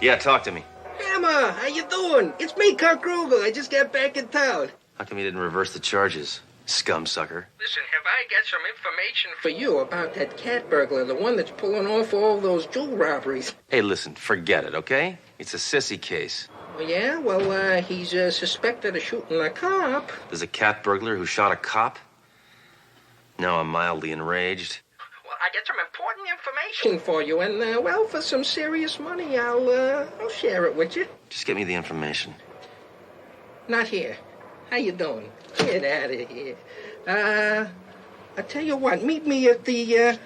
Yeah, talk to me. Hammer, how you doing? It's me, Kurt Kruger. I just got back in town. How come you didn't reverse the charges, scum sucker? Listen, have I got some information for you about that cat burglar, the one that's pulling off all those jewel robberies? Hey, listen, forget it, okay? It's a sissy case. Oh, yeah? Well, he's suspected of shooting a cop. There's a cat burglar who shot a cop? Now I'm mildly enraged. Well, I got some important information for you, and, well, for some serious money, I'll share it with you. Just get me the information. Not here. How you doing? Get out of here. I tell you what, meet me at the,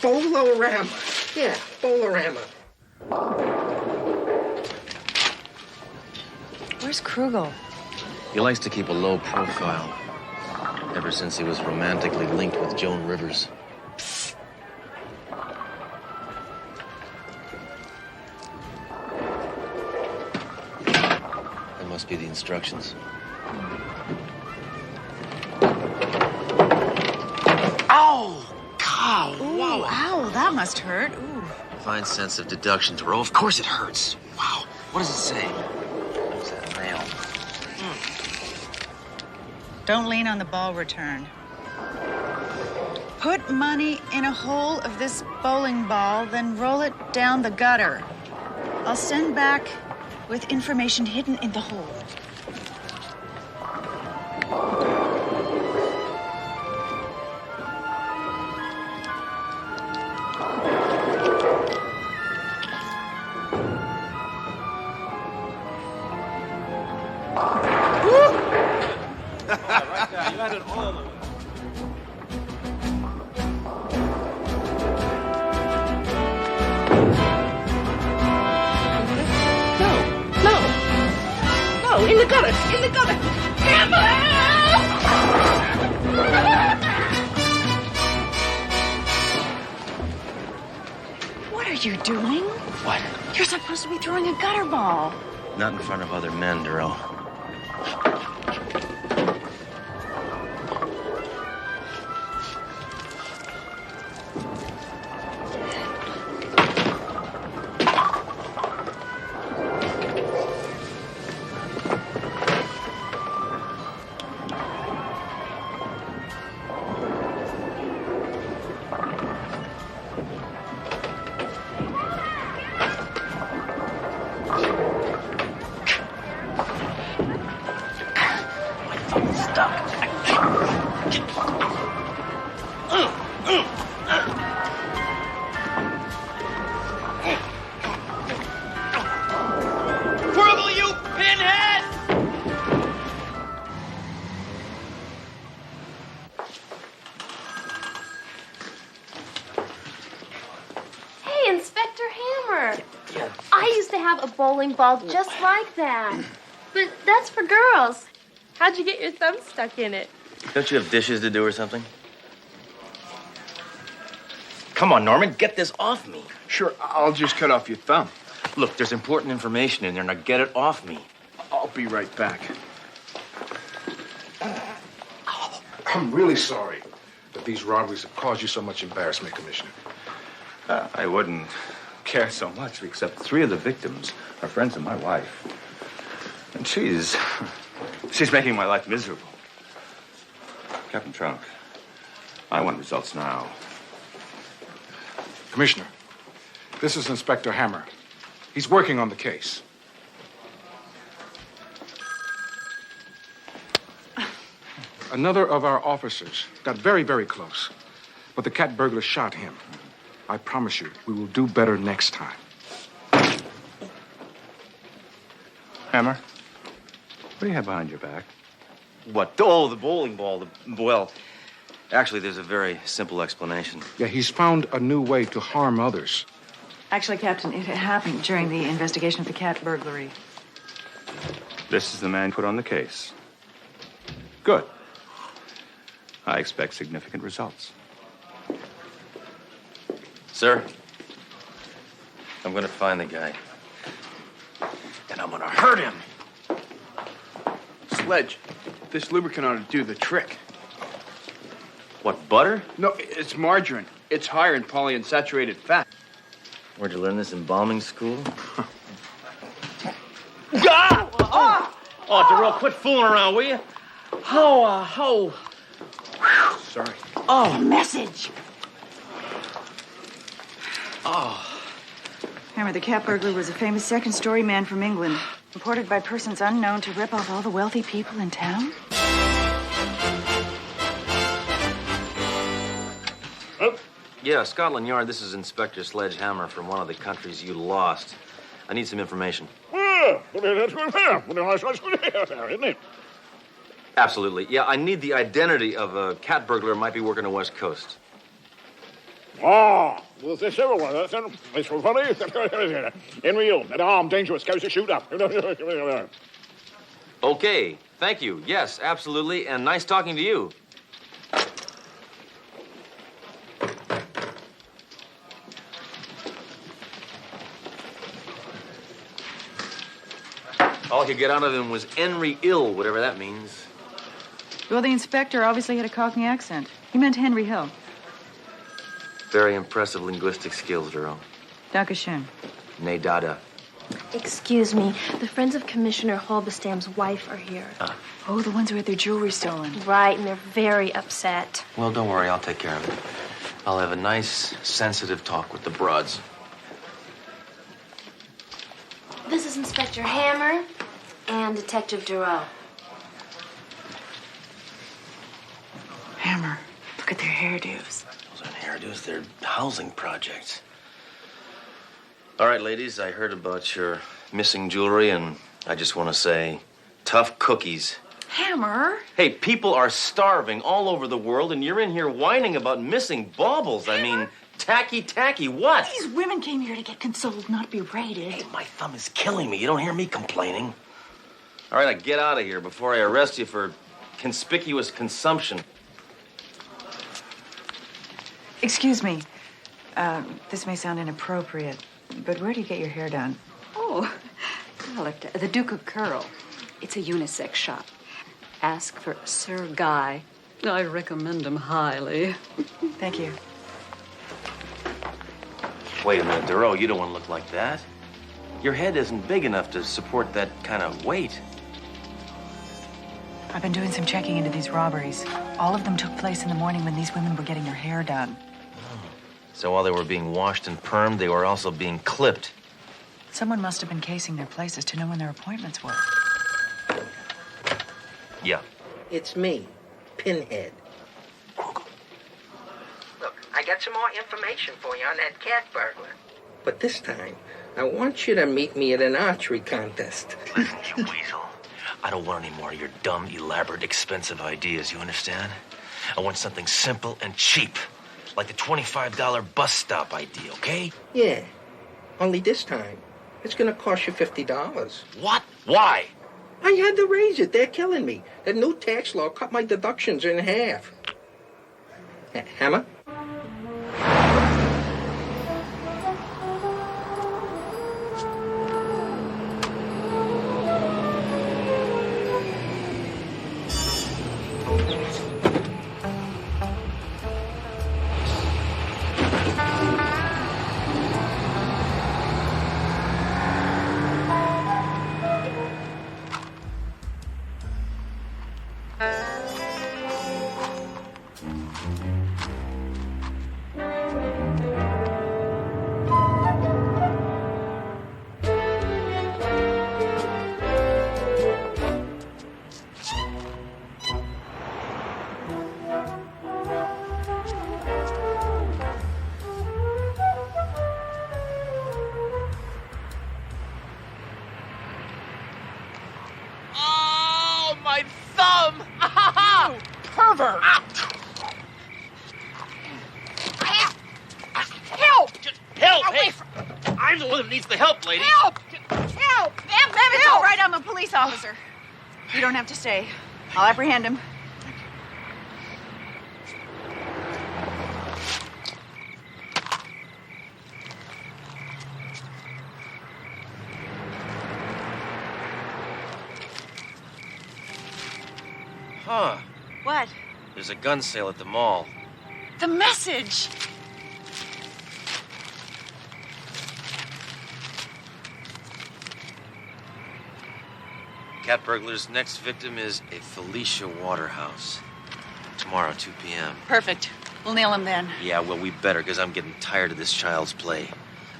Bolorama. Yeah, Bolorama. Where's Krugel? He likes to keep a low profile. Ever since he was romantically linked with Joan Rivers. That must be the instructions. Ow! Cow! Wow! Ow! That must hurt. Ooh. Fine sense of deduction, Thoreau. Of course it hurts. Wow. What does it say? What's that nail? Don't lean on the ball return. Put money in a hole of this bowling ball, then roll it down the gutter. I'll send back with information hidden in the hole. In the gutter! In the gutter! Hammer! What are you doing? What? You're supposed to be throwing a gutter ball. Not in front of other men, Thoreau. Bowling ball just like that. But that's for girls. How'd you get your thumb stuck in it? Don't you have dishes to do or something? Come on, Norman, get this off me. Sure, I'll just cut off your thumb. Look, there's important information in there. Now get it off me. I'll be right back. I'm really sorry that these robberies have caused you so much embarrassment, Commissioner. I wouldn't care so much, except 3 of the victims are friends of my wife. And she's making my life miserable. Captain Trunk, I want results now. Commissioner, this is Inspector Hammer. He's working on the case. Another of our officers got very, very close, but the cat burglar shot him. I promise you, we will do better next time. Hammer, what do you have behind your back? What? Oh, the bowling ball. Well, actually, there's a very simple explanation. Yeah, he's found a new way to harm others. Actually, Captain, it happened during the investigation of the cat burglary. This is the man put on the case. Good. I expect significant results. Sir, I'm going to find the guy. And I'm going to hurt him. Sledge, this lubricant ought to do the trick. What, butter? No, it's margarine. It's higher in polyunsaturated fat. Where'd you learn this, embalming school? Oh, Darrell, quit fooling around, will you? Sorry. Oh, message. Hammer, the cat burglar was a famous second-story man from England, reported by persons unknown to rip off all the wealthy people in town. Yeah, Scotland Yard, this is Inspector Sledge from one of the countries you lost. I need some information. Absolutely. Yeah, I need the identity of a cat burglar who might be working the West Coast. Well, this everyone. It's so funny. In real, an armed, dangerous, goes to shoot up. Okay, thank you. Yes, absolutely, and nice talking to you. All I could get out of him was Henry Ill, whatever that means. Well, the inspector obviously had a Cockney accent. He meant Henry Hill. Very impressive linguistic skills, Darrell. Dankeschön. Nee, dada. Excuse me. The friends of Commissioner Halberstam's wife are here. Oh, the ones who had their jewelry stolen. Right, and they're very upset. Well, don't worry, I'll take care of it. I'll have a nice, sensitive talk with the broads. This is Inspector Hammer and Detective Darrell. Hammer, look at their hairdos. Those aren't hairdos, they're housing projects. All right, ladies, I heard about your missing jewelry, and I just want to say, tough cookies. Hammer? Hey, people are starving all over the world, and you're in here whining about missing baubles. I mean, tacky, what? These women came here to get consoled, not berated. Hey, my thumb is killing me. You don't hear me complaining. All right, now get out of here before I arrest you for conspicuous consumption. Excuse me. This may sound inappropriate, but where do you get your hair done? Oh, well, at the Duke of Curl. It's a unisex shop. Ask for Sir Guy. I recommend him highly. Thank you. Wait a minute, Darrell, you don't want to look like that. Your head isn't big enough to support that kind of weight. I've been doing some checking into these robberies. All of them took place in the morning when these women were getting their hair done. So while they were being washed and permed, they were also being clipped. Someone must have been casing their places to know when their appointments were. Yeah. It's me, Pinhead. Look, I got some more information for you on that cat burglar. But this time, I want you to meet me at an archery contest. Listen, you weasel. I don't want any more of your dumb, elaborate, expensive ideas, you understand? I want something simple and cheap, like the $25 bus stop idea, okay? Yeah, only this time, it's gonna cost you $50. What? Why? I had to raise it. They're killing me. The new tax law cut my deductions in half. Hammer? My thumb! You pervert! Help! Help! Hey! I'm the one that needs the help, lady. Help! Help! Ma'am, it's all right. I'm a police officer. You don't have to stay. I'll apprehend him. Huh. What? There's a gun sale at the mall. The message! Cat burglar's next victim is a Felicia Waterhouse. Tomorrow, 2 p.m. Perfect. We'll nail him then. Yeah, well, we better, because I'm getting tired of this child's play.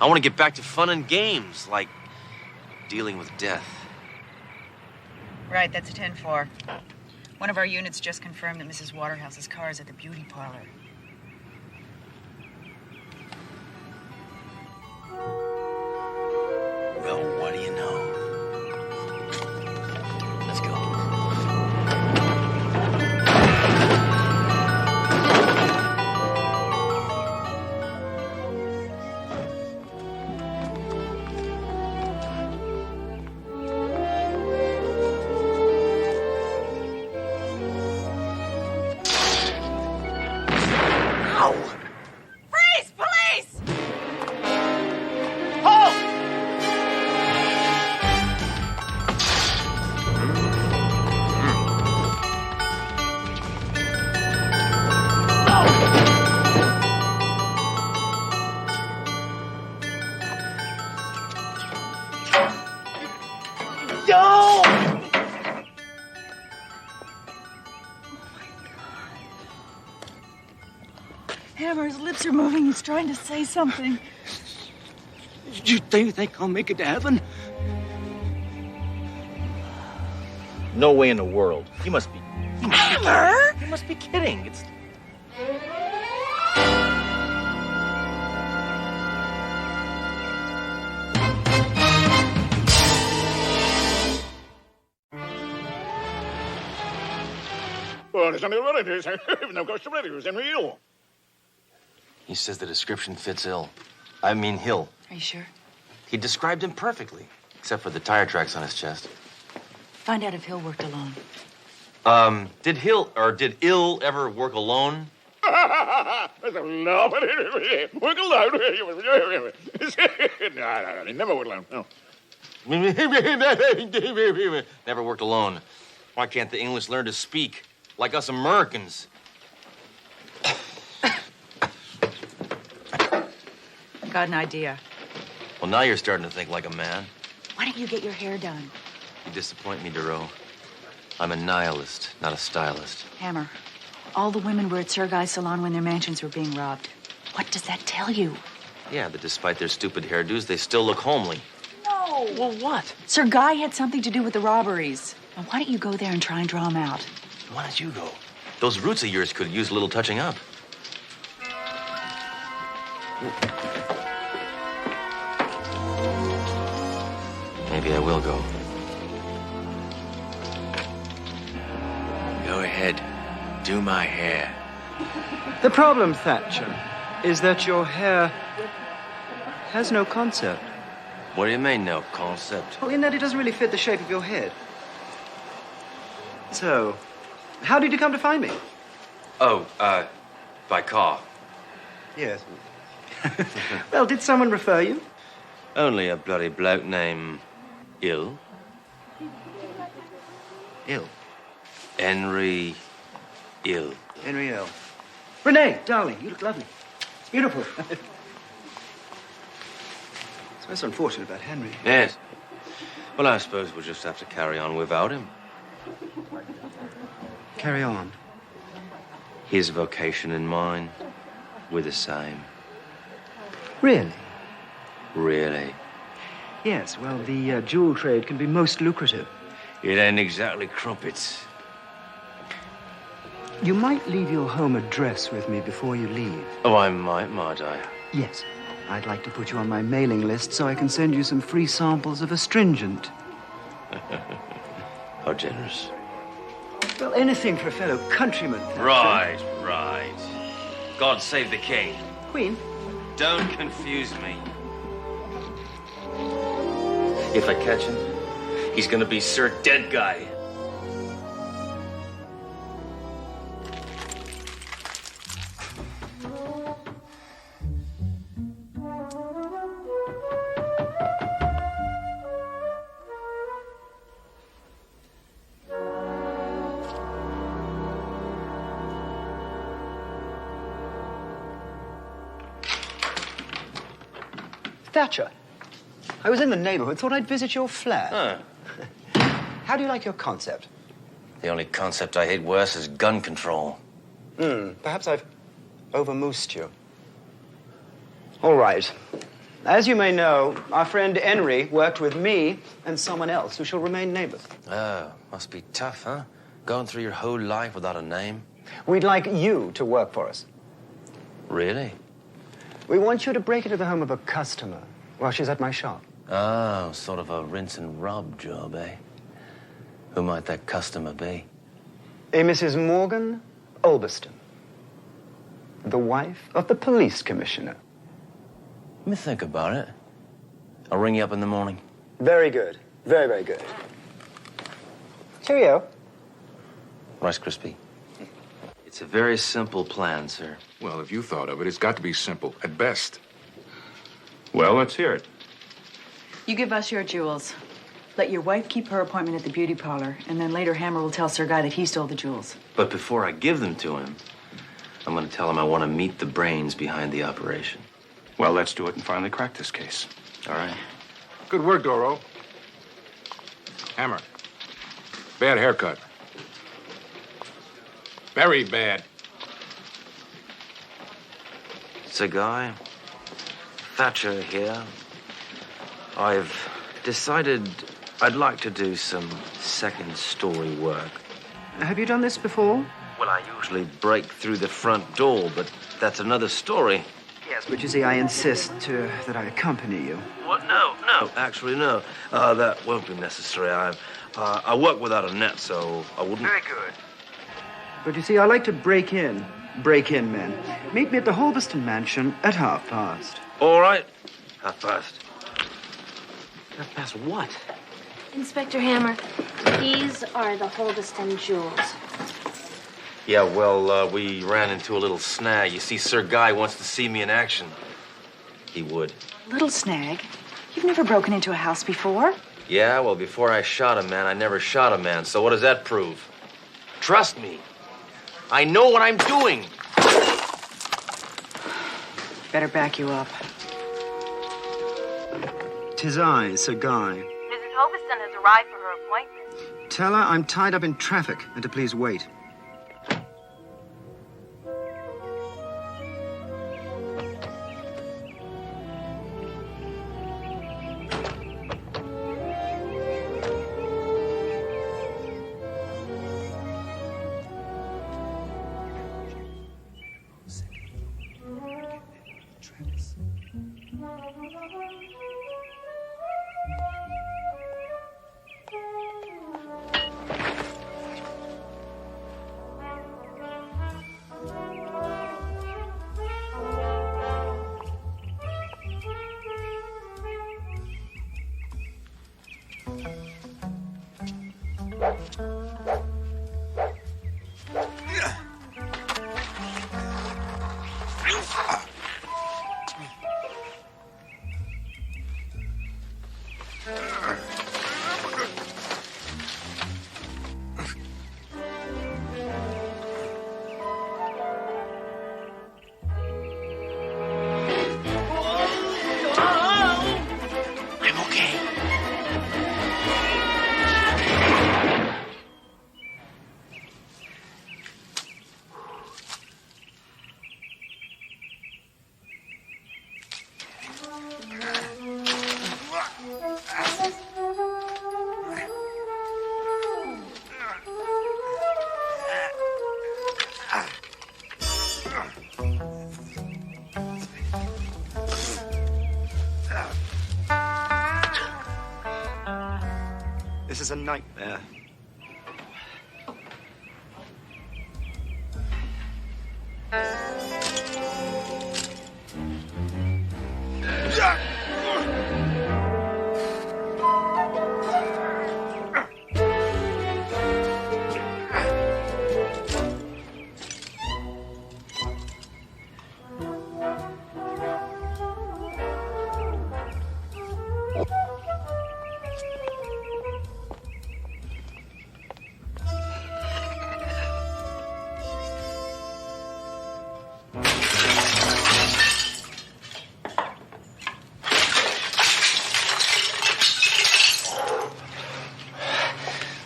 I want to get back to fun and games, like dealing with death. Right, that's a 10-4. One of our units just confirmed that Mrs. Waterhouse's car is at the beauty parlor. Well, what do you know? Let's go. Freeze! Police! Halt! Yo! Hammer's lips are moving. He's trying to say something. You think I'll make it to heaven? No way in the world. You must be... Hammer? You must be kidding. It's... Well, there's only relatives. No ghost of relatives in real. He says the description fits Hill. I mean Hill. Are you sure? He described him perfectly, except for the tire tracks on his chest. Find out if Hill worked alone. Did Ill ever work alone? That's a laugh. Work alone. No, he never worked alone. No. Never worked alone. Why can't the English learn to speak like us Americans? Got an idea. Well, now you're starting to think like a man. Why don't you get your hair done? You disappoint me, Duro. I'm a nihilist, not a stylist. Hammer, all the women were at Sir Guy's salon when their mansions were being robbed. What does that tell you? Yeah, that despite their stupid hairdos, they still look homely. No. Well, what? Sir Guy had something to do with the robberies. Now, why don't you go there and try and draw him out? Why don't you go? Those roots of yours could use a little touching up. Maybe I will go. Go ahead. Do my hair. The problem, Thatcher, is that your hair has no concept. What do you mean, no concept? Well, in that it doesn't really fit the shape of your head. So, how did you come to find me? Oh, by car. Yes. Well, did someone refer you? Only a bloody bloke named Ill. Ill. Henry Ill. Henry Ill. Renee, darling, you look lovely. It's beautiful. It's most unfortunate about Henry. Yes. Well, I suppose we'll just have to carry on without him. Carry on. His vocation and mine, we're the same. Really? Really. Yes, well, the jewel trade can be most lucrative. It ain't exactly crumpets. You might leave your home address with me before you leave. Oh, I might I? Yes. I'd like to put you on my mailing list so I can send you some free samples of astringent. How generous. Well, anything for a fellow countryman. Right. God save the king. Queen? Don't confuse me. If I catch him, he's gonna be Sir Dead Guy. Thatcher, I was in the neighborhood, thought I'd visit your flat. Huh. How do you like your concept? The only concept I hate worse is gun control. Perhaps I've overmoosed you. All right. As you may know, our friend Henry worked with me and someone else who shall remain nameless. Oh, must be tough, huh? Going through your whole life without a name. We'd like you to work for us. Really? We want you to break into the home of a customer while she's at my shop. Oh, sort of a rinse and rub job, eh? Who might that customer be? A Mrs. Morgan Ulverston, the wife of the police commissioner. Let me think about it. I'll ring you up in the morning. Very good. Very, very good. Cheerio. Rice Krispie. It's a very simple plan, sir. Well, if you thought of it, it's got to be simple, at best. Well, let's hear it. You give us your jewels. Let your wife keep her appointment at the beauty parlor, and then later Hammer will tell Sir Guy that he stole the jewels. But before I give them to him, I'm going to tell him I want to meet the brains behind the operation. Well, let's do it and finally crack this case. All right? Good work, Doro. Hammer. Bad haircut. Very bad. Sir Guy, Thatcher here. I've decided I'd like to do some second story work. Have you done this before? Well, I usually break through the front door, but that's another story. Yes, but you see, I insist that I accompany you. What? No, actually, no. That won't be necessary. I work without a net, so I wouldn't... Very good. But you see, I like to break in men. Meet me at the Halverston mansion at past. All right. past. 1:30 what? Inspector Hammer, these are the Halverston jewels. Yeah, well, we ran into a little snag. You see, Sir Guy wants to see me in action. He would. Little snag? You've never broken into a house before? Yeah, well, before I shot a man, I never shot a man. So what does that prove? Trust me. I know what I'm doing. Better back you up. 'Tis I, Sir Guy. Mrs. Halverston has arrived for her appointment. Tell her I'm tied up in traffic and to please wait. This is a nightmare.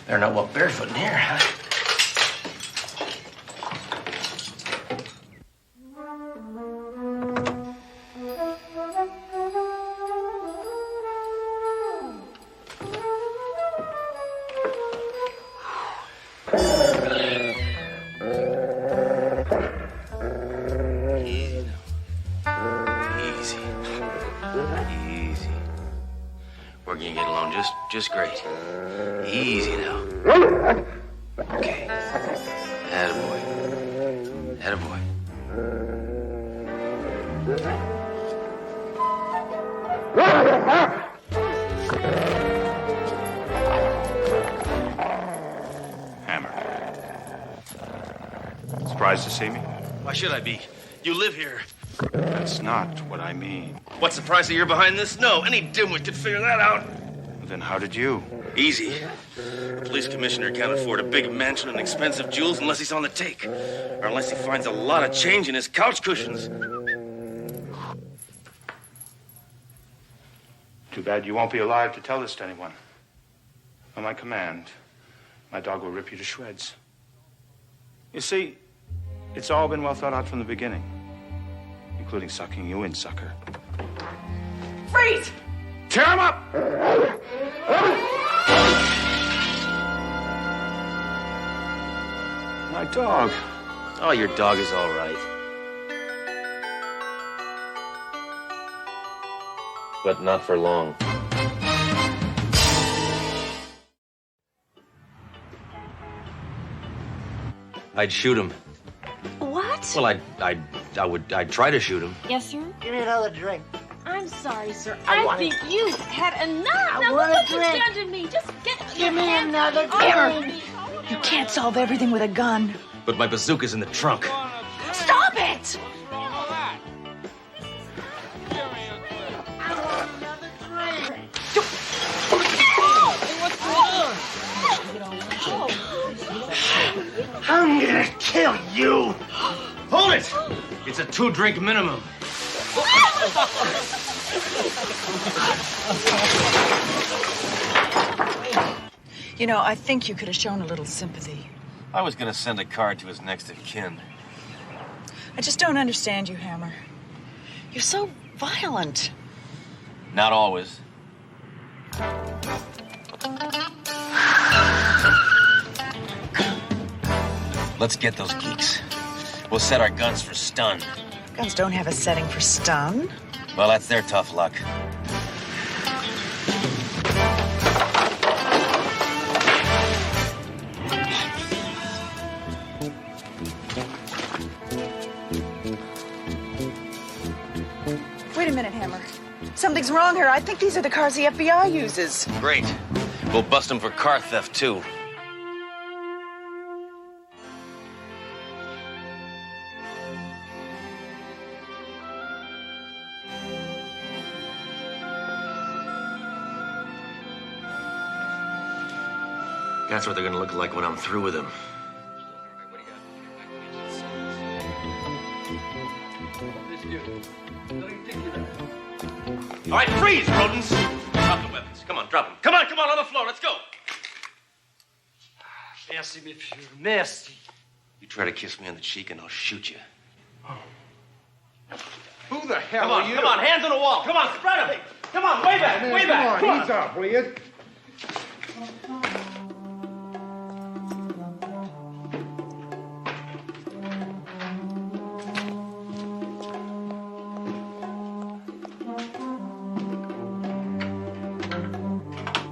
Better not walk barefoot in here, huh? We're gonna get along just great. Easy now. Okay. Attaboy. Attaboy. Hammer. Surprised to see me? Why should I be? You live here. That's not what I mean. What's the price that you're behind this? No, any dimwit could figure that out. Then how did you? Easy. The police commissioner can't afford a big mansion and expensive jewels unless he's on the take. Or unless he finds a lot of change in his couch cushions. Too bad you won't be alive to tell this to anyone. On my command, my dog will rip you to shreds. You see, it's all been well thought out from the beginning. Including sucking you in, sucker. Freeze! Tear him up! My dog. Oh, your dog is all right. But not for long. I'd shoot him. What? Well, I'd try to shoot him. Yes, sir? Give me another drink. I'm sorry, sir. I I want think you've had enough. I Now want look a what you've drink. done to me. Just get Give me another Hammer, drink. you can't solve everything with a gun. But my bazooka's in the trunk. Stop it! I'm gonna kill you. Hold it! It's a 2-drink minimum. You know, I think you could have shown a little sympathy. I was gonna send a card to his next of kin. I just don't understand you, Hammer. You're so violent. Not always. Let's get those geeks. We'll set our guns for stun. Guns don't have a setting for stun. Well, that's their tough luck. Wait a minute, Hammer. Something's wrong here. I think these are the cars the FBI uses. Great. We'll bust them for car theft, too. That's what they're gonna look like when I'm through with them. All right, freeze, rodents! Drop the weapons. Come on, drop them. Come on the floor. Let's go. Merci, monsieur. Merci. You try to kiss me on the cheek and I'll shoot you. Who the hell are you? Come on, hands on the wall. Come on, spread them. Come on, way back, way back. Come on, ease up, will you?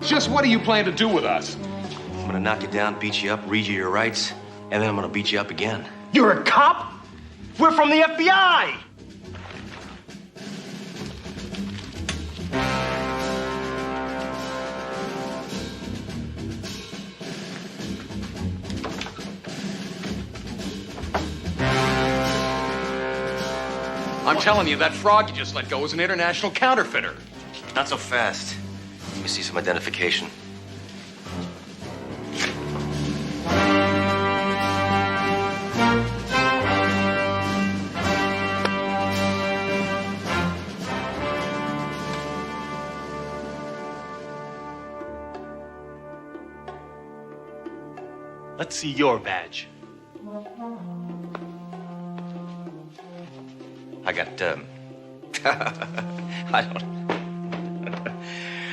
Just what do you plan to do with us? I'm gonna knock you down, beat you up, read you your rights, and then I'm gonna beat you up again. You're a cop? We're from the FBI. I'm telling you, that frog you just let go is an international counterfeiter. Not so fast. Let me see some identification. Let's see your badge. I got, I don't...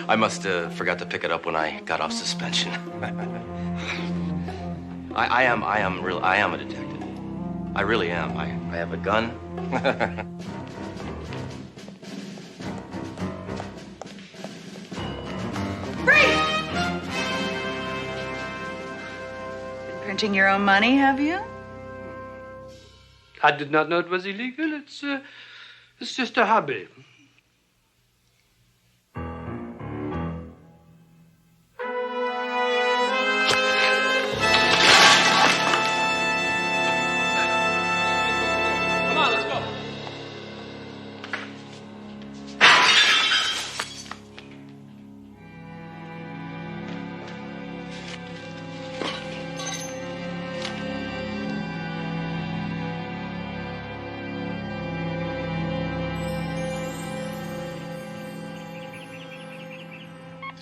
I must have forgot to pick it up when I got off suspension. I am a detective. I really am. I have a gun. Been printing your own money, have you? I did not know it was illegal. It's just a hobby. Come on, let's go.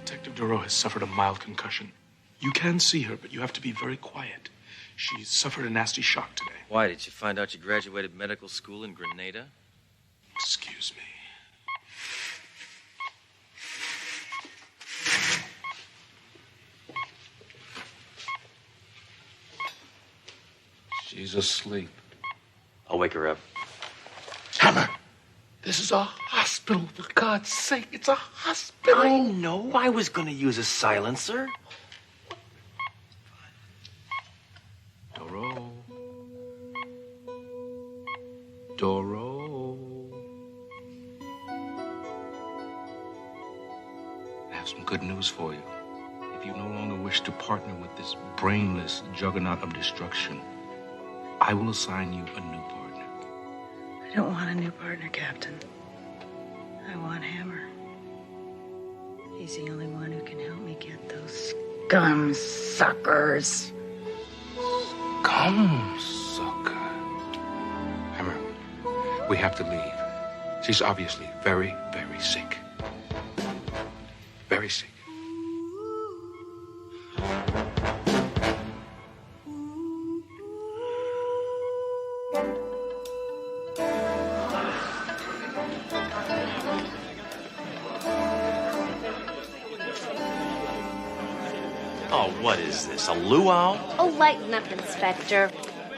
Detective Duro has suffered a mild concussion. You can see her, but you have to be very quiet. She's suffered a nasty shock today. Why, did you find out you graduated medical school in Grenada? Excuse me. She's asleep. I'll wake her up. Hammer! This is a hospital, for God's sake. It's a hospital. I know. I was going to use a silencer. Doro. Doro. I have some good news for you. If you no longer wish to partner with this brainless juggernaut of destruction, I will assign you a new partner. I don't want a new partner, Captain. I want Hammer. He's the only one who can help me get those scum suckers. Come, sucker. Hammer, we have to leave. She's obviously very, very sick. Very sick. Oh, what is this, a luau? Oh, lighten up, Inspector.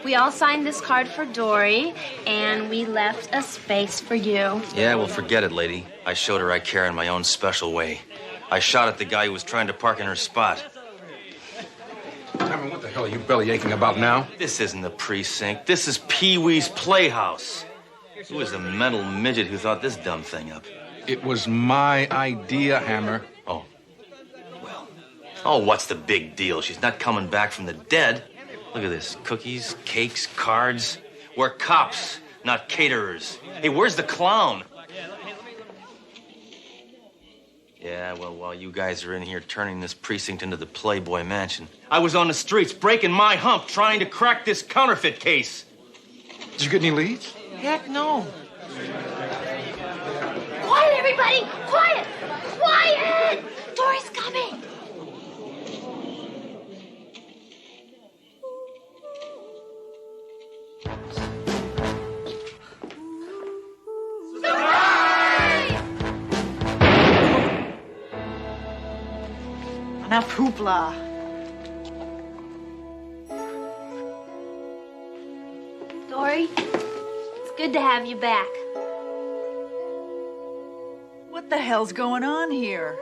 We all signed this card for Dory, and we left a space for you. Yeah, well, forget it, lady. I showed her I care in my own special way. I shot at the guy who was trying to park in her spot. Hammer, what the hell are you belly aching about now? This isn't the precinct. This is Pee-wee's Playhouse. Who was the mental midget who thought this dumb thing up? It was my idea, Hammer. Oh. Well. Oh, what's the big deal? She's not coming back from the dead. Look at this. Cookies, cakes, cards. We're cops, not caterers. Hey, where's the clown? Yeah, well, while you guys are in here turning this precinct into the Playboy Mansion, I was on the streets breaking my hump trying to crack this counterfeit case. Did you get any leads? Heck no. Quiet, everybody! Quiet! Quiet! Dory's coming! Enough hoopla. Dory, it's good to have you back. What the hell's going on here?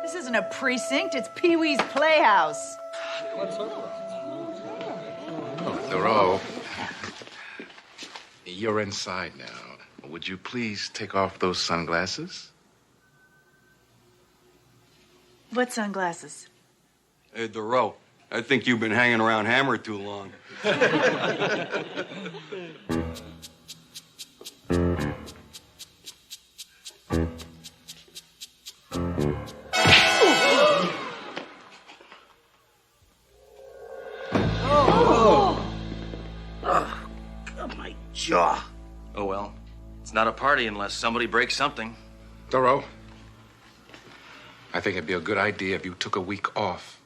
This isn't a precinct, it's Pee-wee's Playhouse. Oh, Thoreau. You're inside now. Would you please take off those sunglasses? What sunglasses? Hey, Thoreau, I think you've been hanging around Hammer too long. My jaw. Oh, well. It's not a party unless somebody breaks something. Thoreau, I think it'd be a good idea if you took a week off.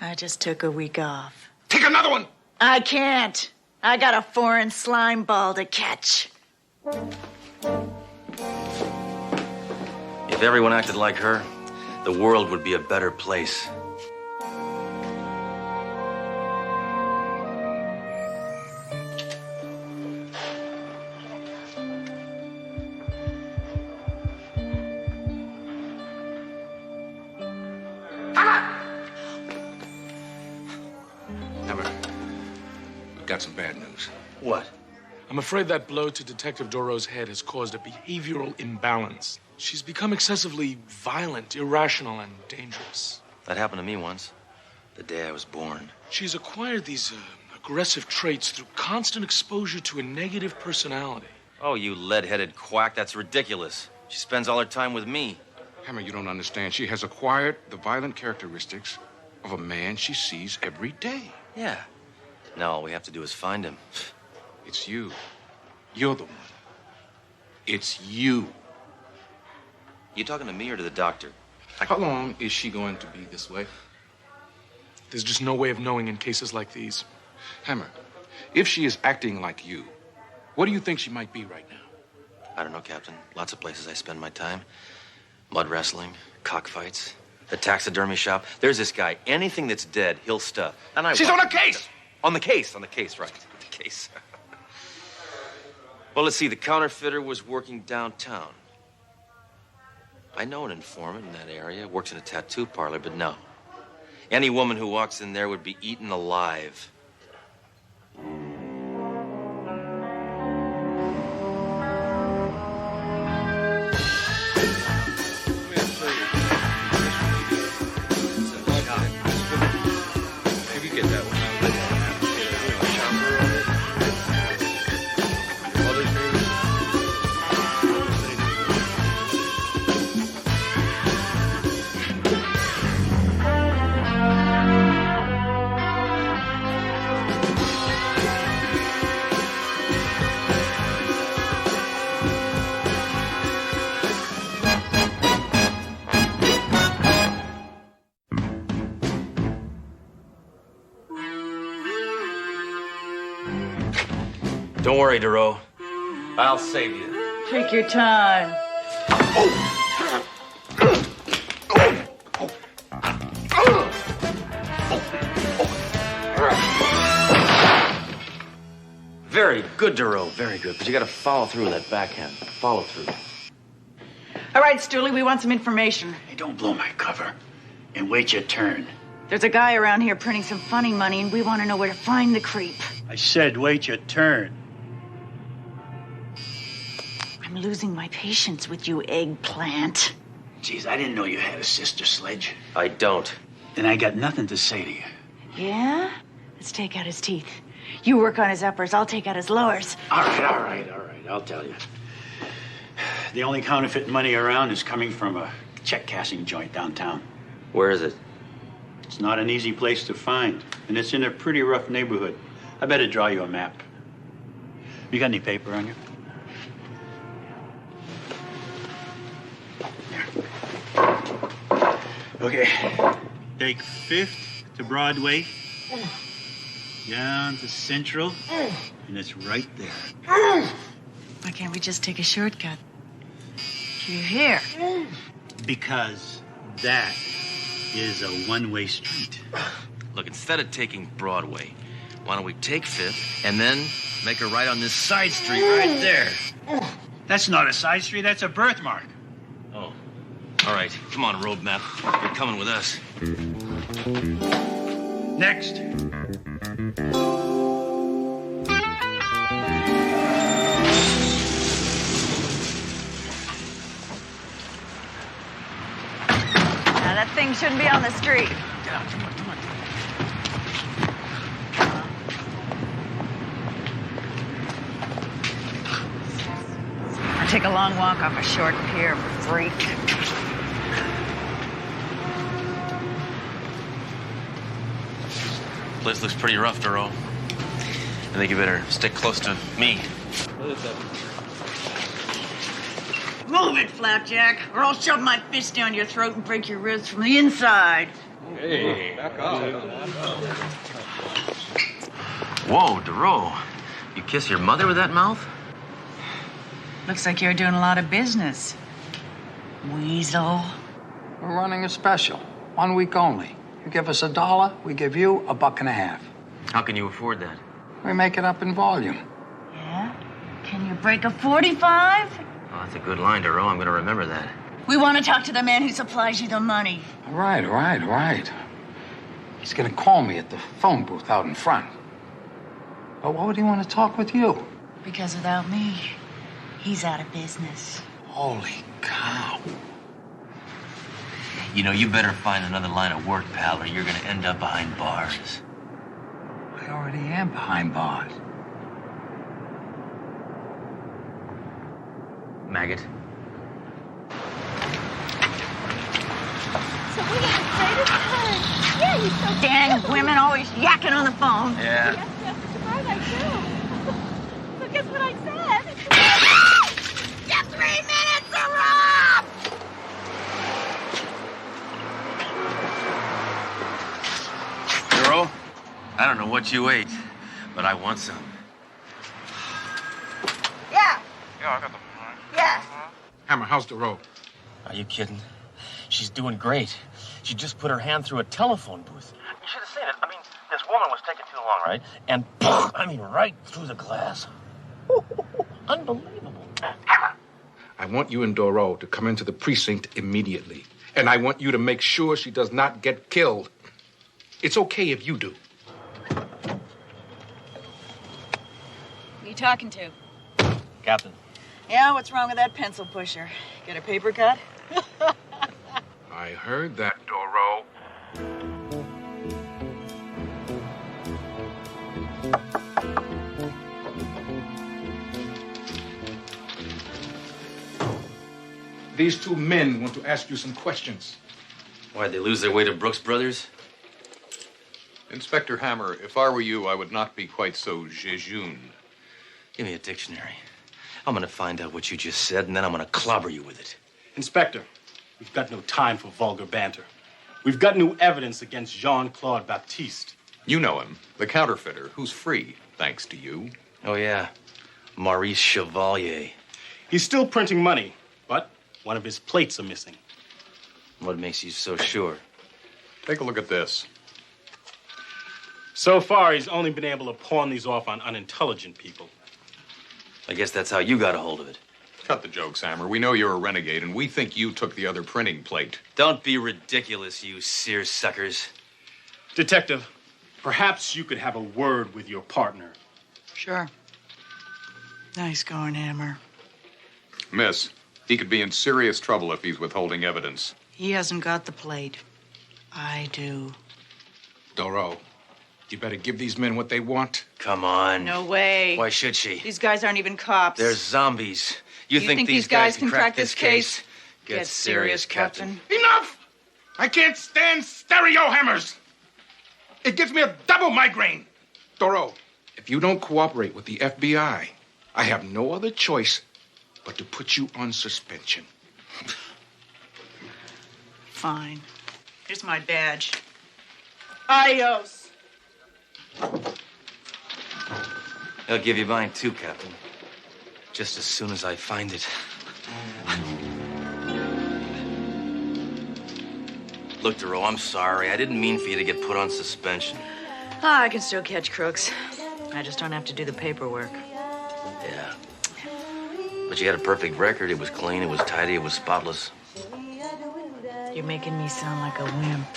I just took a week off. Take another one! I can't. I got a foreign slime ball to catch. If everyone acted like her, the world would be a better place. We've got some bad news. What? I'm afraid that blow to Detective Doro's head has caused a behavioral imbalance. She's become excessively violent, irrational, and dangerous. That happened to me once, the day I was born. She's acquired these aggressive traits through constant exposure to a negative personality. Oh, you lead-headed quack, that's ridiculous. She spends all her time with me. Hammer, you don't understand. She has acquired the violent characteristics of a man she sees every day. Yeah. Now all we have to do is find him. It's you. You're the one. It's you. You talking to me or to the doctor? How long is she going to be this way? There's just no way of knowing in cases like these. Hammer, if she is acting like you, what do you think she might be right now? I don't know, Captain. Lots of places I spend my time. Mud wrestling, cockfights, the taxidermy shop. There's this guy. Anything that's dead, he'll stuff. And She's on a case! On the case, right. The case. Well, let's see. The counterfeiter was working downtown. I know an informant in that area. Works in a tattoo parlor, but no. Any woman who walks in there would be eaten alive. Maybe get that one. Don't worry, Duro. I'll save you. Take your time. Very good, Duro. Very good. But you gotta follow through with that backhand. Follow through. All right, Stooley, we want some information. Hey, don't blow my cover. And wait your turn. There's a guy around here printing some funny money, and we want to know where to find the creep. I said wait your turn. I'm losing my patience with you, eggplant. Geez, I didn't know you had a sister, Sledge. I don't. Then I got nothing to say to you. Yeah? Let's take out his teeth. You work on his uppers, I'll take out his lowers. All right. I'll tell you. The only counterfeit money around is coming from a check-cashing joint downtown. Where is it? It's not an easy place to find, and it's in a pretty rough neighborhood. I better draw you a map. You got any paper on you? Okay. Take 5th to Broadway, down to Central, and it's right there. Why can't we just take a shortcut? You're here. Because that is a one-way street. Look, instead of taking Broadway, why don't we take 5th and then make a right on this side street right there? That's not a side street, that's a birthmark. Oh. All right, come on, road map. You're coming with us. Next. Now, that thing shouldn't be on the street. Get out, come on. I'll take a long walk off a short pier, freak. Place looks pretty rough, Duro. I think you better stick close to me. Move it, Flapjack, or I'll shove my fist down your throat and break your ribs from the inside. Hey, back off. Whoa, Duro. You kiss your mother with that mouth? Looks like you're doing a lot of business. Weasel. We're running a special. 1 week only. You give us $1, we give you $1.50. How can you afford that? We make it up in volume. Yeah? Can you break a 45? Oh, that's a good line, Duro. I'm going to remember that. We want to talk to the man who supplies you the money. All right. He's gonna call me at the phone booth out in front. But why would he want to talk with you? Because without me, he's out of business. Holy cow. You know, you better find another line of work, pal, or you're going to end up behind bars. I already am behind bars. Maggot. So we got to play this card. Yeah, you're so Dang, cute. women always yakking on the phone. Yeah. Yes, surprise, I do. So guess what I said? Get 3 minutes to rob! Duro, I don't know what you ate, but I want some. Yeah. Yeah, I got them. Yes. Hammer, how's the rope? Are you kidding? She's doing great. She just put her hand through a telephone booth. You should have seen it. I mean, this woman was taking too long, right? And, I mean, right through the glass. Unbelievable. I want you and Doro to come into the precinct immediately. And I want you to make sure she does not get killed. It's okay if you do. Who are you talking to? Captain. Yeah, what's wrong with that pencil pusher? Get a paper cut? I heard that, Doro. These 2 men want to ask you some questions. Why'd they lose their way to Brooks Brothers? Inspector Hammer, if I were you, I would not be quite so jejune. Give me a dictionary. I'm gonna find out what you just said, and then I'm gonna clobber you with it. Inspector, we've got no time for vulgar banter. We've got new evidence against Jean-Claude Baptiste. You know him, the counterfeiter, who's free, thanks to you. Oh, yeah. Maurice Chevalier. He's still printing money, but one of his plates are missing. What makes you so sure? Take a look at this. So far, he's only been able to pawn these off on unintelligent people. I guess that's how you got a hold of it. Cut the jokes, Hammer. We know you're a renegade, and we think you took the other printing plate. Don't be ridiculous, you seersuckers. Detective, perhaps you could have a word with your partner. Sure. Nice going, Hammer. Miss, he could be in serious trouble if he's withholding evidence. He hasn't got the plate. I do. Doro, you better give these men what they want. Come on. No way. Why should she? These guys aren't even cops. They're zombies. You think these guys can crack this case? Get serious, Captain. Enough! I can't stand stereo hammers. It gives me a double migraine. Doro, if you don't cooperate with the FBI, I have no other choice but to put you on suspension. Fine. Here's my badge. Adios. I'll give you mine too, Captain. Just as soon as I find it. Look, Duro, I'm sorry. I didn't mean for you to get put on suspension. I can still catch crooks. I just don't have to do the paperwork. Yeah. But you had a perfect record. It was clean, it was tidy, it was spotless. You're making me sound like a wimp.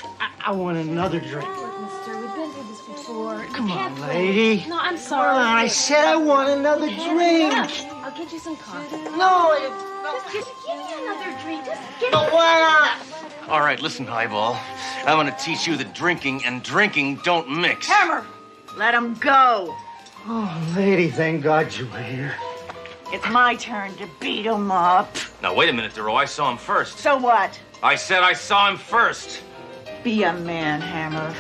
I want another drink. Mister, we've been through this before. Come You on, can't lady. play. No, I'm sorry. Come on, I said I want another drink. I'll get you some coffee. No, Just give me another drink. Just give No, me. why not? All right, listen, Highball. I'm gonna teach you that drinking and drinking don't mix. Hammer! Let him go. Oh, lady, thank God you were here. It's my turn to beat him up. Now, wait a minute, Duro. I saw him first. So what? I said I saw him first. Be a man, Hammer.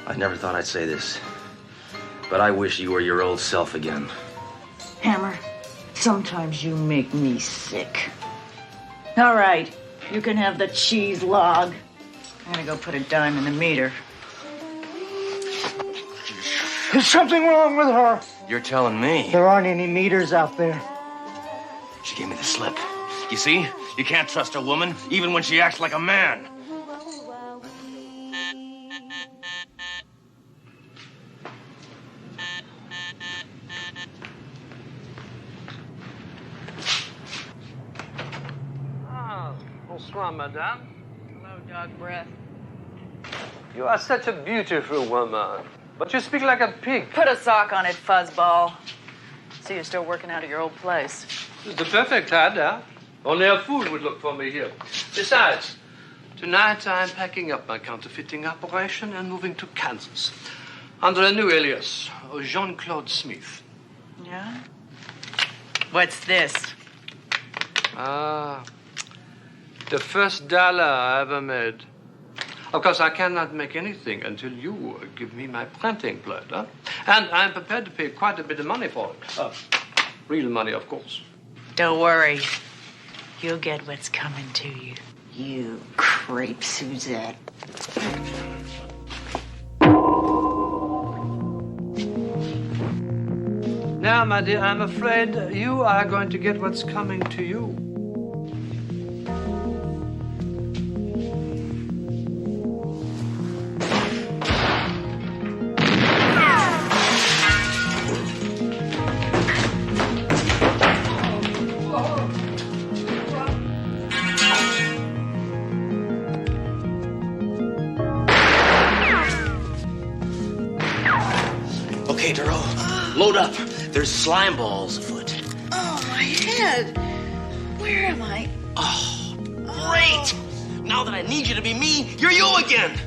I never thought I'd say this, but I wish you were your old self again. Hammer, sometimes you make me sick. All right, you can have the cheese log. I'm gonna go put a dime in the meter. You There's something wrong with her. You're telling me. There aren't any meters out there. She gave me the slip. You see? You can't trust a woman, even when she acts like a man. Bonsoir, madame. Hello, dog breath. You are such a beautiful woman, but you speak like a pig. Put a sock on it, fuzzball. So you're still working out at your old place. It's the perfect hideout. Only a fool would look for me here. Besides, tonight I'm packing up my counterfeiting operation and moving to Kansas under a new alias, Jean-Claude Smith. Yeah? What's this? The first dollar I ever made. Of course, I cannot make anything until you give me my printing blood. Huh? And I'm prepared to pay quite a bit of money for it. Real money, of course. Don't worry. You'll get what's coming to you. You creep, Suzette. Now, my dear, I'm afraid you are going to get what's coming to you. Okay, Duro, load up. There's slime balls afoot. Oh, my head. Where am I? Oh, great! Now that I need you to be me, you're you again!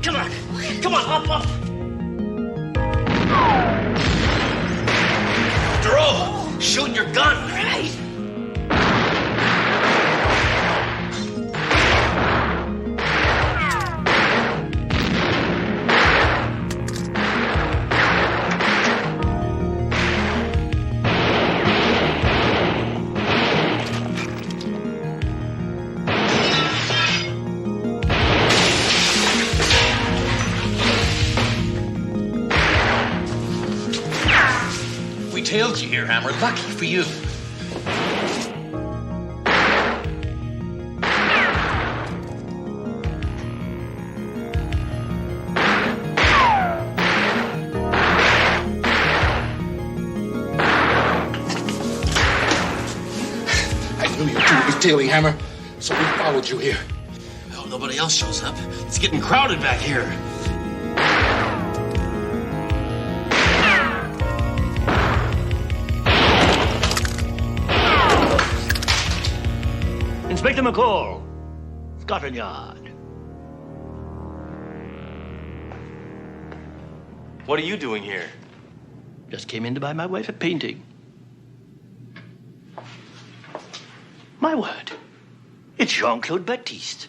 Come on. Come on, up. Duro, shoot your gun. Right. Tailed you here, Hammer. Lucky for you. I knew you'd do this daily, Hammer, so we followed you here. Well, nobody else shows up. It's getting crowded back here. Inspector McCall, Scotland Yard. What are you doing here? Just came in to buy my wife a painting. My word, it's Jean-Claude Baptiste.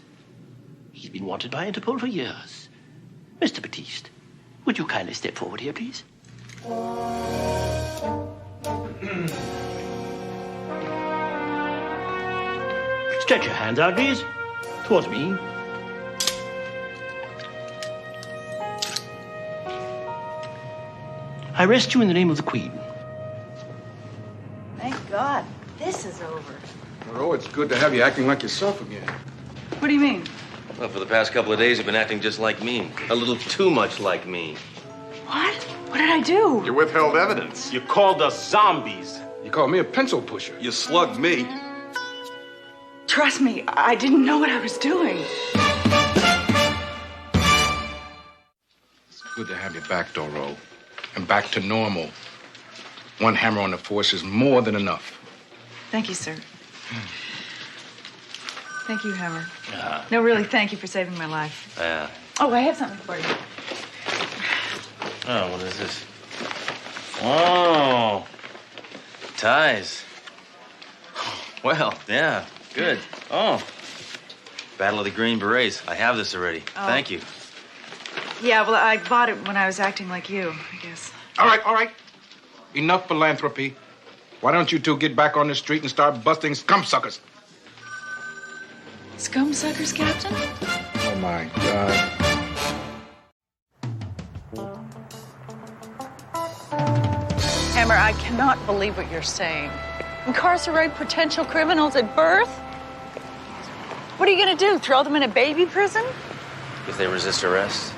He's been wanted by Interpol for years. Mr. Baptiste, would you kindly step forward here, please? Stretch your hands out, please. Towards me. I arrest you in the name of the Queen. Thank God. This is over. Oh, it's good to have you acting like yourself again. What do you mean? Well, for the past couple of days, you've been acting just like me. A little too much like me. What? What did I do? You withheld evidence. You called us zombies. You called me a pencil pusher. You slugged me. Trust me, I didn't know what I was doing. It's good to have you back, Doro. And back to normal. One hammer on the force is more than enough. Thank you, sir. Thank you, Hammer. No, really, thank you for saving my life. Yeah. Oh, I have something for you. Oh, what is this? Oh. Ties. Well, yeah, good. Oh. Battle of the Green Berets. I have this already. Oh. Thank you. Yeah, well, I bought it when I was acting like you, I guess. All right. Enough philanthropy. Why don't you two get back on the street and start busting scum suckers? Scum suckers, Captain? Oh, my God. Hammer, I cannot believe what you're saying. Incarcerate potential criminals at birth? What are you going to do, throw them in a baby prison? If they resist arrest?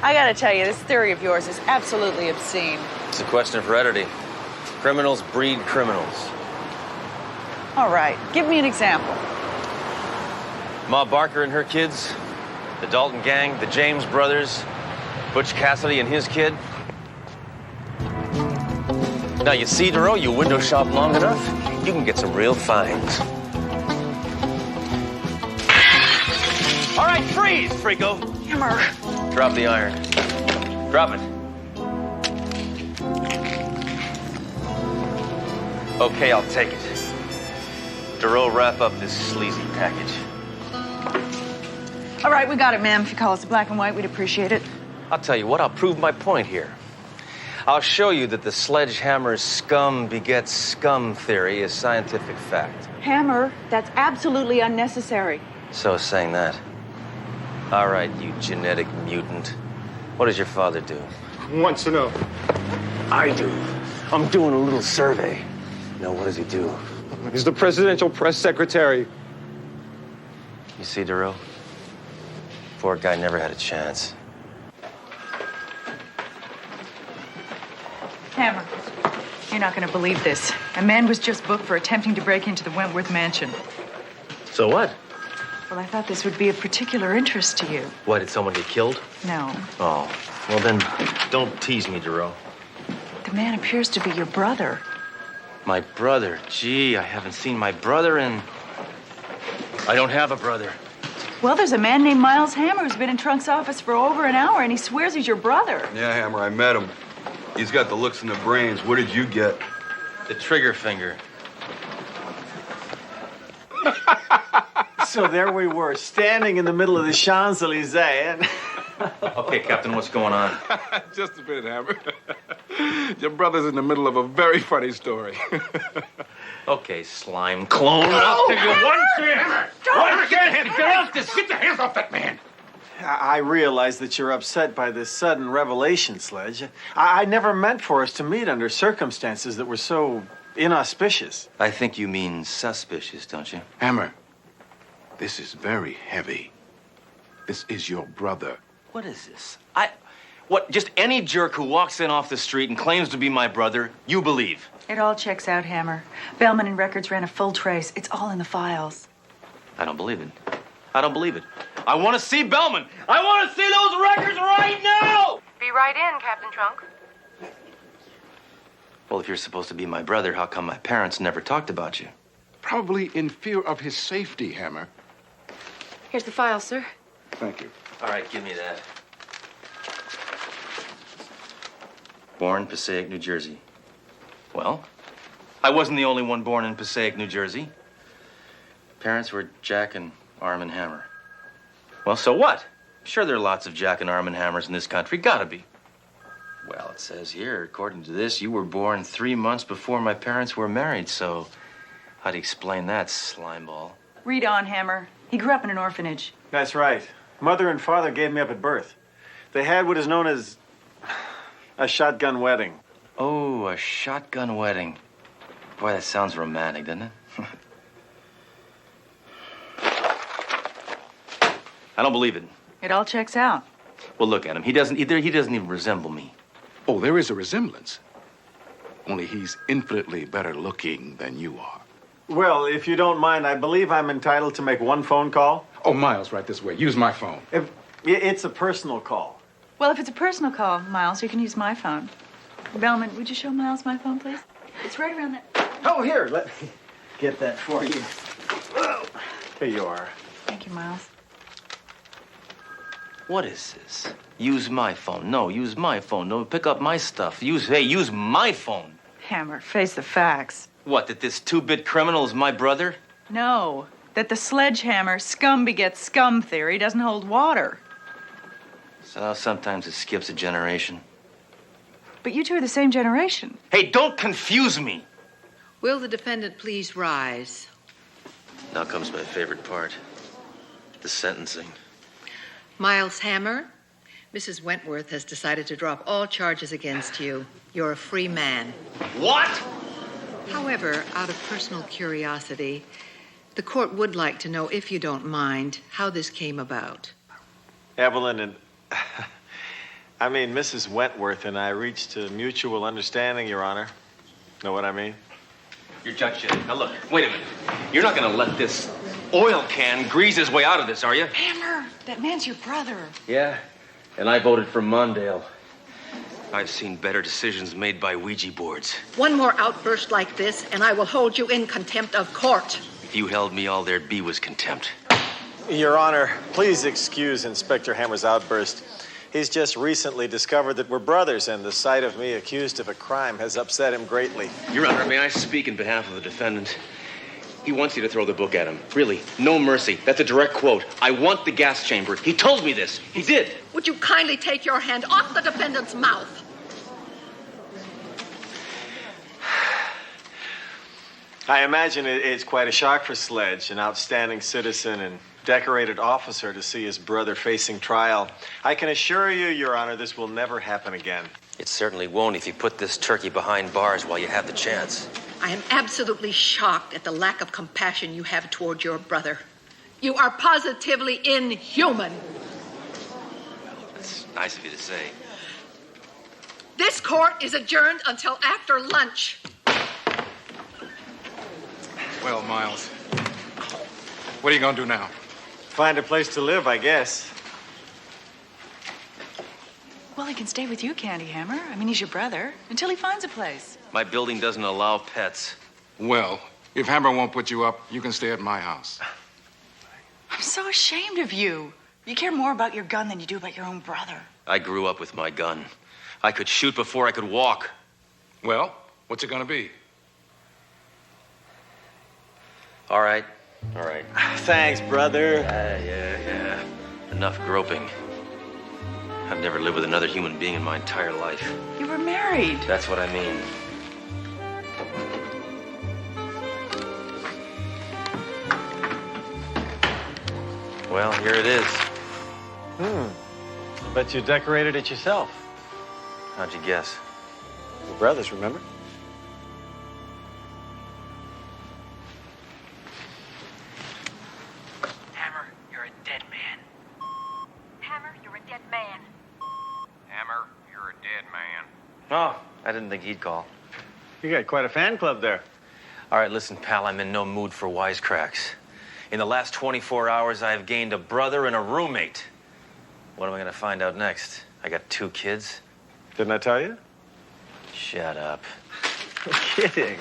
I got to tell you, this theory of yours is absolutely obscene. It's a question of heredity. Criminals breed criminals. All right, give me an example. Ma Barker and her kids, the Dalton gang, the James brothers, Butch Cassidy and his kid. Now, you see, Duro, you window shop long enough, you can get some real finds. All right, freeze, Frico. Hammer. Drop the iron. Drop it. Okay, I'll take it. Duro, wrap up this sleazy package. All right, we got it, ma'am. If you call us black and white, we'd appreciate it. I'll tell you what, I'll prove my point here. I'll show you that the sledgehammer scum begets scum theory is scientific fact. Hammer, that's absolutely unnecessary. So saying that. All right, you genetic mutant. What does your father do? Wants to know. I do. I'm doing a little survey. Now, what does he do? He's the presidential press secretary. You see, Duro? Poor guy never had a chance. Hammer, you're not going to believe this. A man was just booked for attempting to break into the Wentworth mansion. So what? Well, I thought this would be of particular interest to you. Why, did someone get killed? No. Oh, well then, don't tease me, Duro. The man appears to be your brother. My brother? Gee, I haven't seen my brother in... I don't have a brother. Well, there's a man named Miles Hammer who's been in Trunk's office for over an hour, and he swears he's your brother. Yeah, Hammer, I met him. He's got the looks and the brains. What did you get? The trigger finger. So there we were, standing in the middle of the Champs-Elysees, and... Okay, Captain, what's going on? Just a minute, Hammer. Your brother's in the middle of a very funny story. Okay, slime clone. I'll give you one chance. Hammer! One chance. Get off this. Get your hands off that man. I realize that you're upset by this sudden revelation, Sledge. I never meant for us to meet under circumstances that were so inauspicious. I think you mean suspicious, don't you? Hammer, this is very heavy. This is your brother. What is this? What, just any jerk who walks in off the street and claims to be my brother, you believe? It all checks out, Hammer. Bellman and Records ran a full trace. It's all in the files. I don't believe it. I don't believe it. I want to see Bellman. I want to see those records right now! Be right in, Captain Trunk. Well, if you're supposed to be my brother, how come my parents never talked about you? Probably in fear of his safety, Hammer. Here's the file, sir. Thank you. All right, give me that. Born Passaic, New Jersey. Well, I wasn't the only one born in Passaic, New Jersey. Parents were Jack and Arm and Hammer. Well, so what? Sure, there are lots of Jack and Arm and Hammers in this country. Gotta be. Well, it says here, according to this, you were born 3 months before my parents were married, so how'd you explain that, slimeball? Read on, Hammer. He grew up in an orphanage. That's right. Mother and father gave me up at birth. They had what is known as a shotgun wedding. Oh, a shotgun wedding. Boy, that sounds romantic, doesn't it? I don't believe it. It all checks out. Well, look at him. He doesn't even resemble me. Oh, there is a resemblance. Only he's infinitely better looking than you are. Well, if you don't mind, I believe I'm entitled to make one phone call. Oh, Miles, right this way. Use my phone. It's a personal call. Well, if it's a personal call, Miles, you can use my phone. Bellman, would you show Miles my phone, please? It's right around that. Oh, here, let me get that for you. Here you are. Thank you, Miles. What is this? Use my phone. No, use my phone. No, pick up my stuff. Use my phone. Hammer, face the facts. What, that this two-bit criminal is my brother? No, that the sledgehammer scum begets scum theory doesn't hold water. So sometimes it skips a generation. But you two are the same generation. Hey, don't confuse me. Will the defendant please rise? Now comes my favorite part. The sentencing. Miles Hammer, Mrs. Wentworth has decided to drop all charges against you. You're a free man. What? However, out of personal curiosity, the court would like to know, if you don't mind, how this came about. Evelyn and... Mrs. Wentworth and I reached a mutual understanding, Your Honor. Know what I mean? You're Judge Shea. Now look, wait a minute. You're not gonna let this oil can grease his way out of this, are you? Hammer, that man's your brother. Yeah, and I voted for Mondale. I've seen better decisions made by Ouija boards. One more outburst like this, and I will hold you in contempt of court. If you held me, all there'd be was contempt. Your Honor, please excuse Inspector Hammer's outburst. He's just recently discovered that we're brothers, and the sight of me accused of a crime has upset him greatly. Your Honor, may I speak in behalf of the defendant? He wants you to throw the book at him. Really, no mercy. That's a direct quote. I want the gas chamber. He told me this. He did. Would you kindly take your hand off the defendant's mouth? I imagine it's quite a shock for Sledge, an outstanding citizen and decorated officer, to see his brother facing trial. I can assure you, Your Honor, this will never happen again. It certainly won't if you put this turkey behind bars while you have the chance. I am absolutely shocked at the lack of compassion you have toward your brother. You are positively inhuman. That's nice of you to say. This court is adjourned until after lunch. Well, Miles, what are you gonna do now? Find a place to live, I guess. Well, he can stay with you, Candy Hammer. He's your brother, until he finds a place. My building doesn't allow pets. Well, if Hammer won't put you up, you can stay at my house. I'm so ashamed of you. You care more about your gun than you do about your own brother. I grew up with my gun. I could shoot before I could walk. Well, what's it gonna be? All right. All right. Thanks, brother. Yeah. Enough groping. I've never lived with another human being in my entire life. You were married. That's what I mean. Well, here it is. I bet you decorated it yourself. How'd you guess? We're brothers, remember? Hammer, you're a dead man. Hammer, you're a dead man. Hammer, you're a dead man. Oh, I didn't think he'd call. You got quite a fan club there. All right, listen, pal, I'm in no mood for wisecracks. In the last 24 hours, I have gained a brother and a roommate. What am I going to find out next? I got 2 kids? Didn't I tell you? Shut up. I'm kidding.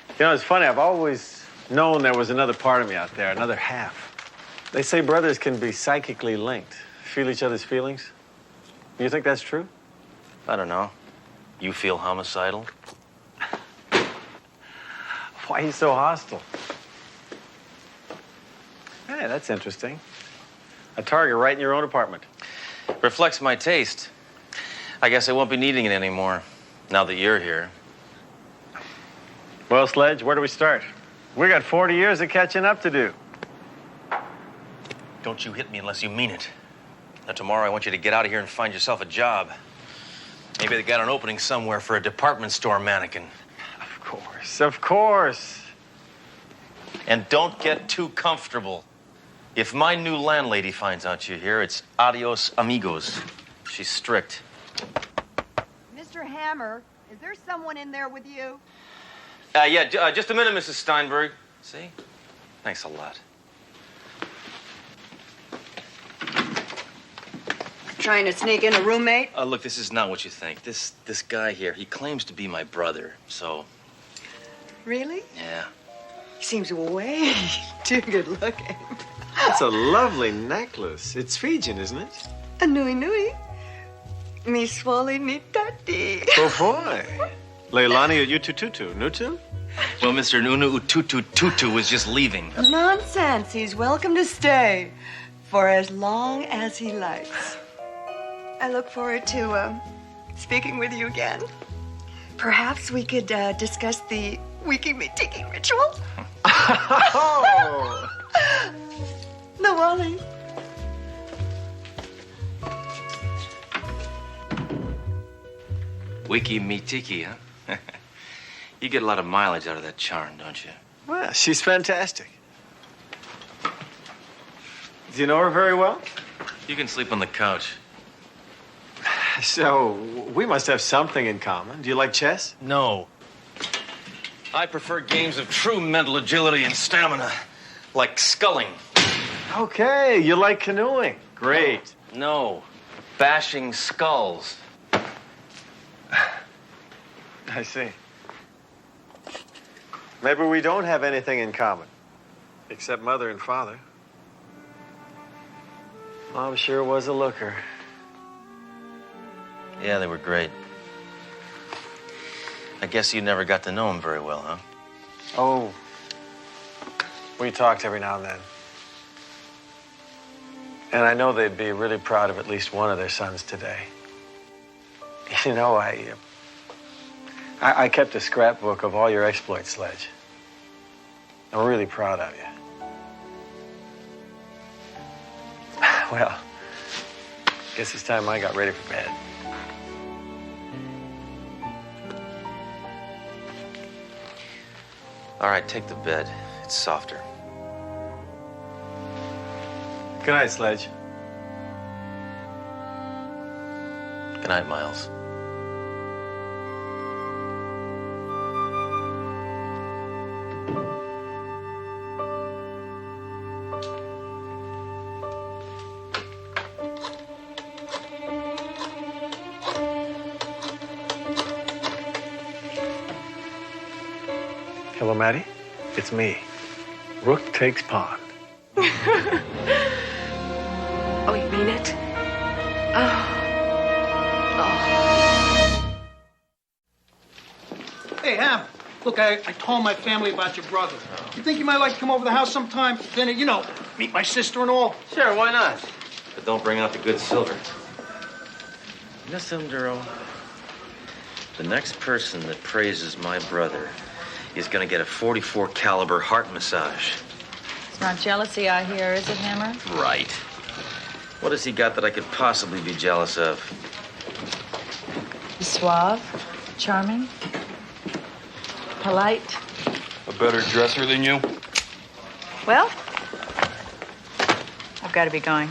You know, it's funny. I've always known there was another part of me out there, another half. They say brothers can be psychically linked, feel each other's feelings. You think that's true? I don't know. You feel homicidal? Why are you so hostile? Hey, that's interesting. A target right in your own apartment. Reflects my taste. I guess I won't be needing it anymore, now that you're here. Well, Sledge, where do we start? We got 40 years of catching up to do. Don't you hit me unless you mean it. Now, tomorrow I want you to get out of here and find yourself a job. Maybe they got an opening somewhere for a department store mannequin. Of course. And don't get too comfortable. If my new landlady finds out you're here, it's adios amigos. She's strict. Mr. Hammer, is there someone in there with you? Just a minute, Mrs. Steinberg. See? Thanks a lot. Trying to sneak in a roommate? Look, this is not what you think. This guy here, he claims to be my brother, so... Really? Yeah. He seems way too good looking. That's a lovely necklace. It's Fijian, isn't it? A nui nui. Mi swali ni tati. Oh, boy. Leilani utututu. Nutu? Well, Mr. Nunu Ututu Tutu was just leaving. Nonsense. He's welcome to stay for as long as he likes. I look forward to speaking with you again. Perhaps we could discuss the Wiki Me Tiki ritual. Oh! The Wally. Wiki me tiki, huh? You get a lot of mileage out of that charm, don't you? Well, she's fantastic. Do you know her very well? You can sleep on the couch. So, we must have something in common. Do you like chess? No. I prefer games of true mental agility and stamina, like sculling. Okay, you like canoeing. Great. No, bashing skulls. I see. Maybe we don't have anything in common, except mother and father. Mom sure was a looker. Yeah, they were great. I guess you never got to know them very well, huh? Oh, we talked every now and then. And I know they'd be really proud of at least one of their sons today. You know, I kept a scrapbook of all your exploits, Sledge. I'm really proud of you. Well, guess it's time I got ready for bed. All right, take the bed. It's softer. Good night, Sledge. Good night, Miles. Hello, Maddie. It's me. Rook takes pawn. Oh, you mean it? Oh. Hey, Ham. Look, I told my family about your brother. You think you might like to come over to the house sometime? Then, you know, meet my sister and all. Sure, why not? But don't bring out the good silver. You know something, Duro? The next person that praises my brother is gonna get a .44 caliber heart massage. It's not jealousy, I hear, is it, Hammer? Right. What has he got that I could possibly be jealous of? He's suave, charming, polite. A better dresser than you? Well, I've got to be going.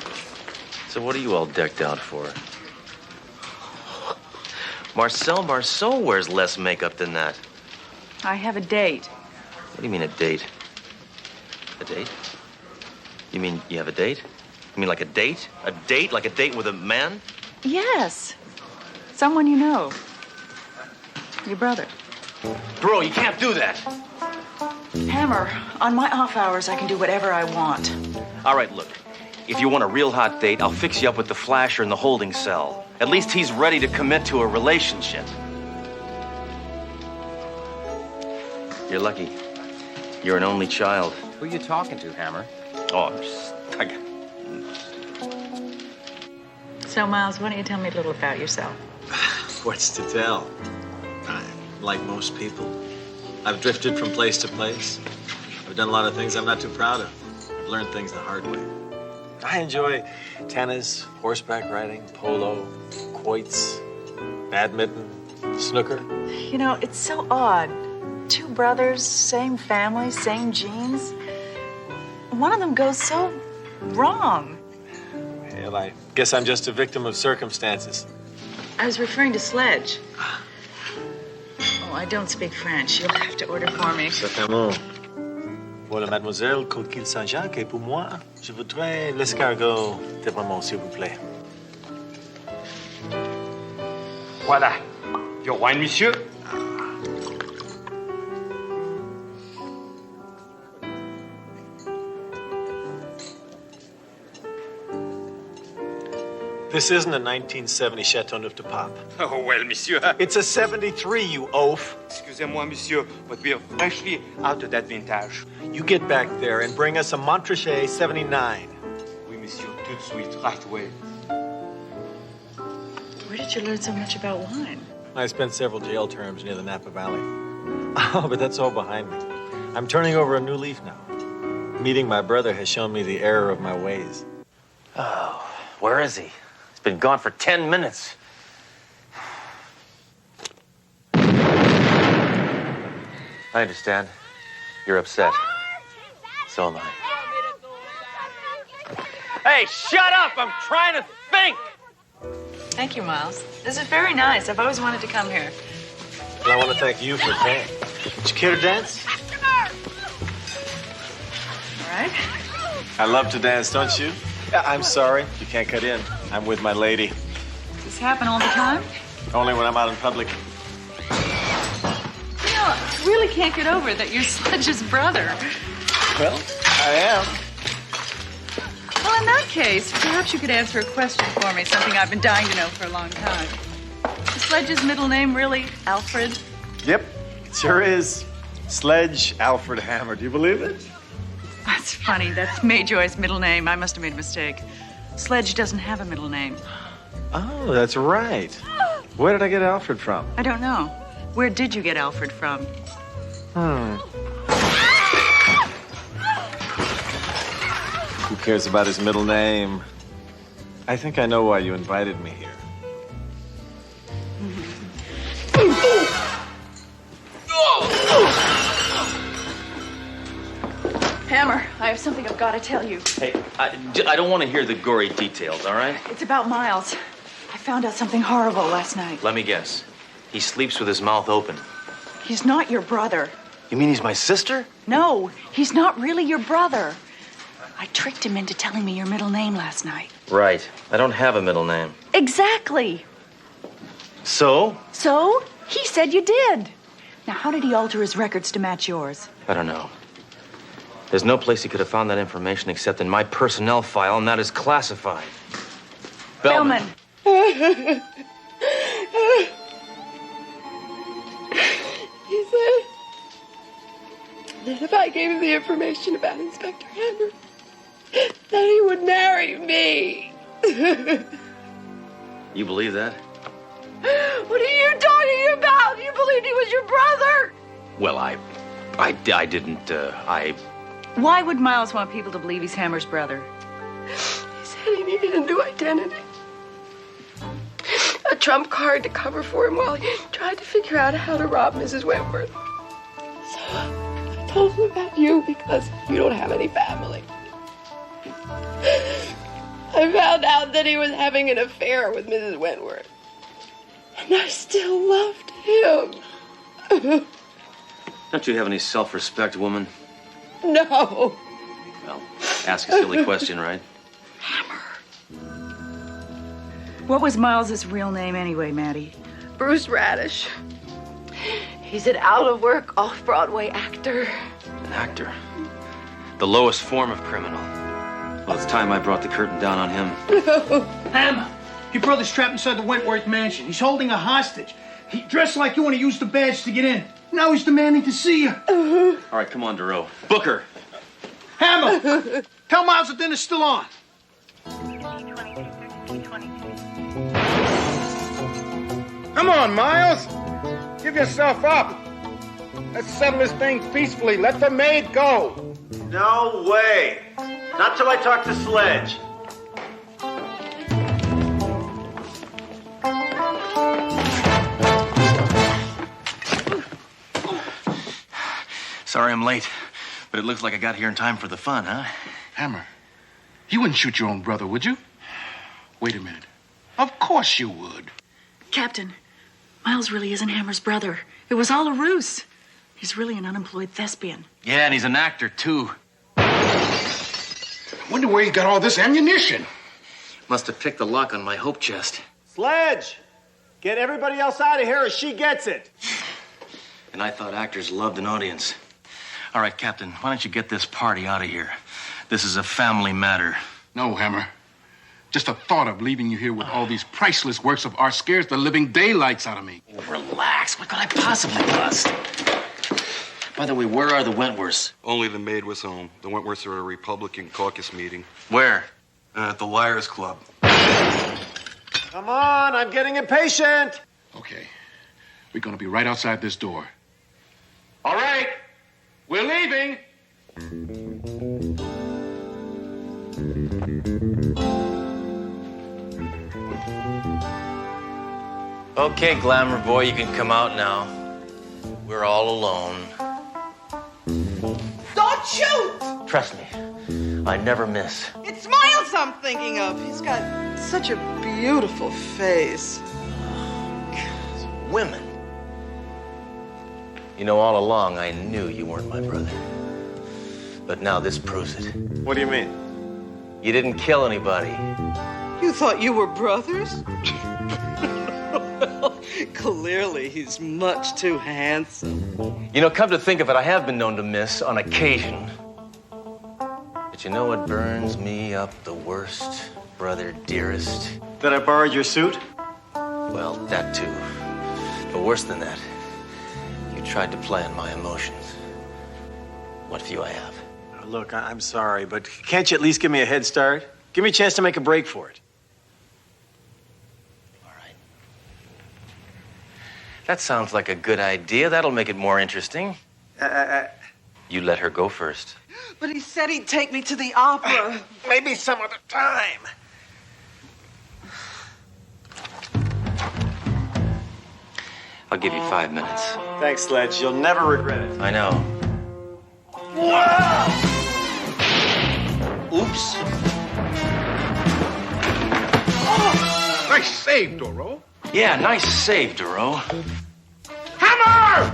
So what are you all decked out for? Marcel Marceau wears less makeup than that. I have a date. What do you mean, a date? A date? You mean you have a date? You mean like a date? A date? Like a date with a man? Yes. Someone you know. Your brother. Bro, you can't do that. Hammer, on my off hours, I can do whatever I want. All right, look. If you want a real hot date, I'll fix you up with the flasher in the holding cell. At least he's ready to commit to a relationship. You're lucky. You're an only child. Who are you talking to, Hammer? Oh, So, Miles, why don't you tell me a little about yourself? What's to tell? I'm like most people. I've drifted from place to place. I've done a lot of things I'm not too proud of. I've learned things the hard way. I enjoy tennis, horseback riding, polo, quoits, badminton, snooker. You know, it's so odd. Two brothers, same family, same genes. One of them goes so wrong. Well, I guess I'm just a victim of circumstances. I was referring to Sledge. Oh, I don't speak French. You'll have to order for me. Certainement. Voilà, mademoiselle, coquille Saint-Jacques, et pour moi, je voudrais l'escargot de Bremont, s'il vous plaît. Voilà. Your wine, monsieur. This isn't a 1970 Chateauneuf de Pape. Oh, well, monsieur. It's a 73, you oaf. Excusez-moi, monsieur, but we are freshly out of that vintage. You get back there and bring us a Montrachet 79. Oui, monsieur, tout de suite, right away. Where did you learn so much about wine? I spent several jail terms near the Napa Valley. Oh, but that's all behind me. I'm turning over a new leaf now. Meeting my brother has shown me the error of my ways. Oh, where is he? He's been gone for 10 minutes. I understand. You're upset. So am I. Hey, shut up! I'm trying to think! Thank you, Miles. This is very nice. I've always wanted to come here. Well, I want to thank you for paying. Would you care to dance? All right. I love to dance, don't you? Yeah, I'm sorry. You can't cut in. I'm with my lady. Does this happen all the time? Only when I'm out in public. You know, I really can't get over that you're Sledge's brother. Well, I am. Well, in that case, perhaps you could answer a question for me, something I've been dying to know for a long time. Is Sledge's middle name really Alfred? Yep, it sure is. Sledge Alfred Hammer. Do you believe it? That's funny. That's Mayjoy's middle name. I must have made a mistake. Sledge doesn't have a middle name. Oh, that's right. Where did I get Alfred from? I don't know. Where did you get Alfred from? Who cares about his middle name? I think I know why you invited me here. Hammer, I have something I've got to tell you. Hey, I don't want to hear the gory details, all right? It's about Miles. I found out something horrible last night. Let me guess. He sleeps with his mouth open. He's not your brother. You mean he's my sister? No, he's not really your brother. I tricked him into telling me your middle name last night. Right. I don't have a middle name. Exactly. So? So? He said you did. Now, how did he alter his records to match yours? I don't know. There's no place he could have found that information except in my personnel file, and that is classified. Bellman. He said that if I gave him the information about Inspector Hammer, that he would marry me. You believe that? What are you talking about? You believed he was your brother? Well, I didn't, Why would Miles want people to believe he's Hammer's brother? He said he needed a new identity. A trump card to cover for him while he tried to figure out how to rob Mrs. Wentworth. So I told him about you because you don't have any family. I found out that he was having an affair with Mrs. Wentworth. And I still loved him. Don't you have any self-respect, woman? No. Well, ask a silly question, right? What was Miles's real name anyway, Maddie? Bruce Radish. He's an out-of-work, off-Broadway actor. An actor? The lowest form of criminal. Well, it's time I brought the curtain down on him. Hammer, your brother's trapped inside the Wentworth mansion. He's holding a hostage. He dressed like you and he used the badge to get in. Now he's demanding to see you. All right, come on, Duro. Booker. Hammer, tell Miles the dinner's still on. Come on, Miles. Give yourself up. Let's settle this thing peacefully. Let the maid go. No way. Not till I talk to Sledge. Sorry I'm late, but it looks like I got here in time for the fun, huh? Hammer, you wouldn't shoot your own brother, would you? Wait a minute. Of course you would. Captain, Miles really isn't Hammer's brother. It was all a ruse. He's really an unemployed thespian. Yeah, and he's an actor, too. Wonder where he got all this ammunition. Must have picked the lock on my hope chest. Sledge! Get everybody else out of here or she gets it. And I thought actors loved an audience. All right, Captain, why don't you get this party out of here? This is a family matter. No, Hammer. Just the thought of leaving you here with all these priceless works of art scares the living daylights out of me. Oh, relax. What could I possibly bust? By the way, where are the Wentworths? Only the maid was home. The Wentworths are at a Republican caucus meeting. Where? At the Liars Club. Come on, I'm getting impatient. Okay. We're gonna be right outside this door. All right. We're leaving. Okay, glamour boy, you can come out now. We're all alone. Don't shoot! Trust me, I never miss. It's Miles I'm thinking of. He's got such a beautiful face. Women. You know, all along I knew you weren't my brother. But now this proves it. What do you mean? You didn't kill anybody. You thought you were brothers? Clearly, he's much too handsome. You know, come to think of it, I have been known to miss on occasion. But you know what burns me up the worst, brother dearest? That I borrowed your suit? Well, that too. But worse than that, you tried to play on my emotions. What few I have. Look, I'm sorry, but can't you at least give me a head start? Give me a chance to make a break for it. That sounds like a good idea. That'll make it more interesting. You let her go first. But he said he'd take me to the opera. Maybe some other time. I'll give you 5 minutes. Thanks, Sledge. You'll never regret it. I know. Oops. Oh, nice save, Doro. Yeah, nice save, Duro. Hammer!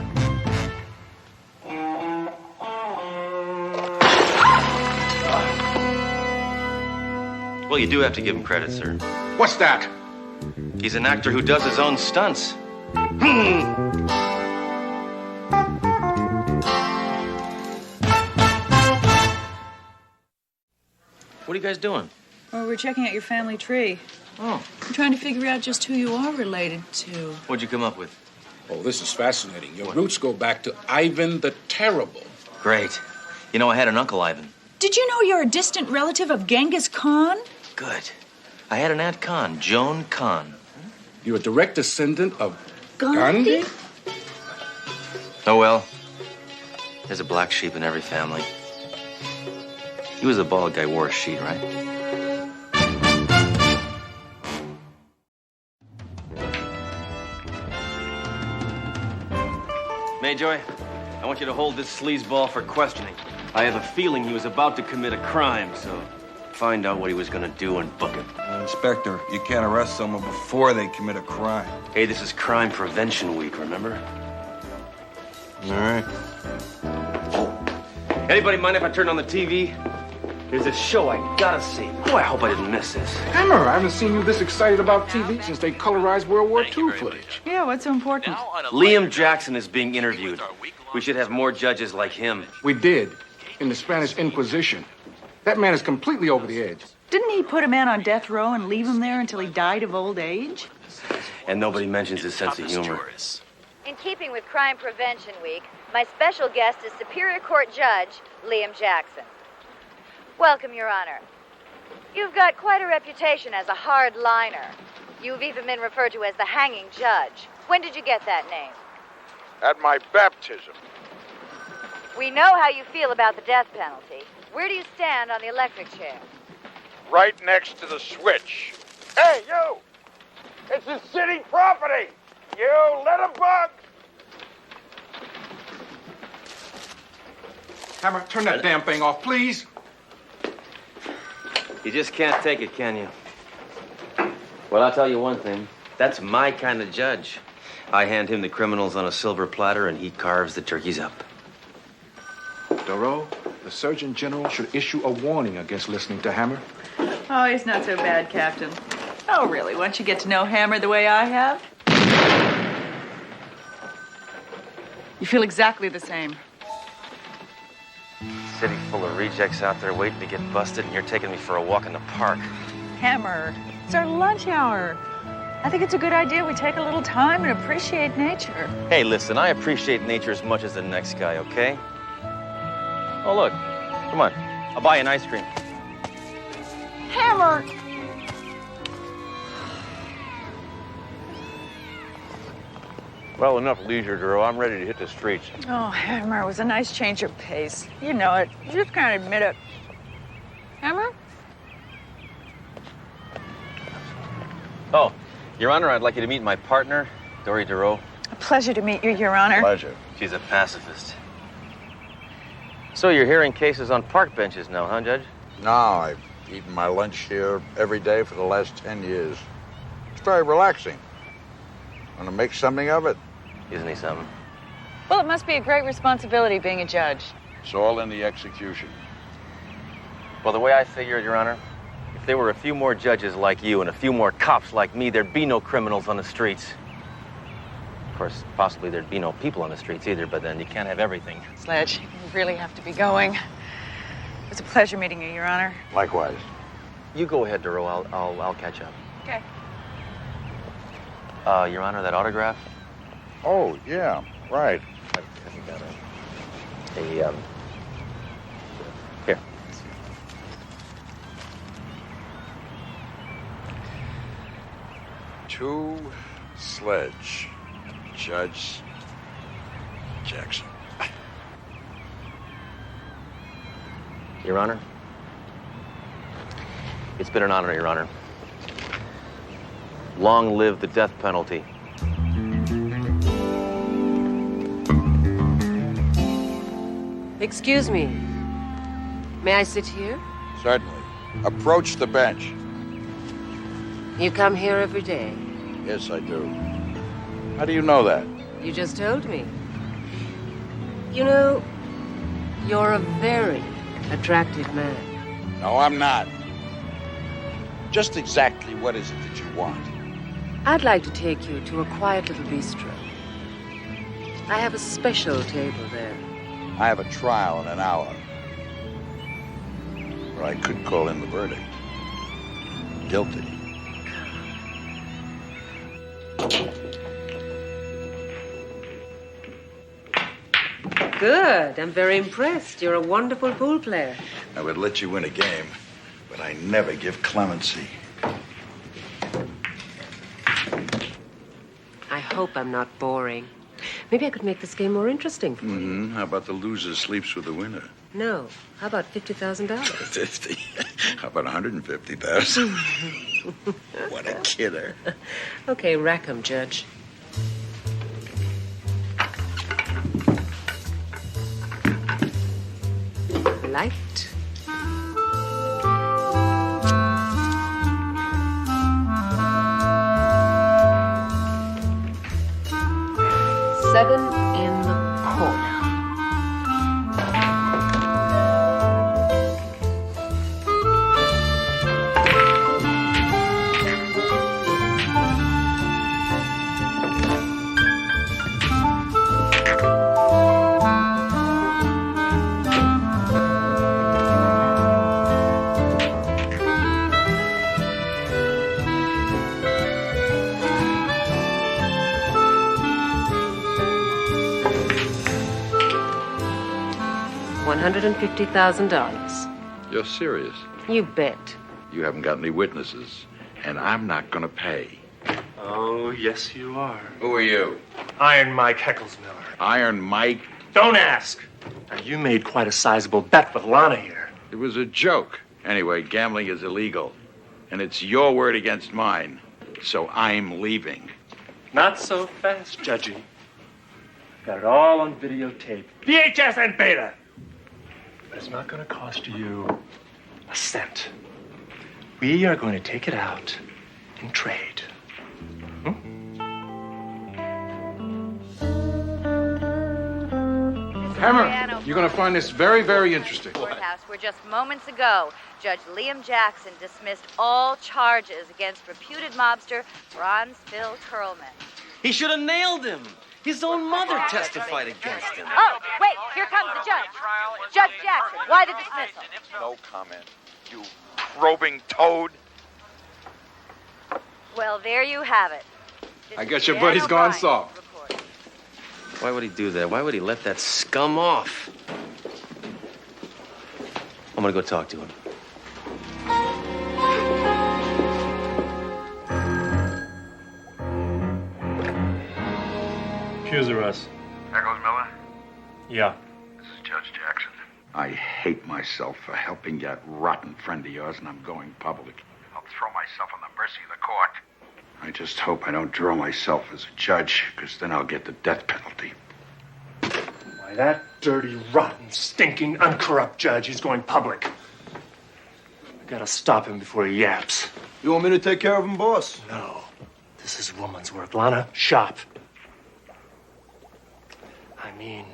Well, you do have to give him credit, sir. What's that? He's an actor who does his own stunts. What are you guys doing? Well, we're checking out your family tree. Oh. I'm trying to figure out just who you are related to. What'd you come up with? Oh, this is fascinating. Your roots go back to Ivan the Terrible. Great. You know, I had an Uncle Ivan. Did you know you're a distant relative of Genghis Khan? Good. I had an Aunt Khan, Joan Khan. You're a direct descendant of Gandhi? Oh, well. There's a black sheep in every family. He was a bald guy, wore a sheet, right? Mayjoy, I want you to hold this sleazeball for questioning. I have a feeling he was about to commit a crime, so find out what he was going to do and book him. Inspector, you can't arrest someone before they commit a crime. Hey, this is Crime Prevention Week, remember? All right. Anybody mind if I turn on the TV? There's a show I gotta see. Boy, I hope I didn't miss this. Hammer, I haven't seen you this excited about TV since they colorized World War II footage. Yeah, what's so important? Liam Jackson is being interviewed. We should have more judges like him. We did, in the Spanish Inquisition. That man is completely over the edge. Didn't he put a man on death row and leave him there until he died of old age? And nobody mentions his sense of humor. In keeping with Crime Prevention Week, my special guest is Superior Court Judge Liam Jackson. Welcome, Your Honor. You've got quite a reputation as a hard liner. You've even been referred to as the hanging judge. When did you get that name? At my baptism. We know how you feel about the death penalty. Where do you stand on the electric chair? Right next to the switch. Hey, you! It's a city property! You little bug! Hammer, turn that damn thing off, please. You just can't take it, can you? Well, I'll tell you one thing. That's my kind of judge. I hand him the criminals on a silver platter, and he carves the turkeys up. Doro, the Surgeon General should issue a warning against listening to Hammer. Oh, he's not so bad, Captain. Oh, really? Once you get to know Hammer the way I have? You feel exactly the same. City full of rejects out there waiting to get busted, and you're taking me for a walk in the park. Hammer, it's our lunch hour. I think it's a good idea we take a little time and appreciate nature. Hey, listen, I appreciate nature as much as the next guy, okay? Oh, look. Come on. I'll buy you an ice cream. Hammer! Well, enough leisure, Duro. I'm ready to hit the streets. Oh, Hammer, it was a nice change of pace. You know it. You just can't admit it. Hammer? Oh, Your Honor, I'd like you to meet my partner, Dory Duro. A pleasure to meet you, Your Honor. Pleasure. She's a pacifist. So you're hearing cases on park benches now, huh, Judge? No, I've eaten my lunch here every day for the last 10 years. It's very relaxing. Want to make something of it? Isn't he something? Well, it must be a great responsibility being a judge. It's all in the execution. Well, the way I figure it, Your Honor, if there were a few more judges like you and a few more cops like me, there'd be no criminals on the streets. Of course, possibly there'd be no people on the streets either, but then you can't have everything. Sledge, you really have to be going. It was a pleasure meeting you, Your Honor. Likewise. You go ahead, Duro. I'll catch up. Okay. Your Honor, that autograph? Oh, yeah, right. I think got it. Here. To Sledge, Judge Jackson. Your Honor, it's been an honor, Your Honor. Long live the death penalty. Excuse me. May I sit here? Certainly. Approach the bench. You come here every day. Yes, I do. How do you know that? You just told me. You know, you're a very attractive man. No, I'm not. Just exactly what is it that you want? I'd like to take you to a quiet little bistro. I have a special table there. I have a trial in an hour. Or I could call in the verdict. Guilty. Good. I'm very impressed. You're a wonderful pool player. I would let you win a game, but I never give clemency. I hope I'm not boring. Maybe I could make this game more interesting for you. Mm-hmm. How about the loser sleeps with the winner? No. How about $50,000? 50. How about 150,000? What a kidder. Okay, rack 'em, Judge. Light. Seven in the corner. $150,000. You're serious? You bet. You haven't got any witnesses, and I'm not going to pay. Oh, yes, you are. Who are you? Iron Mike Heckelsmiller. Iron Mike? Don't ask. Now, you made quite a sizable bet with Lana here. It was a joke. Anyway, gambling is illegal, and it's your word against mine, so I'm leaving. Not so fast, Judgy. Got it all on videotape. VHS and beta. But it's not going to cost you a cent. We are going to take it out in trade. Hammer, you're going to find this very, very interesting. Courthouse, where just moments ago, Judge Liam Jackson dismissed all charges against reputed mobster Franz Phil Curlman. He should have nailed him. His own mother testified against him. Oh, wait, here comes the judge. Judge Jackson, why the dismissal? No comment. You probing toad. Well, there you have it. I guess your buddy's gone soft. Why would he do that? Why would he let that scum off? I'm gonna go talk to him. Accuser us. Echoes Miller? Yeah. This is Judge Jackson. I hate myself for helping that rotten friend of yours, and I'm going public. I'll throw myself on the mercy of the court. I just hope I don't draw myself as a judge, because then I'll get the death penalty. Why, that dirty, rotten, stinking, uncorrupt judge is going public. I gotta stop him before he yaps. You want me to take care of him, boss? No. This is woman's work. Lana, shop. I mean,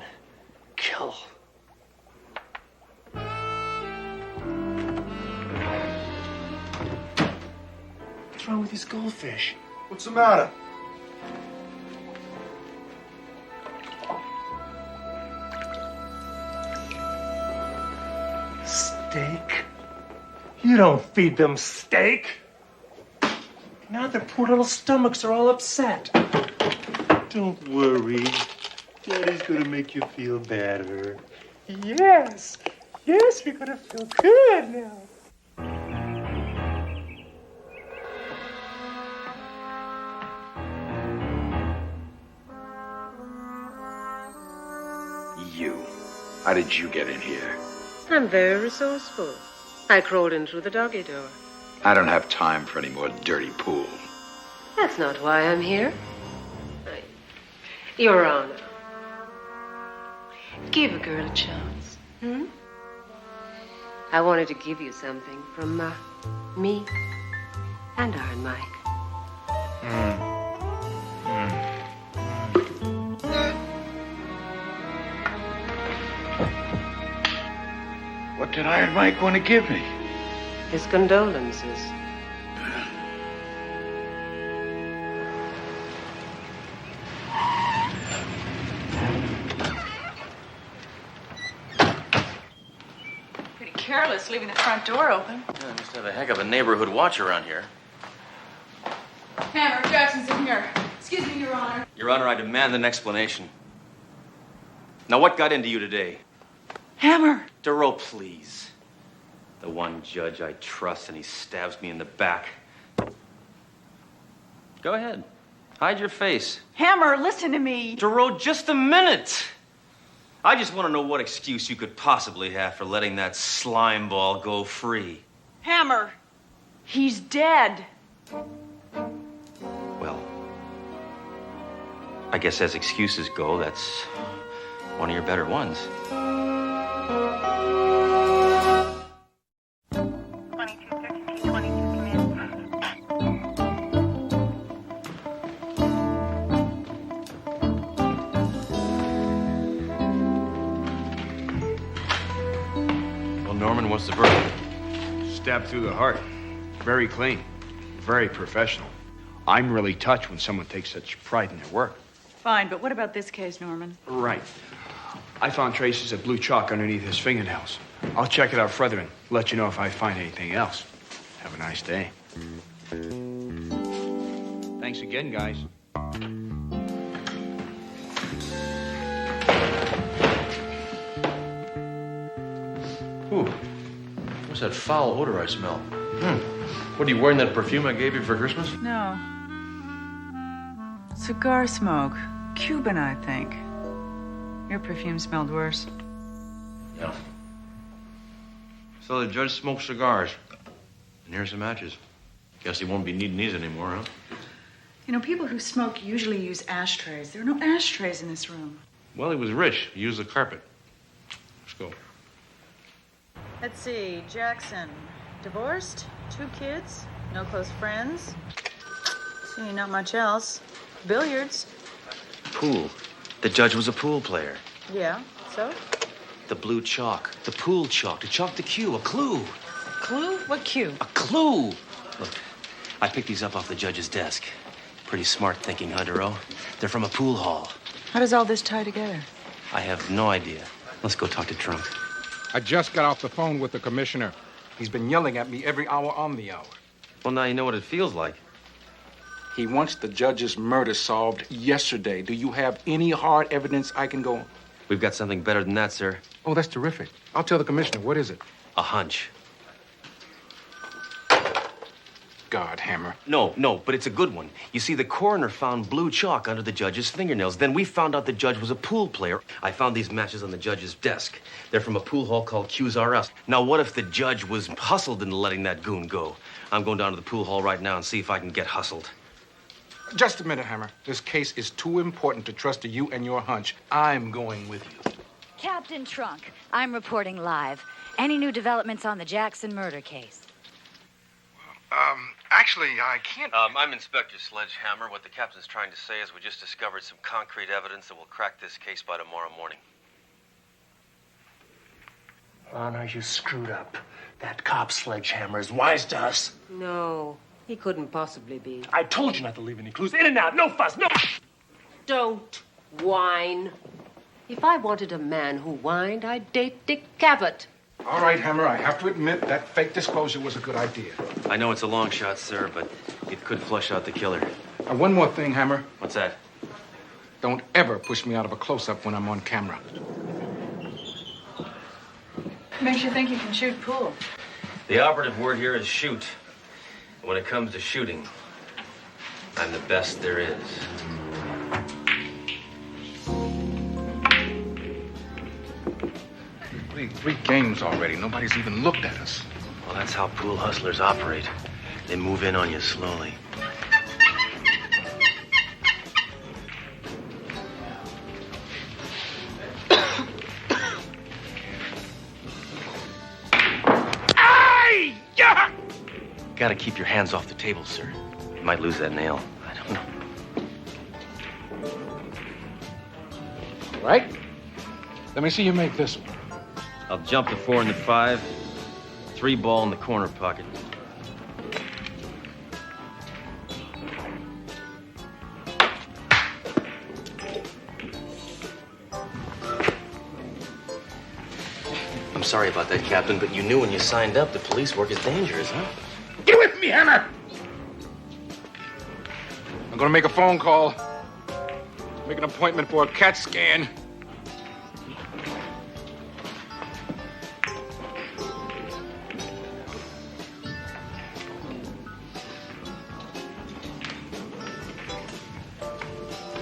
kill. What's wrong with these goldfish? What's the matter? Steak? You don't feed them steak. Now their poor little stomachs are all upset. Don't worry. Daddy's gonna make you feel better. Yes. Yes, you're gonna feel good now. You. How did you get in here? I'm very resourceful. I crawled in through the doggy door. I don't have time for any more dirty pool. That's not why I'm here. Your Honor, give a girl a chance. I wanted to give you something from me and Iron Mike. What did Iron Mike want to give me? His condolences. Pretty careless leaving the front door open. Yeah, must have a heck of a neighborhood watch around here. Hammer, Jackson's in here. Excuse me, Your Honor. Your Honor, I demand an explanation. Now, what got into you today? Hammer! Duro, please. The one judge I trust, and he stabs me in the back. Go ahead. Hide your face. Hammer, listen to me. Duro, just a minute. I just want to know what excuse you could possibly have for letting that slime ball go free. Hammer, he's dead. Well, I guess as excuses go, that's one of your better ones. Well, Norman, what's the verdict? Stabbed through the heart. Very clean. Very professional. I'm really touched when someone takes such pride in their work. Fine, but what about this case, Norman? Right. I found traces of blue chalk underneath his fingernails. I'll check it out further and let you know if I find anything else. Have a nice day. Thanks again, guys. Ooh, what's that foul odor I smell? What, are you wearing that perfume I gave you for Christmas? No. Cigar smoke. Cuban, I think. Your perfume smelled worse. Yeah. So the judge smokes cigars. And here's some matches. Guess he won't be needing these anymore, huh? You know, people who smoke usually use ashtrays. There are no ashtrays in this room. Well, he was rich. He used the carpet. Let's go. Let's see. Jackson, divorced, 2 kids, no close friends. See, not much else. Billiards. Pool. The judge was a pool player. Yeah, so? The blue chalk. The pool chalk. To chalk the cue. A clue. Clue? What cue? A clue. Look, I picked these up off the judge's desk. Pretty smart thinking, huh, Duro? They're from a pool hall. How does all this tie together? I have no idea. Let's go talk to Trunk. I just got off the phone with the commissioner. He's been yelling at me every hour on the hour. Well, now you know what it feels like. He wants the judge's murder solved yesterday. Do you have any hard evidence I can go on? We've got something better than that, sir. Oh, that's terrific. I'll tell the commissioner. What is it? A hunch. God, Hammer. No, but it's a good one. You see, the coroner found blue chalk under the judge's fingernails. Then we found out the judge was a pool player. I found these matches on the judge's desk. They're from a pool hall called Q's R Us. Now, what if the judge was hustled into letting that goon go? I'm going down to the pool hall right now and see if I can get hustled. Just a minute, Hammer. This case is too important to trust to you and your hunch. I'm going with you. Captain Trunk. I'm reporting live. Any new developments on the Jackson murder case? Actually, I can't... I'm Inspector Sledgehammer. What the captain's trying to say is we just discovered some concrete evidence that will crack this case by tomorrow morning. Honor, you screwed up. That cop Sledgehammer is wise to us. No, he couldn't possibly be. I told you not to leave any clues. In and out, no fuss, no... Don't whine. If I wanted a man who whined, I'd date Dick Cavett. All right, Hammer, I have to admit that fake disclosure was a good idea. I know it's a long shot, sir, but it could flush out the killer. One more thing, Hammer. What's that? Don't ever push me out of a close-up when I'm on camera. Makes you think you can shoot pool. The operative word here is shoot. And when it comes to shooting, I'm the best there is. Three games already. Nobody's even looked at us. Well, that's how pool hustlers operate. They move in on you slowly. Gotta keep your hands off the table, sir. You might lose that nail. I don't know. Right? Let me see you make this one. I'll jump the 4 and the 5. 3 ball in the corner pocket. I'm sorry about that, Captain, but you knew when you signed up the police work is dangerous, huh? Get with me, Hammer! I'm gonna make a phone call. Make an appointment for a CAT scan.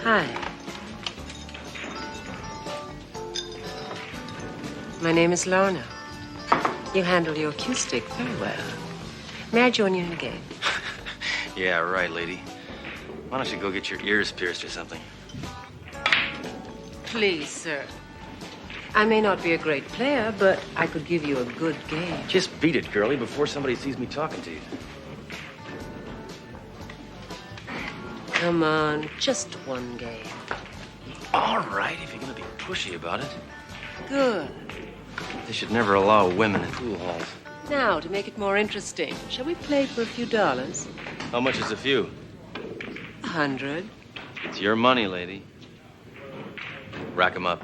Hi. My name is Lorna. You handle your acoustic very well. May I join you in a game? Yeah, right, lady. Why don't you go get your ears pierced or something? Please, sir. I may not be a great player, but I could give you a good game. Just beat it, girlie, before somebody sees me talking to you. Come on, just one game. All right, if you're gonna be pushy about it. Good. They should never allow women in pool halls. Now, to make it more interesting, shall we play for a few dollars? How much is a few? 100. It's your money, lady. Rack 'em up.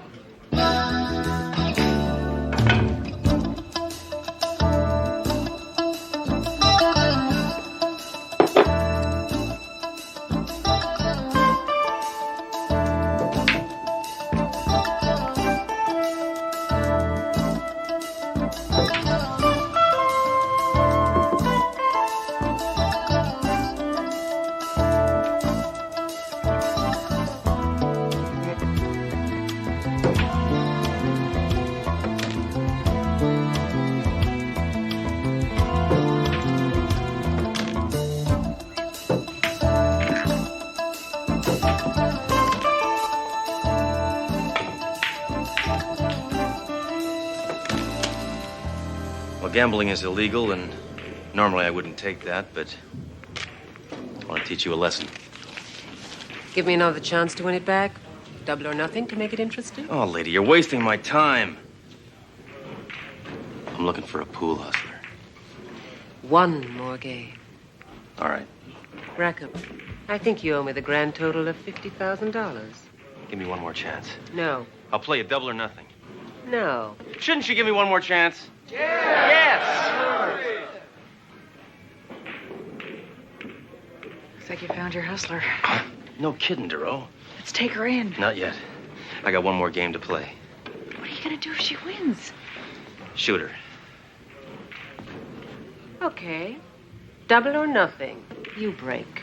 Well, gambling is illegal, and normally I wouldn't take that, but I want to teach you a lesson. Give me another chance to win it back. Double or nothing to make it interesting. Oh, lady, you're wasting my time. I'm looking for a pool hustler. One more game. All right. Rackham, I think you owe me the grand total of $50,000. Give me one more chance. No. I'll play a double or nothing. No. Shouldn't you give me one more chance? Yes! Looks like you found your hustler. No kidding, Duro. Let's take her in. Not yet. I got one more game to play. What are you gonna do if she wins? Shoot her. Okay. Double or nothing. You break.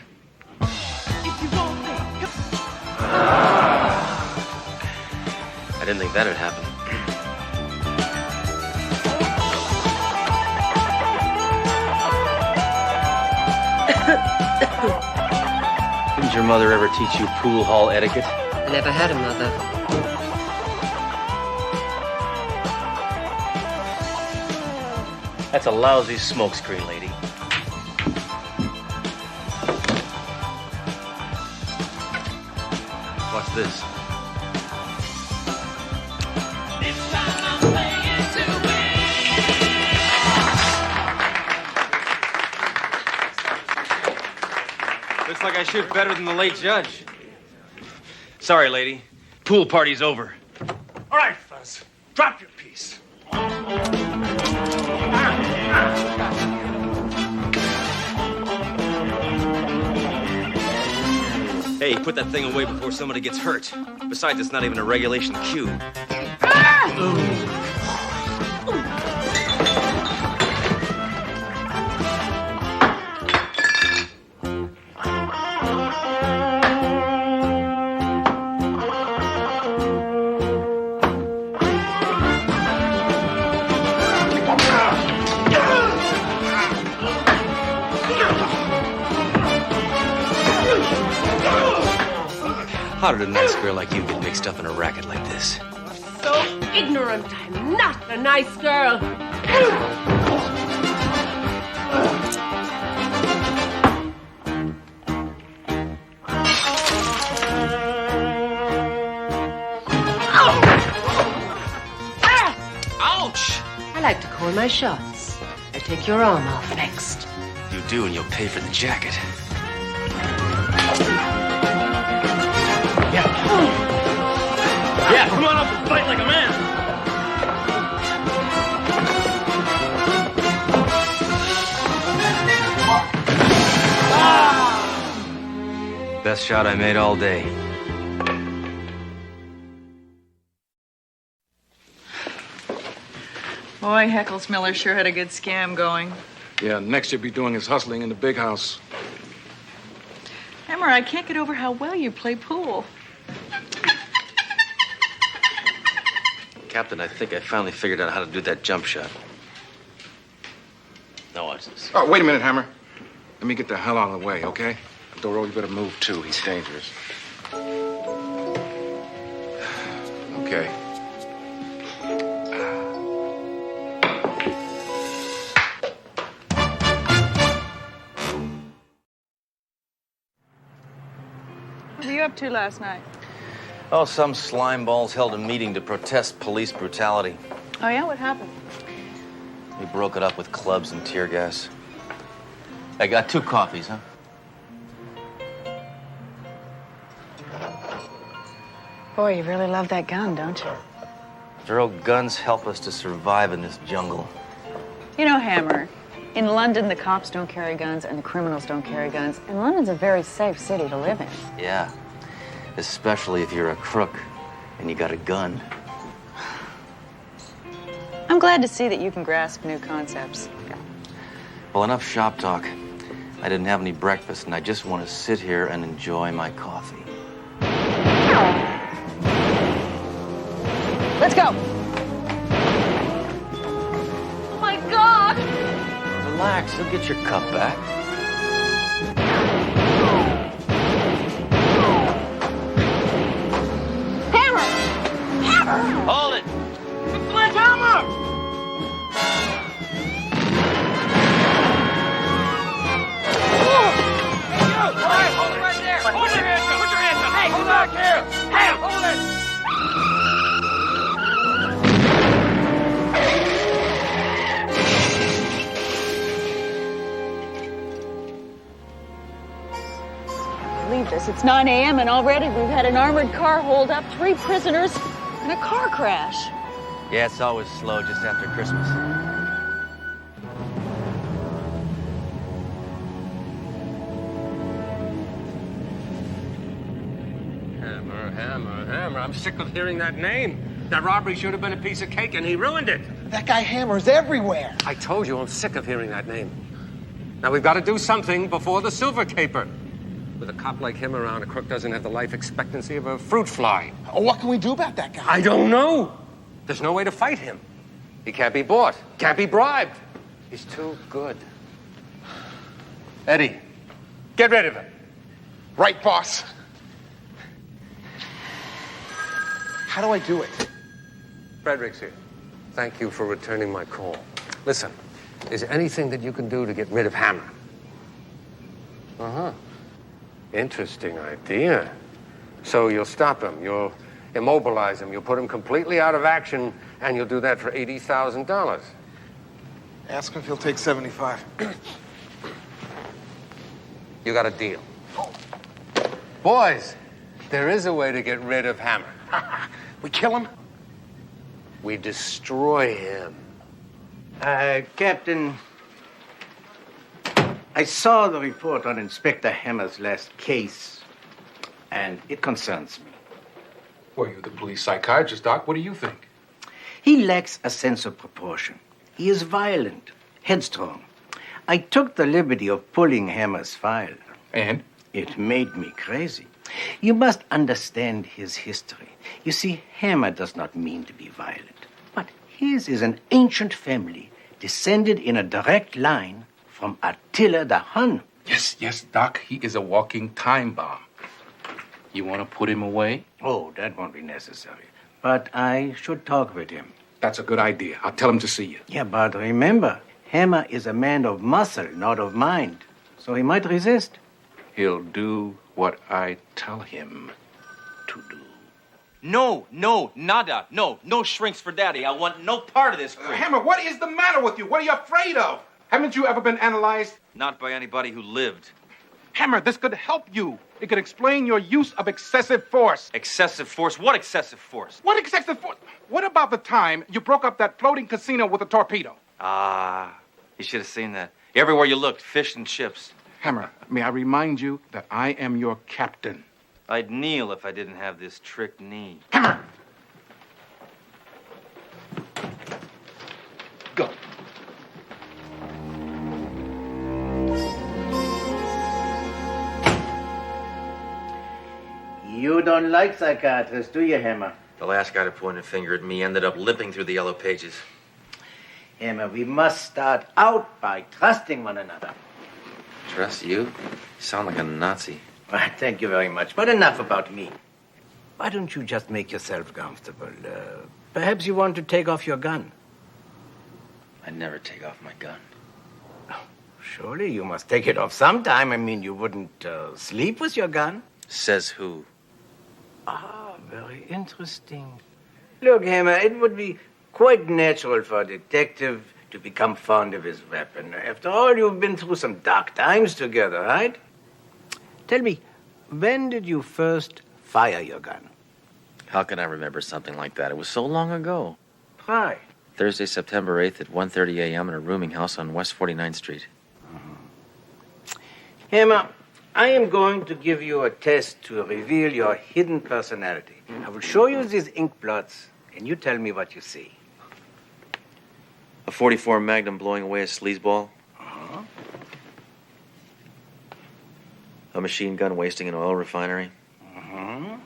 I didn't think that'd happen. Didn't your mother ever teach you pool hall etiquette? I never had a mother. That's a lousy smokescreen, lady. What's this? Looks like I shoot better than the late judge. Sorry, lady. Pool party's over. All right, Fuzz. Drop your piece. Hey, put that thing away before somebody gets hurt. Besides, it's not even a regulation cue. How did a nice girl like you get mixed up in a racket like this? So ignorant. I'm not a nice girl. Ouch! I like to call my shots. I take your arm off next. You do, and you'll pay for the jacket. Yeah, come on up and fight like a man. Best shot I made all day. Boy, Heckles Miller sure had a good scam going. Yeah, next you'll be doing his hustling in the big house. Hammer, I can't get over how well you play pool. Captain, I think I finally figured out how to do that jump shot. Now watch this. Oh, wait a minute, Hammer. Let me get the hell out of the way, okay? Doro, you better move, too. He's dangerous. Okay. What were you up to last night? Oh, some slimeballs held a meeting to protest police brutality. Oh, yeah? What happened? We broke it up with clubs and tear gas. I got 2 coffees, huh? Boy, you really love that gun, don't you? Vero, guns help us to survive in this jungle. You know, Hammer, in London, the cops don't carry guns and the criminals don't carry guns. And London's a very safe city to live in. Yeah, especially if you're a crook and you got a gun. I'm glad to see that you can grasp new concepts. Well, enough shop talk. I didn't have any breakfast, and I just want to sit here and enjoy my coffee. Let's go. Oh, my God! Relax, you'll get your cup back. Hammer! Hammer! Hold it! Sledgehammer! Hold it right there! Hold your hands up! Put your hands up! Hey, hold back here! Hey, hold it! Believe this, it's 9 a.m. and already we've had an armored car hold up 3 prisoners and a car crash. Yeah, it's always slow just after Christmas. Hammer. I'm sick of hearing that name. That robbery should have been a piece of cake, and he ruined it. That guy Hammer's everywhere. I told you I'm sick of hearing that name. Now, we've got to do something before the silver caper. With a cop like him around, a crook doesn't have the life expectancy of a fruit fly. Oh, what can we do about that guy? I don't know. There's no way to fight him. He can't be bought, can't be bribed. He's too good. Eddie, get rid of him. Right, boss. How do I do it? Frederick's here. Thank you for returning my call. Listen, is anything that you can do to get rid of Hammer. Uh-huh. Interesting idea. So you'll stop him, you'll immobilize him, you'll put him completely out of action, and you'll do that for $80,000. Ask him if he'll take 75. You got a deal. Boys, there is a way to get rid of Hammer. We kill him? We destroy him. Captain, I saw the report on Inspector Hammer's last case, and it concerns me. Well, you're the police psychiatrist, Doc. What do you think? He lacks a sense of proportion. He is violent, headstrong. I took the liberty of pulling Hammer's file. And? It made me crazy. You must understand his history. You see, Hammer does not mean to be violent, but his is an ancient family descended in a direct line from Attila the Hun. Yes, Doc. He is a walking time bomb. You want to put him away? Oh, that won't be necessary. But I should talk with him. That's a good idea. I'll tell him to see you. Yeah, but remember, Hammer is a man of muscle, not of mind. So he might resist. He'll do what I tell him to do. No, nada. No shrinks for daddy. I want no part of this freak. Hammer, what is the matter with you? What are you afraid of? Haven't you ever been analyzed? Not by anybody who lived. Hammer, this could help you. It could explain your use of excessive force. Excessive force? What excessive force? What excessive force? What about the time you broke up that floating casino with a torpedo? You should have seen that. Everywhere you looked, fish and chips. Hammer, may I remind you that I am your captain. I'd kneel if I didn't have this trick knee. Hammer! Go. You don't like psychiatrists, do you, Hammer? The last guy to point a finger at me ended up limping through the yellow pages. Hammer, we must start out by trusting one another. Trust you? You sound like a Nazi. Well, thank you very much, but enough about me. Why don't you just make yourself comfortable? Perhaps you want to take off your gun. I'd never take off my gun. Surely you must take it off sometime. I mean, you wouldn't sleep with your gun. Says who? Very interesting. Look, Hammer, it would be quite natural for a detective to become fond of his weapon. After all, you've been through some dark times together, right? Tell me, when did you first fire your gun? How can I remember something like that? It was so long ago. Try. Thursday, September 8th at 1:30 a.m. in a rooming house on West 49th Street. Hammer, I am going to give you a test to reveal your hidden personality. I will show you these ink blots, and you tell me what you see. A .44 Magnum blowing away a sleazeball. Uh-huh. A machine gun wasting an oil refinery. Uh-huh.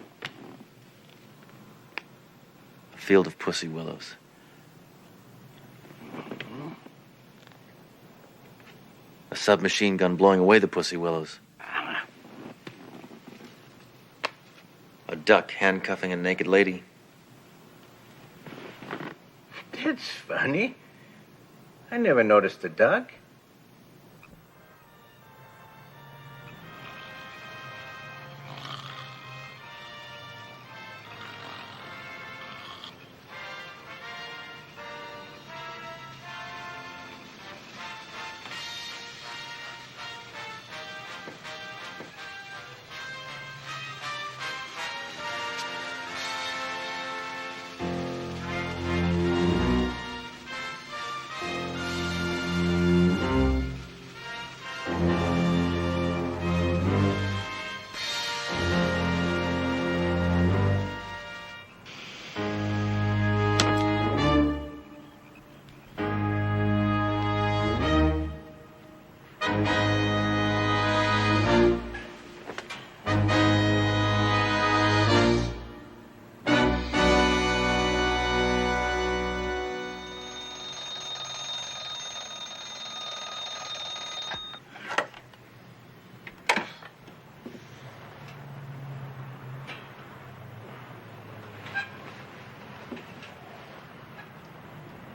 A field of pussy willows. Uh-huh. A submachine gun blowing away the pussy willows. A duck handcuffing a naked lady. That's funny. I never noticed the duck.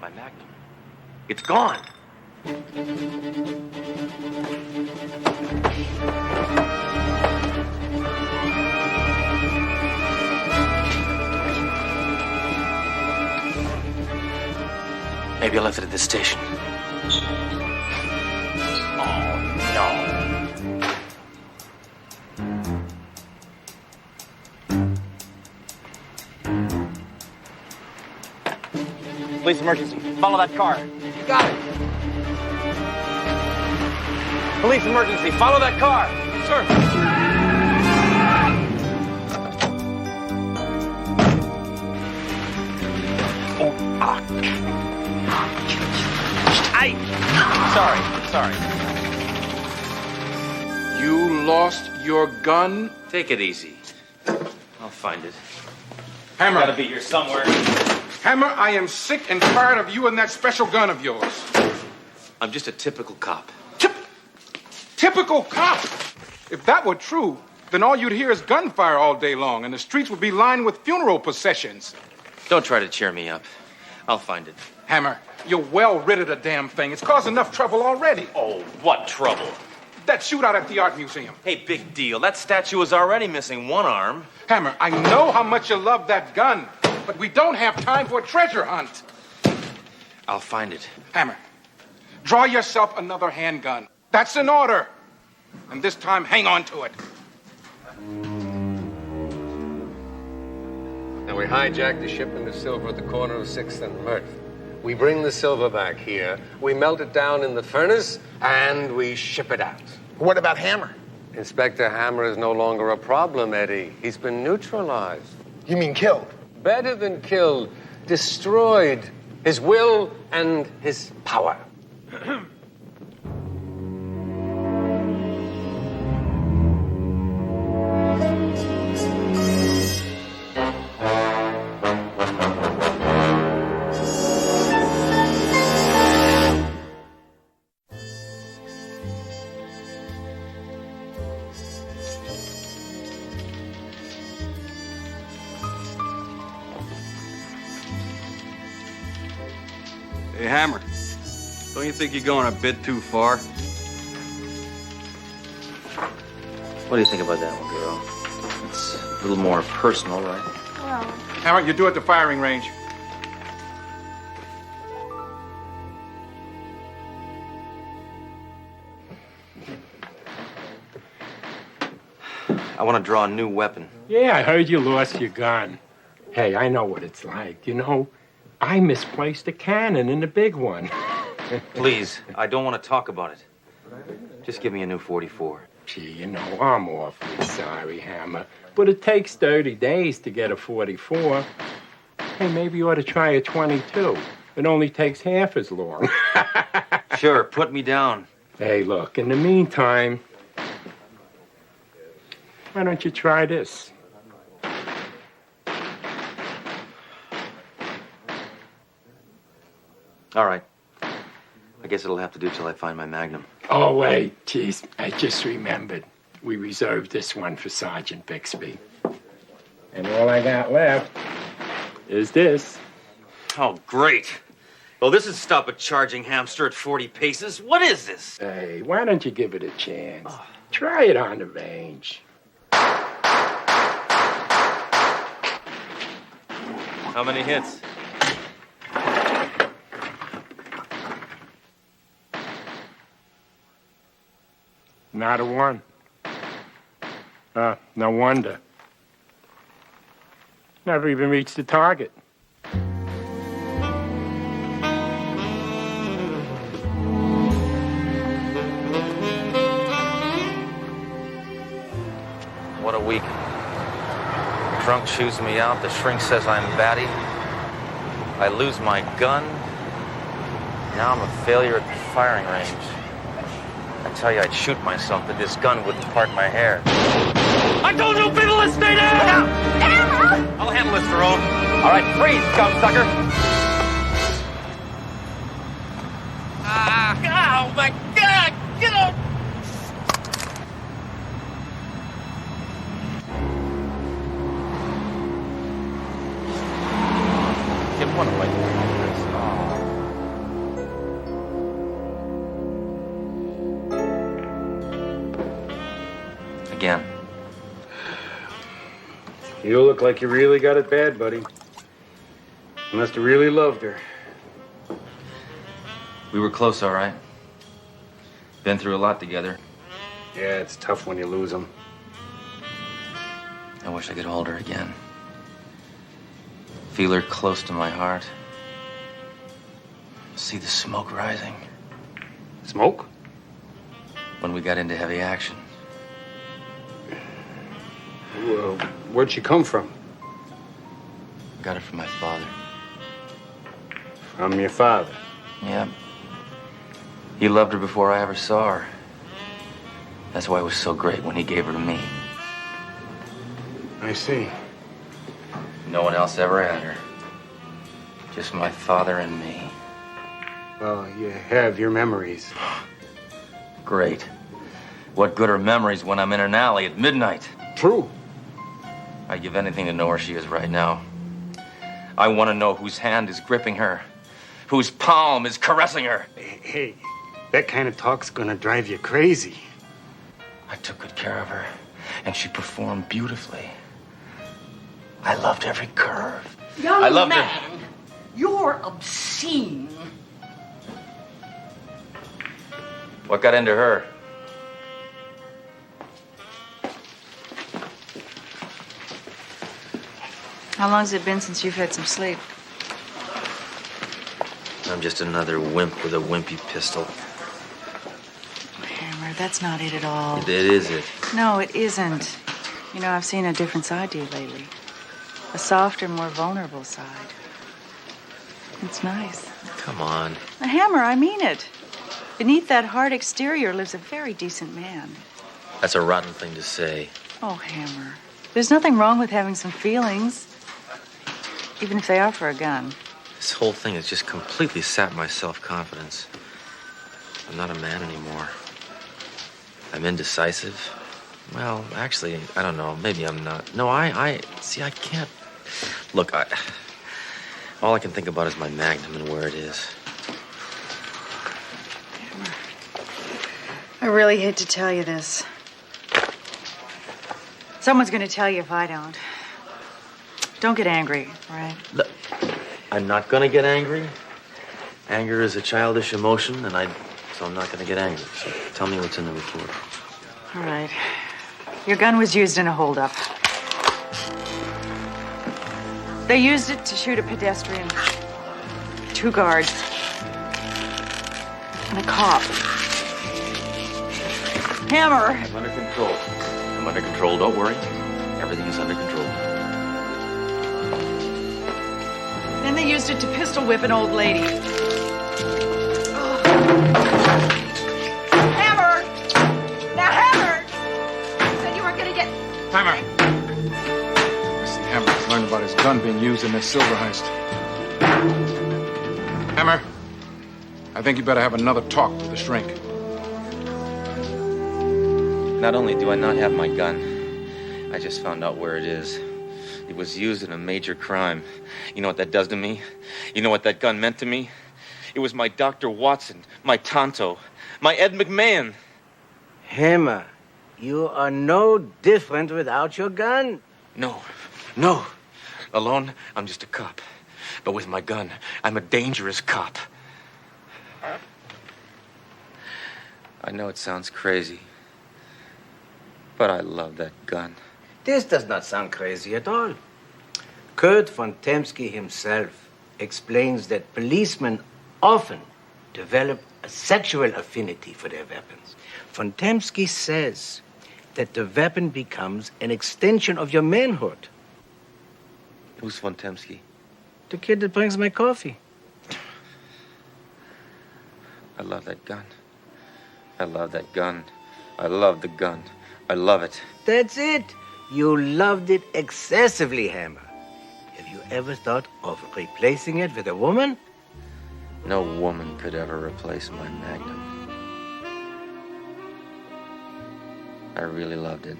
My Magnum. It's gone. Maybe I left it at this station. Police emergency. Follow that car. You got it. Police emergency. Follow that car. Sir. Sorry. You lost your gun? Take it easy. I'll find it. Hammer. Gotta be here somewhere. Hammer, I am sick and tired of you and that special gun of yours. I'm just a typical cop. Typical cop! If that were true, then all you'd hear is gunfire all day long, and the streets would be lined with funeral processions. Don't try to cheer me up. I'll find it. Hammer, you're well rid of the damn thing. It's caused enough trouble already. Oh, what trouble? That shootout at the art museum. Hey, big deal. That statue is already missing one arm. Hammer, I know how much you love that gun, but we don't have time for a treasure hunt. I'll find it. Hammer, draw yourself another handgun. That's an order. And this time, hang on to it. Now, we hijack the shipment of silver at the corner of 6th and Myrtle. We bring the silver back here, we melt it down in the furnace, and we ship it out. What about Hammer? Inspector Hammer is no longer a problem, Eddie. He's been neutralized. You mean killed? Better than killed. Destroyed. His will and his power. Hey, Hammer, don't you think you're going a bit too far? What do you think about that one, girl? It's a little more personal, right? Well, Hammer, you do at the firing range. I want to draw a new weapon. Yeah, I heard you lost your gun. Hey, I know what it's like. You know, I misplaced a cannon in the big one. Please, I don't want to talk about it. Just give me a new 44. Gee, you know, I'm awfully sorry, Hammer. But it takes 30 days to get a 44. Hey, maybe you ought to try a 22. It only takes half as long. Sure, put me down. Hey, look, in the meantime, why don't you try this? All right. I guess it'll have to do till I find my Magnum. Oh, wait, geez, I just remembered. We reserved this one for Sergeant Bixby. And all I got left is this. Oh, great. Well, this is stop a charging hamster at 40 paces. What is this? Hey, why don't you give it a chance? Try it on the range. How many hits? Not a one. No wonder. Never even reached the target. What a week. The drunk chews me out. The shrink says I'm batty. I lose my gun. Now I'm a failure at the firing range. I tell you, I'd shoot myself, but this gun wouldn't part my hair. I told you people to stay down! Look out! Hammer! I'll handle this, Tyrone. All right, freeze, scum-sucker. Oh, my God! Get up! Give one away. You look like you really got it bad, buddy. You must have really loved her. We were close, all right. Been through a lot together. Yeah, it's tough when you lose them. I wish I could hold her again. Feel her close to my heart. See the smoke rising. Smoke? When we got into heavy action. Well, where'd she come from? Got it from my father. From your father? Yeah. He loved her before I ever saw her. That's why it was so great when he gave her to me. I see. No one else ever had her. Just my father and me. Well, you have your memories. Great. What good are memories when I'm in an alley at midnight? True. I'd give anything to know where she is right now. I want to know whose hand is gripping her, whose palm is caressing her. Hey, that kind of talk's gonna drive you crazy. I took good care of her, and she performed beautifully. I loved every curve. Young I loved man, her. you're obscene. What got into her? How long's it been since you've had some sleep? I'm just another wimp with a wimpy pistol. Hammer, that's not it at all. It is it. No, it isn't. You know, I've seen a different side to you lately. A softer, more vulnerable side. It's nice. Come on. A Hammer, I mean it. Beneath that hard exterior lives a very decent man. That's a rotten thing to say. Oh, Hammer. There's nothing wrong with having some feelings. Even if they are for a gun. This whole thing has just completely sapped my self-confidence. I'm not a man anymore. I'm indecisive. Well, actually, I don't know. Maybe I'm not. No, see, I can't. Look, all I can think about is my Magnum and where it is. I really hate to tell you this. Someone's going to tell you if I don't. Don't get angry, all right? Look, I'm not gonna get angry. Anger is a childish emotion, so I'm not gonna get angry. So tell me what's in the report. All right. Your gun was used in a holdup. They used it to shoot a pedestrian, 2 guards, and a cop. Hammer! I'm under control. I'm under control, don't worry. Everything is under control. Then they used it to pistol whip an old lady. Hammer! Now, Hammer! You said you weren't gonna get... Hammer! I see Hammer has learned about his gun being used in that silver heist. Hammer, I think you better have another talk with the shrink. Not only do I not have my gun, I just found out where it is. It was used in a major crime. You know what that does to me? You know what that gun meant to me? It was my Dr. Watson, my Tonto, my Ed McMahon. Hammer, you are no different without your gun. No. Alone, I'm just a cop. But with my gun, I'm a dangerous cop. I know it sounds crazy, but I love that gun. This does not sound crazy at all. Kurt von Temsky himself explains that policemen often develop a sexual affinity for their weapons. Von Temsky says that the weapon becomes an extension of your manhood. Who's von Temsky? The kid that brings my coffee. I love that gun. I love that gun. I love the gun. I love it. That's it. You loved it excessively, Hammer. Have you ever thought of replacing it with a woman? No woman could ever replace my Magnum. I really loved it.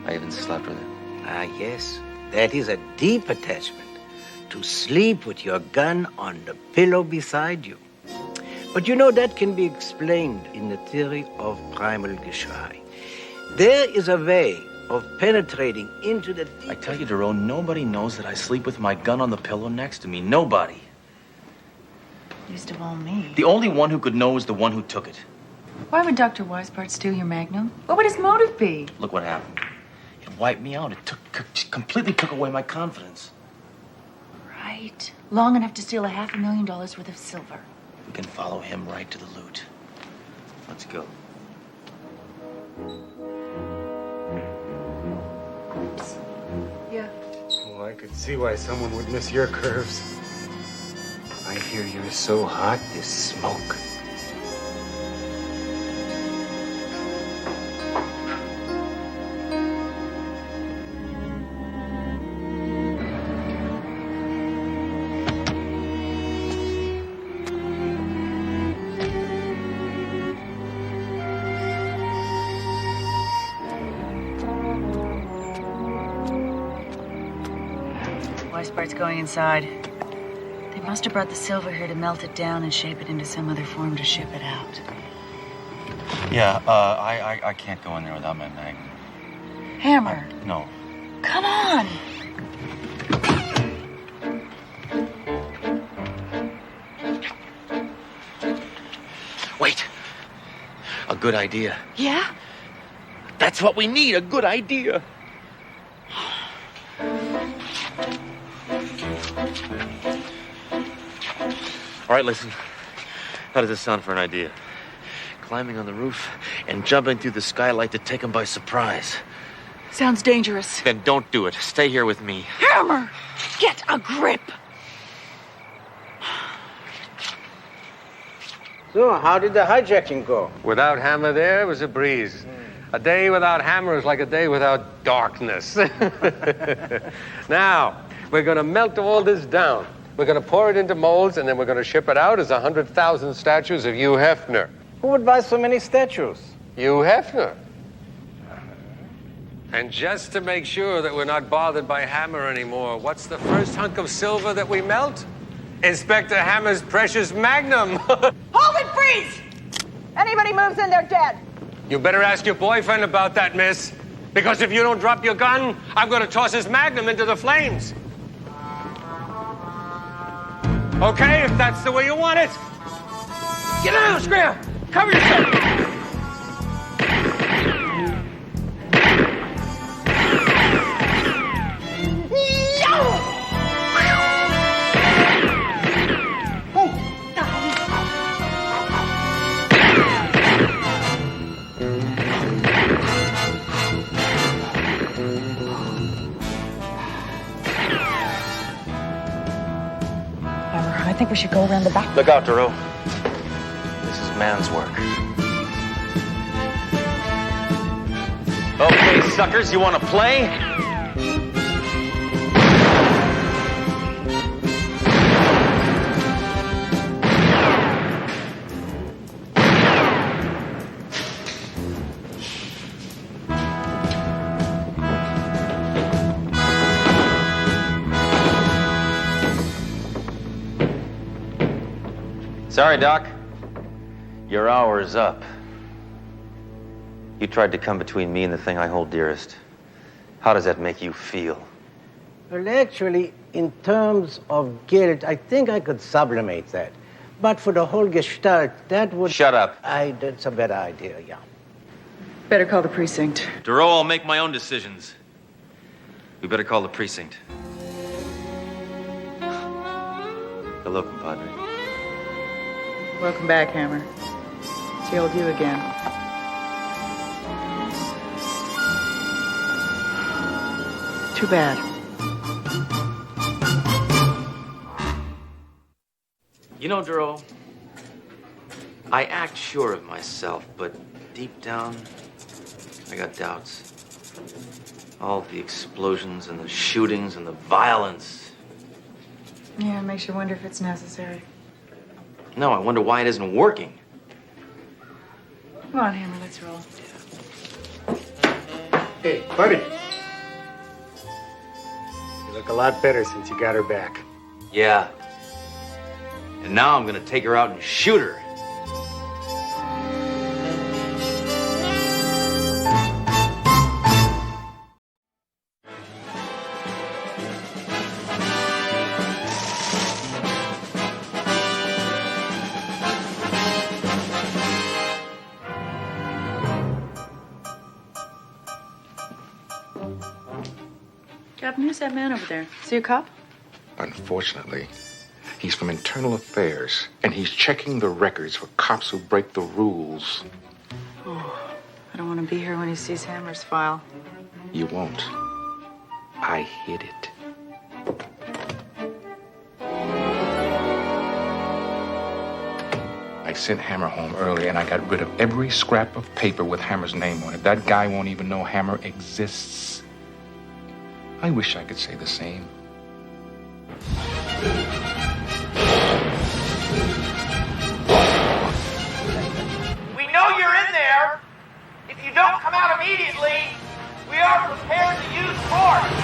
I even slept with it. Ah, yes. That is a deep attachment. To sleep with your gun on the pillow beside you. But you know, that can be explained in the theory of primal Geschrei. There is a way of penetrating into the... I tell you, Duro, nobody knows that I sleep with my gun on the pillow next to me. Nobody. Least of all me. The only one who could know is the one who took it. Why would Dr. Weisbart steal your Magnum? What would his motive be? Look what happened. It wiped me out. It completely took away my confidence. Right. Long enough to steal $500,000 worth of silver. We can follow him right to the loot. Let's go. Yeah. Oh, I could see why someone would miss your curves. I hear you're so hot, you smoke. Weisbart's going inside. They must have brought the silver here to melt it down and shape it into some other form to ship it out. Yeah, I can't go in there without my Magnum. Hammer. No. Come on. Wait. A good idea. Yeah? That's what we need, a good idea. All right, listen. How does this sound for an idea? Climbing on the roof and jumping through the skylight to take them by surprise. Sounds dangerous. Then don't do it. Stay here with me. Hammer! Get a grip! So, how did the hijacking go? Without Hammer there, it was a breeze. A day without Hammer is like a day without darkness. Now, we're going to melt all this down. We're going to pour it into molds, and then we're going to ship it out as 100,000 statues of Hugh Hefner. Who would buy so many statues? Hugh Hefner. And just to make sure that we're not bothered by Hammer anymore, what's the first hunk of silver that we melt? Inspector Hammer's precious Magnum. Hold it, freeze! Anybody moves in, they're dead. You better ask your boyfriend about that, miss. Because if you don't drop your gun, I'm going to toss his Magnum into the flames. Okay, if that's the way you want it. Get down, Scram! Cover yourself! I think we should go around the back. Look out, Duro. This is man's work. Okay, suckers, you want to play? Sorry, Doc. Your hour is up. You tried to come between me and the thing I hold dearest. How does that make you feel? Well, actually, in terms of guilt, I think I could sublimate that. But for the whole gestalt, that would... Shut up. That's a better idea, yeah. Better call the precinct. Duro, I'll make my own decisions. We better call the precinct. Hello, compadre. Welcome back, Hammer. It's the old you again. Too bad. You know, Duro, I act sure of myself, but deep down, I got doubts. All the explosions and the shootings and the violence. Yeah, it makes you wonder if it's necessary. No, I wonder why it isn't working. Come on, Hammer, let's roll. Hey, buddy. You look a lot better since you got her back. Yeah. And now I'm gonna take her out and shoot her. Captain, who's that man over there? Is he a cop? Unfortunately, he's from Internal Affairs, and he's checking the records for cops who break the rules. Oh, I don't want to be here when he sees Hammer's file. You won't. I hid it. I sent Hammer home early, and I got rid of every scrap of paper with Hammer's name on it. That guy won't even know Hammer exists. I wish I could say the same. We know you're in there. If you don't come out immediately, we are prepared to use force.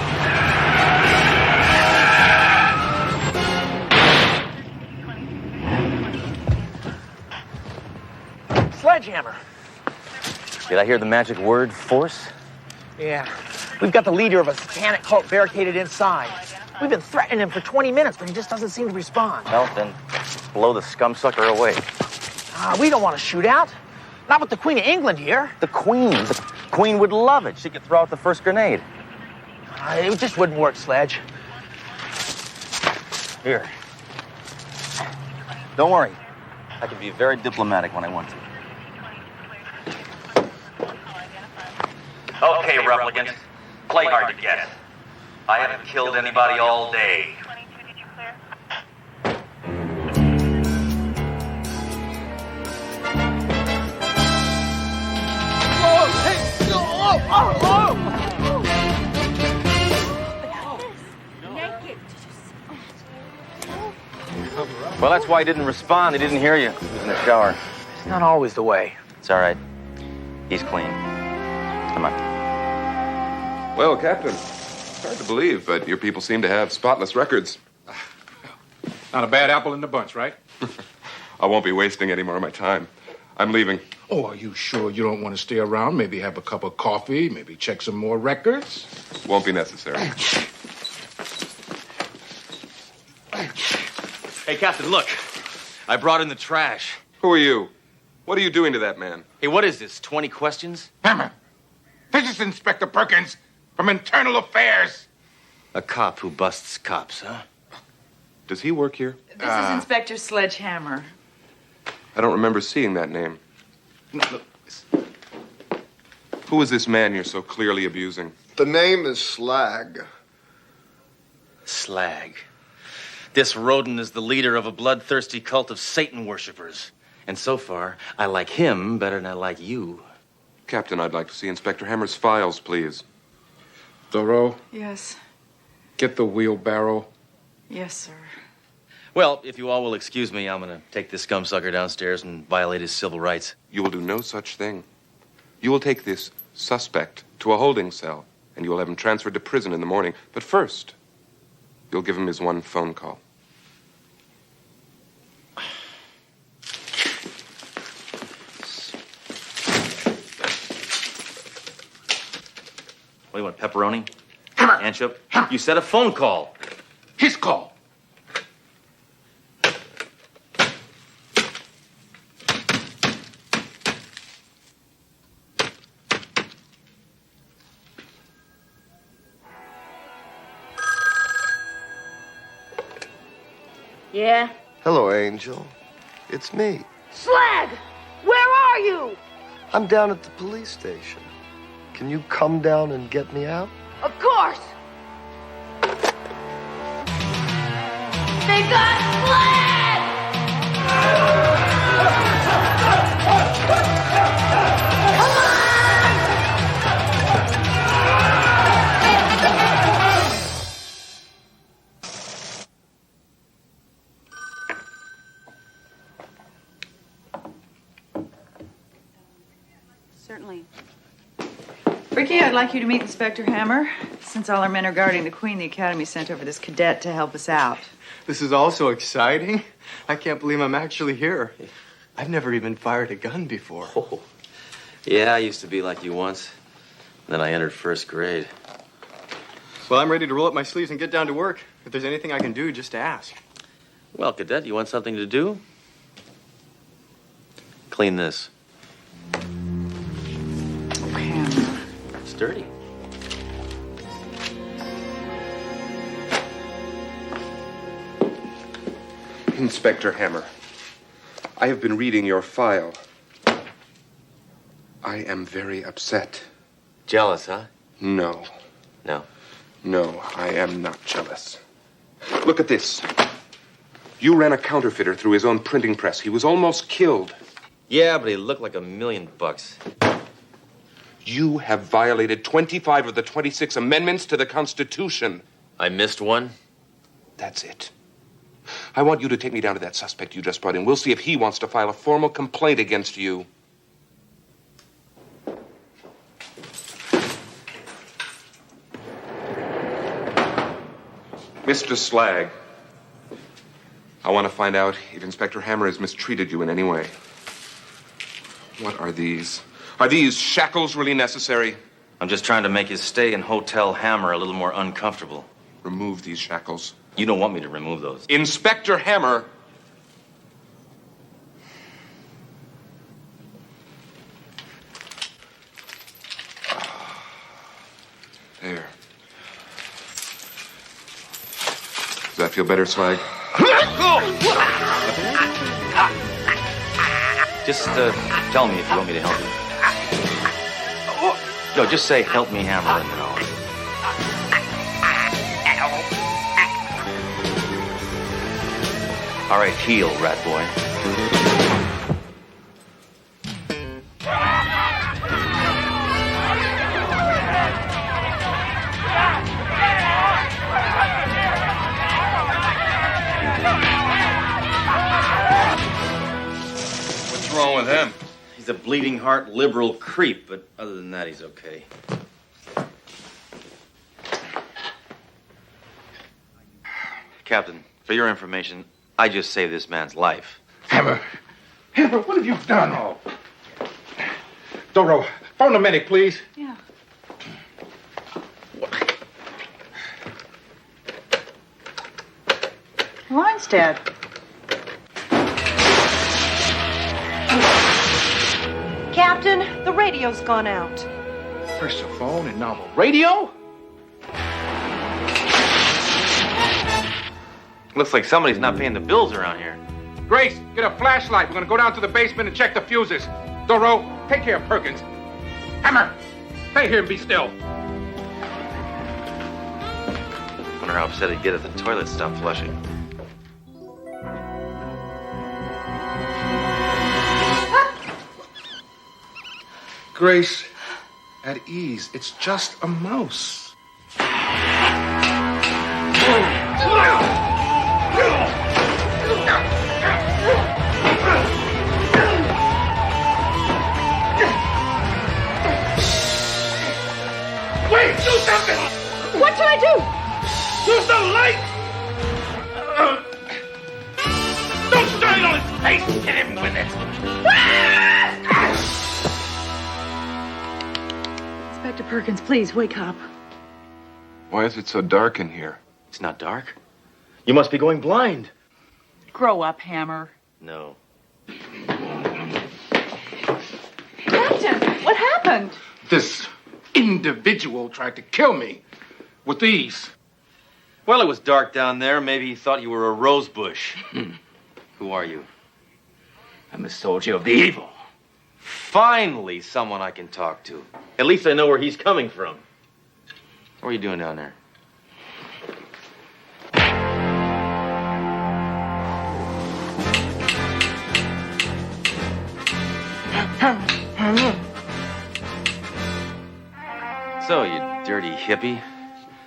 Sledgehammer. Did I hear the magic word, force? Yeah. We've got the leader of a satanic cult barricaded inside. We've been threatening him for 20 minutes, but he just doesn't seem to respond. Well, then blow the scumsucker away. We don't want to shoot out. Not with the Queen of England here. The Queen? The Queen would love it. She could throw out the first grenade. It just wouldn't work, Sledge. Here. Don't worry. I can be very diplomatic when I want to. Okay, replicant. Play hard to get. I haven't killed anybody all day. Well, that's why he didn't respond. He didn't hear you. He was in the shower. It's not always the way. It's all right. He's clean. Come on. Well, Captain, hard to believe, but your people seem to have spotless records. Not a bad apple in the bunch, right? I won't be wasting any more of my time. I'm leaving. Oh, are you sure you don't want to stay around? Maybe have a cup of coffee, maybe check some more records? Won't be necessary. Hey, Captain, look. I brought in the trash. Who are you? What are you doing to that man? Hey, what is this, 20 questions? Hammer! This is Inspector Perkins from Internal Affairs. A cop who busts cops, huh? Does he work here? This is Inspector Sledgehammer. I don't remember seeing that name. No, look. Who is this man you're so clearly abusing? The name is Slag. Slag. This rodent is the leader of a bloodthirsty cult of Satan worshippers. And so far, I like him better than I like you. Captain, I'd like to see Inspector Hammer's files, please. Thoreau, Yes. get the wheelbarrow. Yes, sir. Well, if you all will excuse me, I'm going to take this scumsucker downstairs and violate his civil rights. You will do no such thing. You will take this suspect to a holding cell, and you will have him transferred to prison in the morning. But first, you'll give him his one phone call. What do you want, pepperoni? Hammer! Anchop? You said a phone call. His call. Yeah? Hello, Angel. It's me. Slag! Where are you? I'm down at the police station. Can you come down and get me out? Of course! They got Slag! Certainly. Ricky, I'd like you to meet Inspector Hammer. Since all our men are guarding the Queen, the Academy sent over this cadet to help us out. This is all so exciting. I can't believe I'm actually here. I've never even fired a gun before. Oh. Yeah, I used to be like you once. Then I entered first grade. Well, I'm ready to roll up my sleeves and get down to work. If there's anything I can do, just ask. Well, cadet, you want something to do? Clean this. Hammer. It's dirty. Inspector Hammer, I have been reading your file. I am very upset. Jealous, huh? No. No. No, I am not jealous. Look at this. You ran a counterfeiter through his own printing press. He was almost killed. Yeah, but he looked like $1 million. You have violated 25 of the 26 amendments to the Constitution. I missed one? That's it. I want you to take me down to that suspect you just brought in. We'll see if he wants to file a formal complaint against you. Mr. Slag, I want to find out if Inspector Hammer has mistreated you in any way. What are these? Are these shackles really necessary? I'm just trying to make his stay in Hotel Hammer a little more uncomfortable. Remove these shackles. You don't want me to remove those. Inspector Hammer! There. Does that feel better, Slag? Just tell me if you want me to help you. No, just say, help me, Hammer, and then I'll... All right, heel, rat boy. What's wrong with him? He's a bleeding heart liberal creep, but other than that, he's okay. Captain, for your information, I just saved this man's life. Hammer, what have you done? Oh. Doro, phone the medic, please. Yeah. Line's dead. Captain, the radio's gone out. First the phone and now the radio? Looks like somebody's not paying the bills around here. Grace, get a flashlight. We're gonna go down to the basement and check the fuses. Doro, take care of Perkins. Hammer, stay here and be still. Wonder how upset he'd get if the toilet stopped flushing. Grace, at ease. It's just a mouse. Wait, do something! What should I do? Do some light! Don't shine on his face! Hit him with it! Inspector Perkins, please wake up. Why is it so dark in here? It's not dark. You must be going blind. Grow up, Hammer. No. Captain, what happened? This individual tried to kill me with these. Well, it was dark down there. Maybe he thought you were a rose bush. Who are you? I'm a soldier of the evil. Finally, someone I can talk to. At least I know where he's coming from. What are you doing down there? So, you dirty hippie.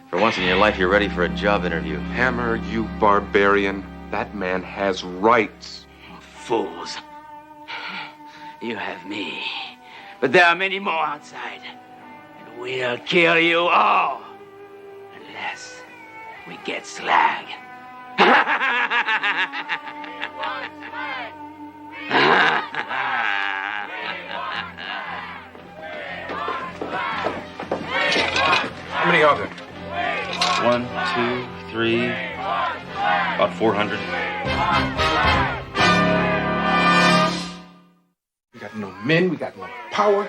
For once in your life, you're ready for a job interview. Hammer, you barbarian. That man has rights. Fools. You have me. But there are many more outside. And we'll kill you all. Unless we get Slag. How many are there? 1, 2, 3, about 400. We got no men, we got no power.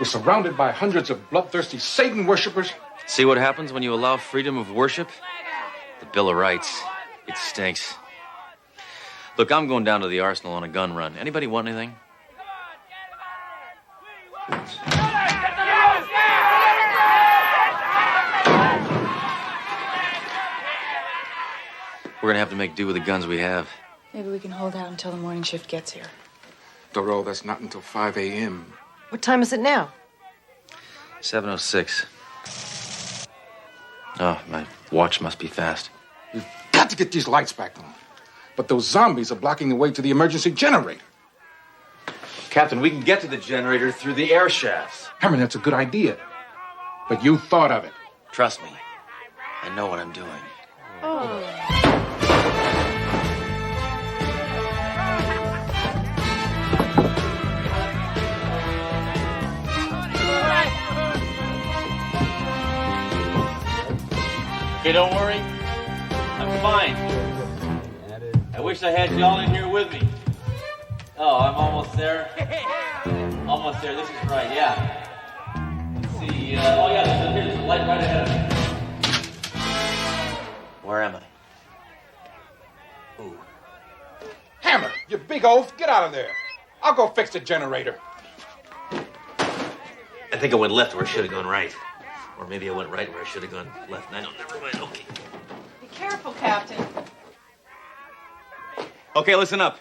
We're surrounded by hundreds of bloodthirsty Satan worshippers. See what happens when you allow freedom of worship? The Bill of Rights. It stinks. Look, I'm going down to the arsenal on a gun run. Anybody want anything? We're gonna have to make do with the guns we have. Maybe we can hold out until the morning shift gets here. Doro, that's not until 5 a.m. What time is it now? 7:06. Oh, my watch must be fast. You've got to get these lights back on. But those zombies are blocking the way to the emergency generator. Captain, we can get to the generator through the air shafts. Hammer, that's a good idea. But you thought of it. Trust me. I know what I'm doing. Okay, don't worry. I'm fine. I wish I had y'all in here with me. Oh, I'm almost there. Almost there. This is right, yeah. Let's see. Oh, yeah, there's a light right ahead of me. Where am I? Hammer, you big oaf, get out of there. I'll go fix the generator. I think I went left where I should have gone right. Or maybe I went right where I should have gone left. I don't never mind. Okay. Be careful, Captain. Okay, listen up.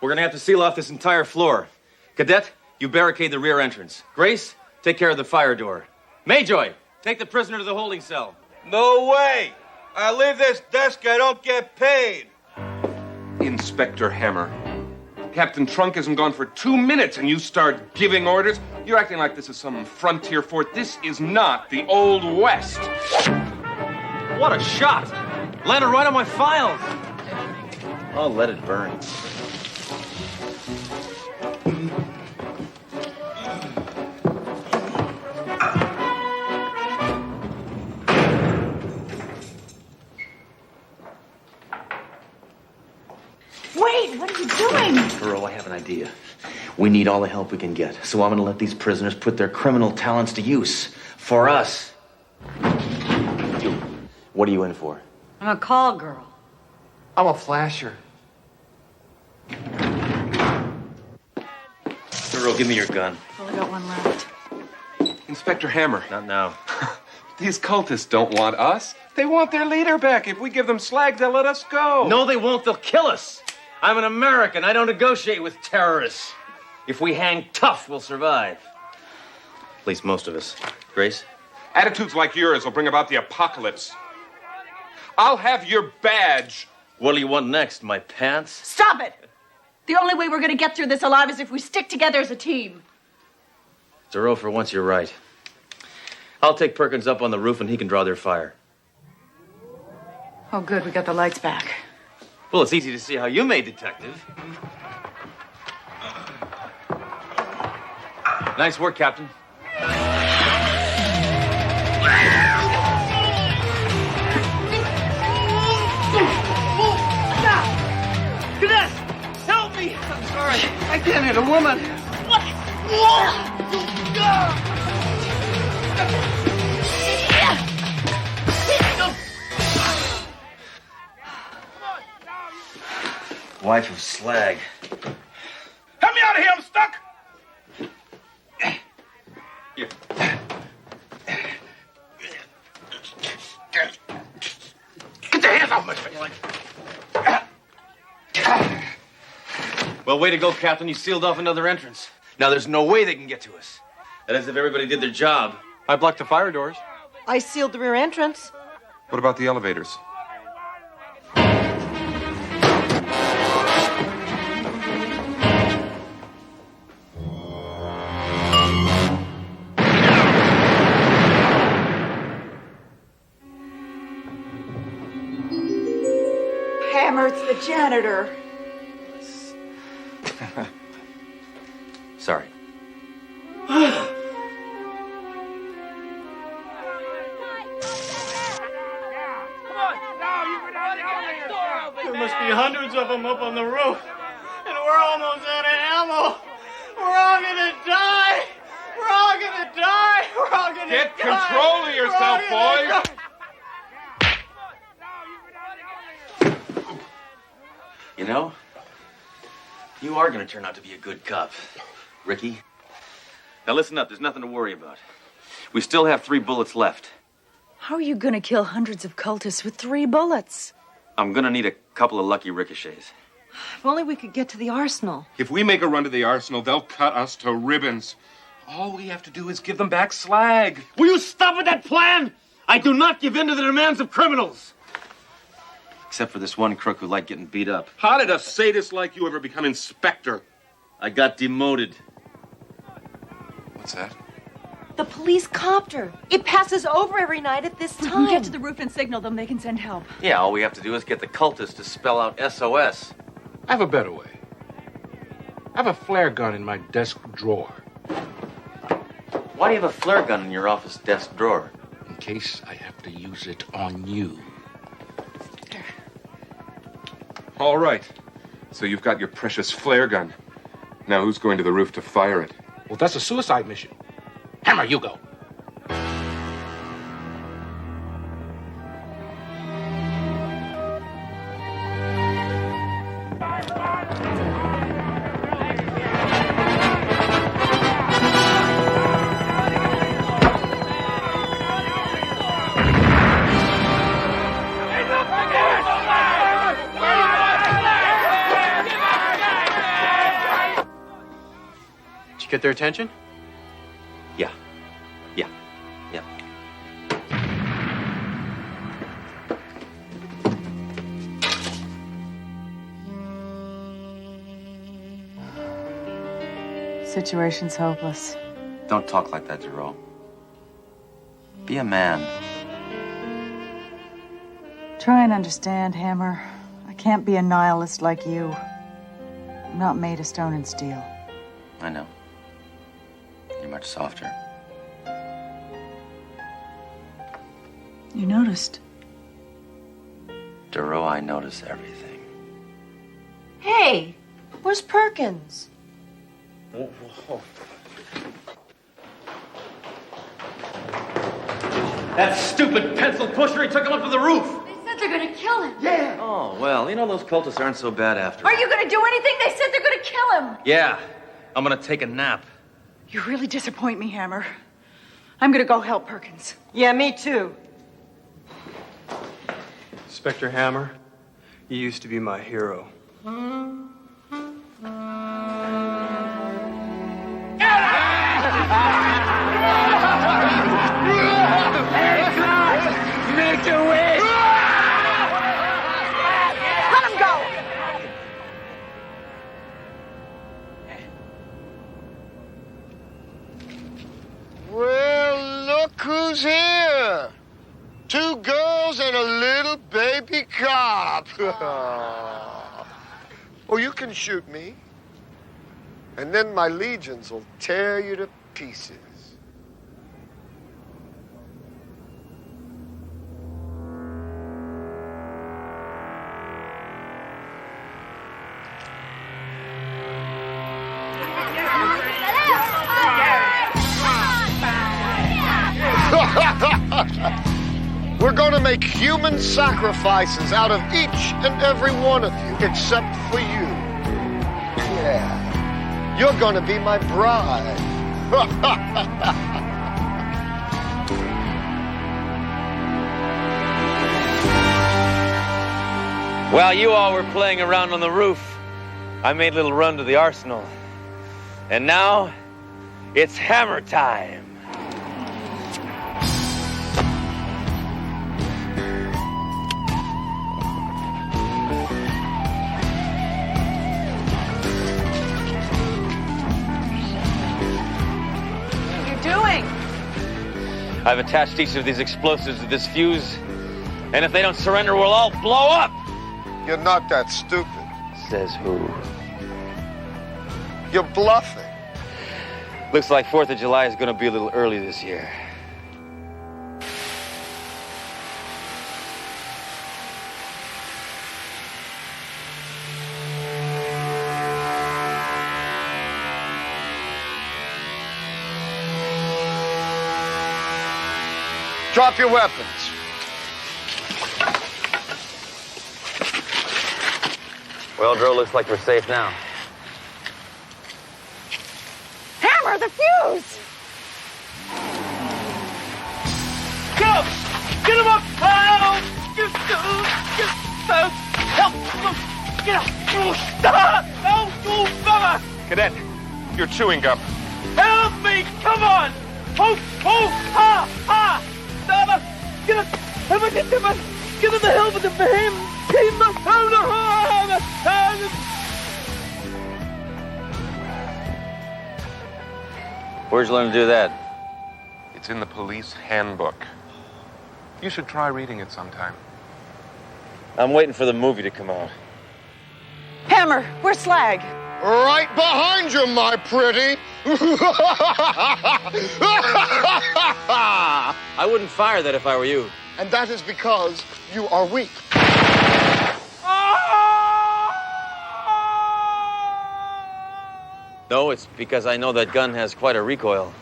We're gonna have to seal off this entire floor. Cadet, you barricade the rear entrance. Grace, take care of the fire door. Mayjoy, take the prisoner to the holding cell. No way! I leave this desk, I don't get paid. Inspector Hammer. Captain Trunk hasn't gone for 2 minutes and you start giving orders? You're acting like this is some frontier fort. This is not the Old West. What a shot! Landed right on my files. I'll let it burn. Wait, what are you doing? Burrow, I have an idea. We need all the help we can get, so I'm gonna let these prisoners put their criminal talents to use. For us. You, what are you in for? I'm a call girl. I'm a flasher. Burrow, give me your gun. Only got one left. Inspector Hammer. Not now. These cultists don't want us. They want their leader back. If we give them slag, they'll let us go. No, they won't. They'll kill us. I'm an American. I don't negotiate with terrorists. If we hang tough, we'll survive. At least most of us. Grace? Attitudes like yours will bring about the apocalypse. I'll have your badge. What do you want next, my pants? Stop it! The only way we're gonna get through this alive is if we stick together as a team. Thoreau, for once you're right. I'll take Perkins up on the roof and he can draw their fire. Oh, good. We got the lights back. Well, it's easy to see how you made detective. Nice work, Captain. Cadet, help me! I'm sorry. I can't hit a woman. Wife of Slag. Help me out of here, I'm stuck! Here. Get your hands off my face! Well, way to go, Captain. You sealed off another entrance. Now there's no way they can get to us. That is if everybody did their job. I blocked the fire doors. I sealed the rear entrance. What about the elevators? Hammer, it's the janitor. Sorry. There must be hundreds of them up on the roof. And we're almost out of ammo. We're all gonna die. We're all gonna die. We're all gonna Get die. control of yourself, boys. You know, You are gonna turn out to be a good cop, Ricky. Now listen up, there's nothing to worry about. We still have 3 bullets left. How are you gonna kill hundreds of cultists with 3 bullets? I'm gonna need a couple of lucky ricochets. If only we could get to the arsenal. If we make a run to the arsenal, they'll cut us to ribbons. All we have to do is give them back Slag. Will you stop with that plan? I do not give in to the demands of criminals. Except for this one crook who liked getting beat up. How did a sadist like you ever become inspector? I got demoted. What's that? The police copter. It passes over every night at this time. Get to the roof and signal them. They can send help. Yeah, all we have to do is get the cultists to spell out SOS. I have a better way. I have a flare gun in my desk drawer. Why do you have a flare gun in your office desk drawer? In case I have to use it on you. All right. So you've got your precious flare gun. Now who's going to the roof to fire it? Well, that's a suicide mission. Hammer, you go. Did you get their attention? Yeah. Situation's hopeless. Don't talk like that, Jerome. Be a man. Try and understand, Hammer. I can't be a nihilist like you. I'm not made of stone and steel. I know. You're much softer. You noticed. Duro, I notice everything. Hey, where's Perkins? That stupid pencil pusher, he took him up to the roof. They said they're gonna kill him. Yeah. Oh, well, you know, those cultists aren't so bad after all. Are you gonna do anything? They said they're gonna kill him. Yeah, I'm gonna take a nap. You really disappoint me, Hammer. I'm gonna go help Perkins. Yeah, me too. Inspector Hammer, you used to be my hero. Make a wish! Let him go! Well, look who's here. 2 girls and a little baby cop. Oh, you can shoot me. And then my legions will tear you to pieces. We're going to make human sacrifices out of each and every one of you, except for you. Yeah, you're going to be my bride. While you all were playing around on the roof, I made a little run to the arsenal. And now, it's hammer time. What are you doing? I've attached each of these explosives to this fuse, and if they don't surrender, we'll all blow up. You're not that stupid. Says who? You're bluffing. Looks like 4th of July is going to be a little early this year. Drop your weapons. Well, Dro, looks like we're safe now. with a fuse. Get up! Get him up! Help! Help! Get up! Stop! Help! Oh, fella! Cadet, you're chewing gum. Help me! Come on! Oh! Ha! Ha! Stop! Get up! Help me! Get up! Get him the help of him! Keep the Where'd you learn to do that? It's in the police handbook. You should try reading it sometime. I'm waiting for the movie to come out. Hammer, where's Slag? Right behind you, my pretty. I wouldn't fire that if I were you. And that is because you are weak. No, it's because I know that gun has quite a recoil.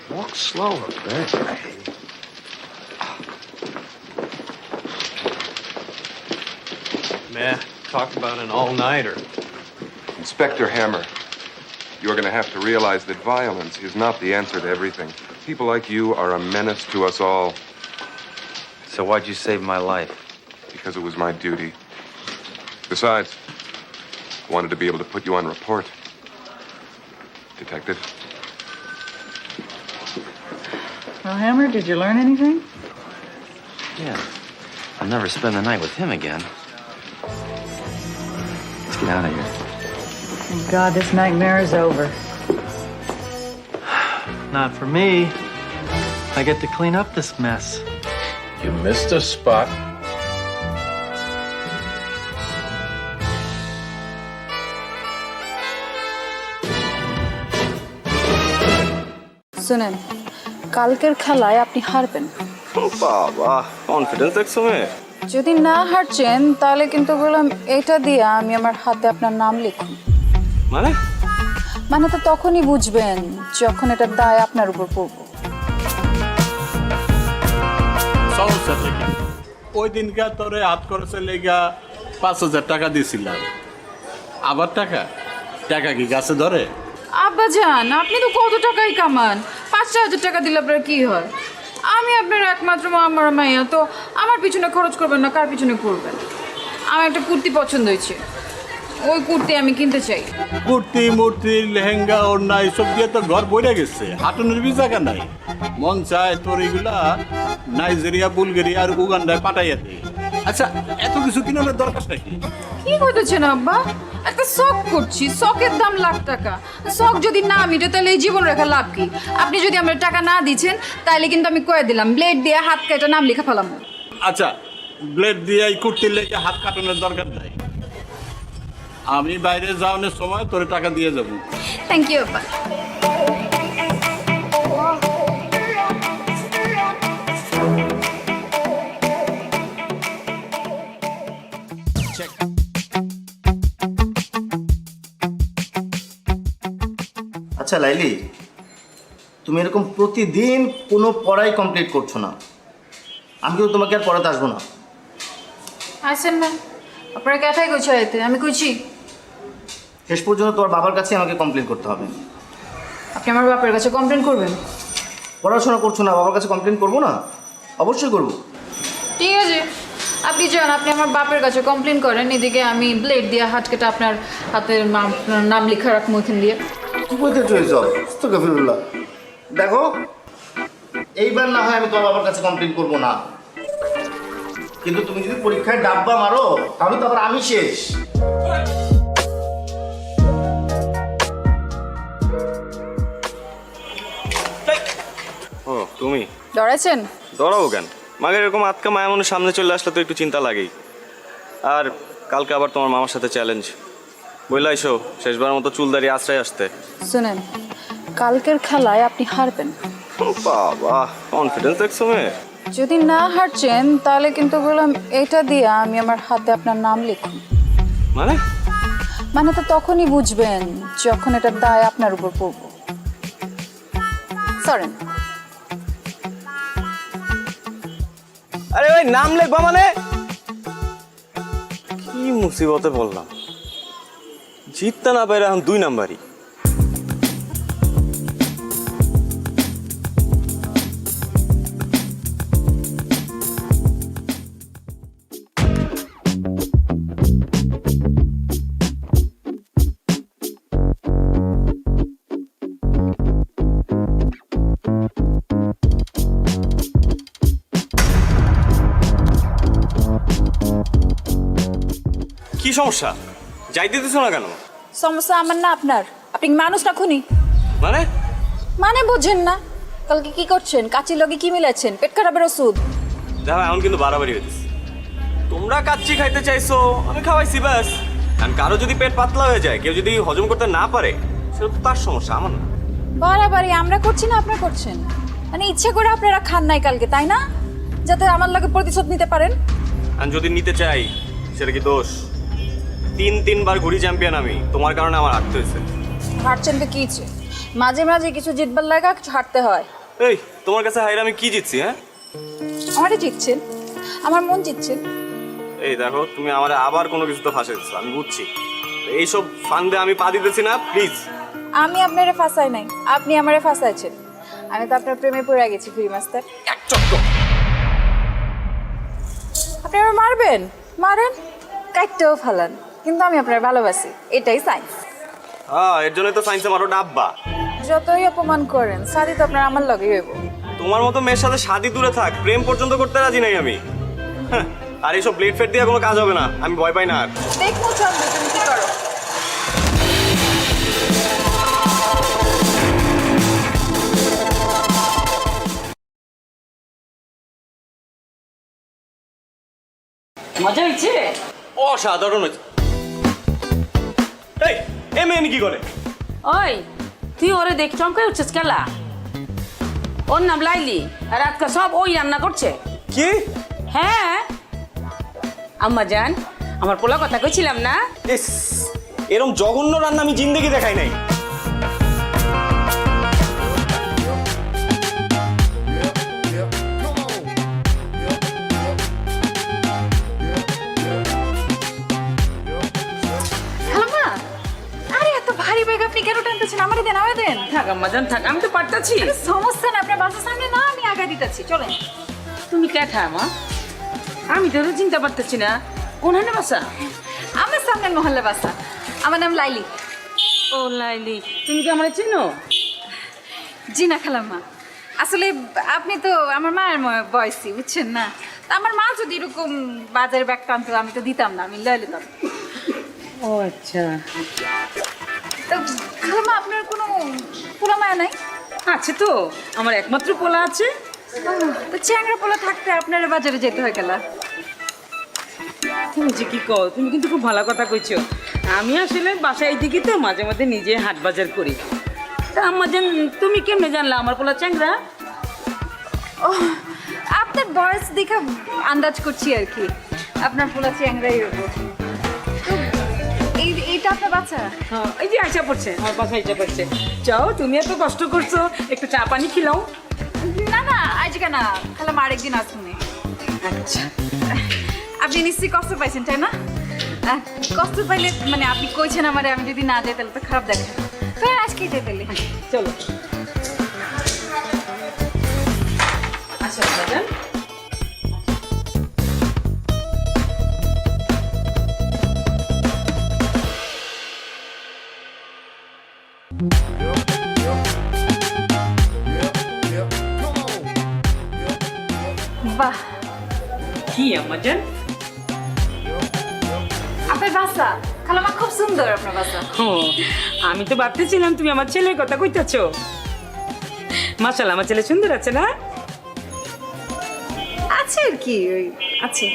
Walk slower, man. Man, talk about an all-nighter. Inspector Hammer, you're going to have to realize that violence is not the answer to everything. People like you are a menace to us all. So why'd you save my life? Because it was my duty. Besides, I wanted to be able to put you on report. Detective. Well, Hammer, did you learn anything? Yeah. I'll never spend the night with him again. Let's get out of here. Thank God this nightmare is over. Not for me. I get to clean up this mess. You missed a spot. শুনেন কালকের খেলায় আপনি হারবেন। বাবা confidence দেখছো মেয়ে? যদি না হারছেন তাহলে কিন্তু বললাম এটা দিয়ে আমি আমার হাতে আপনার নাম লিখুন। মানে তো তখনই বুঝবেন যখন এটার দায় আপনার উপর পড়বে। ওই দিনকার তোরে হাত খরচের লেগা 5,000 টাকা দিয়েছিলাম। আবার টাকা কি গাছে ধরে? আব্বা জান আপনি তো কত টাকাই কামান, 5,000 টাকা দিলে আপনার কি হয়? আমি আপনার একমাত্র আমার মাইয়া, তো আমার পিছনে খরচ করবেন না কার পিছনে করবেন? আমার একটা কুর্তি পছন্দ হয়েছে, ওই কুর্তি আমি কিনতে চাই। কুর্তি মূর্তি লেহেঙ্গা ওড়না এসব দিয়ে তো ঘর বইরে গেছে, হাঁটুনের বি জায়গা নাই। মন চায় তোর এগুলা নাইজেরিয়া বুলগেরিয়া আর উগান্ডায় পাঠাইয়া দে। আচ্ছা এত কিছু কিনার দরকার নাকি? কি কইতেছেন আব্বা? একটা শখ করছি, শখের দাম লাখ টাকা। শখ যদি না মিটে তাহলে এই জীবন রেখা লাভ কি? আপনি যদি আমার টাকা না দিচ্ছেন তাহলে কিন্তু আমি কয়ে দিলাম ব্লেড দিয়ে হাত কেটে নাম লেখা ফেলাম। আচ্ছা ব্লেড দিয়ে এই কুর্তির লেগে হাত কাটানোর দরকার নাই। আমি বাইরে যাওয়ানোর সময় তোর টাকা দিয়ে যাব। থ্যাংক ইউ আব্বা। আচ্ছা লাইলি, তুমি এরকম প্রতিদিন কোনো পড়াই কমপ্লিট করছো না, আমি কিন্তু তোমাকে আর পড়াতে আসবো না। আসেন না, আপনারা কথাই কইছে আইতে, আমি কইছি শেষ পর্যন্ত তোমার বাবার কাছে আমাকে কমপ্লেন করতে হবে। আপনি আমার বাপের কাছে কমপ্লেন করবেন? পড়াশোনা করছো না, বাবার কাছে কমপ্লেন করবো না? অবশ্যই করবো। ঠিক আছে, আপনি যান, আপনি আমার বাপের কাছে কমপ্লেন করেন, এদিকে আমি ব্লেড দিয়ে হাত কেটে আপনার হাতের নাম লেখা রাখবো এখান দিয়ে। দেখো এইবার না হয় আমি তোমার বাবার কাছে কমপ্লেন করবো না, কিন্তু তুমি যদি পরীক্ষায় ডাব্বা মারো তাহলে তো আবার আমি শেষ। ও তুমি ডরাইছেন? ডরাবো কেন? মাগের এরকম আটকা মায়া মনের সামনে চলে আসলে তো একটু চিন্তা লাগেই। আর কালকে আবার তোমার মামার সাথে চ্যালেঞ্জ, বইলাইছো শেষবার মতো চুল দাঁড়িয়ে আশ্রয় আসতে। শুনেন কালকের খেলায় আপনি হারবেন। বাবা কনফিডেন্স দেখছো মেয়ে? যদি না হারছেন তাহলে কিন্তু বললাম এটা দিয়ে আমি আমার হাতে আপনার নাম লিখুন। মানে তো তখনই বুঝবেন যখন এটার দায় আপনার উপর পড়বে। সরেন। আরে ওই নাম লেখবা মানে কি মুসিবতে বললাম, জিততে না পারে এখন 2 নাম্বারই। কি সমস্যা? যাইতে দিছো না কেন? সমস্যা আমার না আপনার। আপনি মানুষ না খুনি? মানে মানে বোঝেন না? কালকে কি করছেন? কাচির লগে কি মিলাচ্ছেন? পেট খারাপের ওষুধ। দেখো এখন কিন্তু বাড়াবাড়ি হইতেছে। তোমরা কাচ্চি খাইতে চাইছো, আমি খাওয়াইছি ব্যাস। কারণ কারো যদি পেট পাতলা হয়ে যায়, কেউ যদি হজম করতে না পারে, সেটা তো তার সমস্যা, আমার না। বাড়াবাড়ি আমরা করছি না আপনারা করছেন? মানে ইচ্ছে করে আপনারা খান নাই কালকে, তাই না? যাতে আমার লগে প্রতিশোধ নিতে পারেন। আর যদি নিতে চাই সেটা কি দোষ? 3 বার ঘুরি চ্যাম্পিয়ন আমি, তোমার কারণে আমার হারতে হয়েছে। হারছেন তো কি ইচ্ছে? মাঝে মাঝে কিছু জিতবার লাগা কিছু হারতে হয়। এই তোমার কাছে হাইরে আমি কি জিতছি? হ্যাঁ, আমারই জিতছেন, আমার মন জিতছেন। এই দেখো তুমি আমার আবার কোনো কিছু তো ফাঁসাইছো, আমি বুঝছি। এইসব ফান্দে আমি পা দিতেছি না, প্লিজ। আমি আপনারে ফাঁসাই নাই, আপনি আমারে ফাঁসাইছেন। আমি তো আপনার প্রেমে পড়ে গেছি ফ্রি মাস্টার। এক চক্কর। আপনি আমার মারবেন, মারেন, কাটতেও ফালান, কিন্তু আমি আপনার ভালোবাসি, এটাই সাইন্স। হ্যাঁ, এর জন্যই তো সায়েন্সে মারো ডাব্বা। যতই অপমান করেন, শাদি তো আপনার আমার লগেই হইব। তোমার মতো মেয়ের সাথে শাদি দূরে থাক, প্রেম পর্যন্ত করতে রাজি নাই আমি। হ্যাঁ, আর এইসব ব্লেড ফেড দিয়ে কোনো কাজ হবে না, আমি ভয় পাই না আর। দেখবো চন্দ্র তুমি কি করো। মজা হয়েছে? অসাধারণ হয়েছে। এই এ মেয়ে কি করে? ওই তুই ওরে দেখ চমকাই উঠছিস কেলা? ওর নাম লাইলি, আর আজকে সব ওই রান্না করছে। কি? হ্যাঁ আম্মা জান, আমার পোলা কথা কইছিলাম না? এরকম জঘন্য রান্না আমি জিন্দেগি দেখাই নাই। আপনি কেন টানতেছেন? আমারে দেন, আমারে দেন। থাক আম্মা জান থাক, আমি তো পারতাছি। সমস্যা না, আপনার বাসার সামনে না, আমি আগা দিতেছি, চলেন। তুমি কে থামা? আমি তো চিন্তা পারতেছি না কোনখানে বাসা। আমার সামনের মহল্লা বাসা। আমার নাম লাইলি। ও লাইলি, তুমি কি আমার চিনো? জি না খালাম্মা, আসলে আপনি তো আমার মায়ের বয়সী, বুঝছেন না? তা আমার মা যদি এরকম বাজারে ব্যাগ টানতো, আমি তো দিতাম না, আমি লয়ে নিতাম। ও আচ্ছা। তো খালাম্মা আপনার কোনো পোলা মায়া নাই? আছে তো, আমার একমাত্র পোলা আছে। তো চ্যাংরা পোলা থাকতে আপনার বাজারে যেতে হয় গেলা? তুমি যে কি কও, তুমি কিন্তু খুব ভালো কথা কইছো। আমি আসলে বাসায় দিকে তো মাঝে মাঝে নিজে হাট বাজার করি। তা আম্মা জান তুমি কেমনে জানলা আমার পোলা চ্যাংরা? ও আপনার বয়স দেখে আন্দাজ করছি আর কি, আপনার পোলা চ্যাংরাই হবো। এইটা আপনার বাচ্চা? হ্যাঁ, এই যে আইসা পড়ছে, আমার বাসা আইসা পড়ছে। চাও তুমি এত কষ্ট করছো, একটু চা পানি খিলাও। না না, আজকে না, খালাম্মা আরেকদিন আসুন। আচ্ছা, আপনি নিশ্চয়ই কষ্ট পাইছেন তাই না? কষ্ট পাইলে মানে আপনি কইছেন আমারে, আমি যদি না যাই তাহলে তো খারাপ দেখে। হ্যাঁ আজকেই যাই তাহলে। চলো আচ্ছা ম্যাডাম। বাহ, কি আম্মা জান? আপনার বাসা খালাম্মা খুব সুন্দর, আপনার বাসা। ও, আমি তো ভাবতেছিলাম তুমি আমার ছেলের কথা কইতাছো। মাশাআল্লাহ, আমার ছেলে সুন্দর আছে না? আছে আর কি, ওই আছে।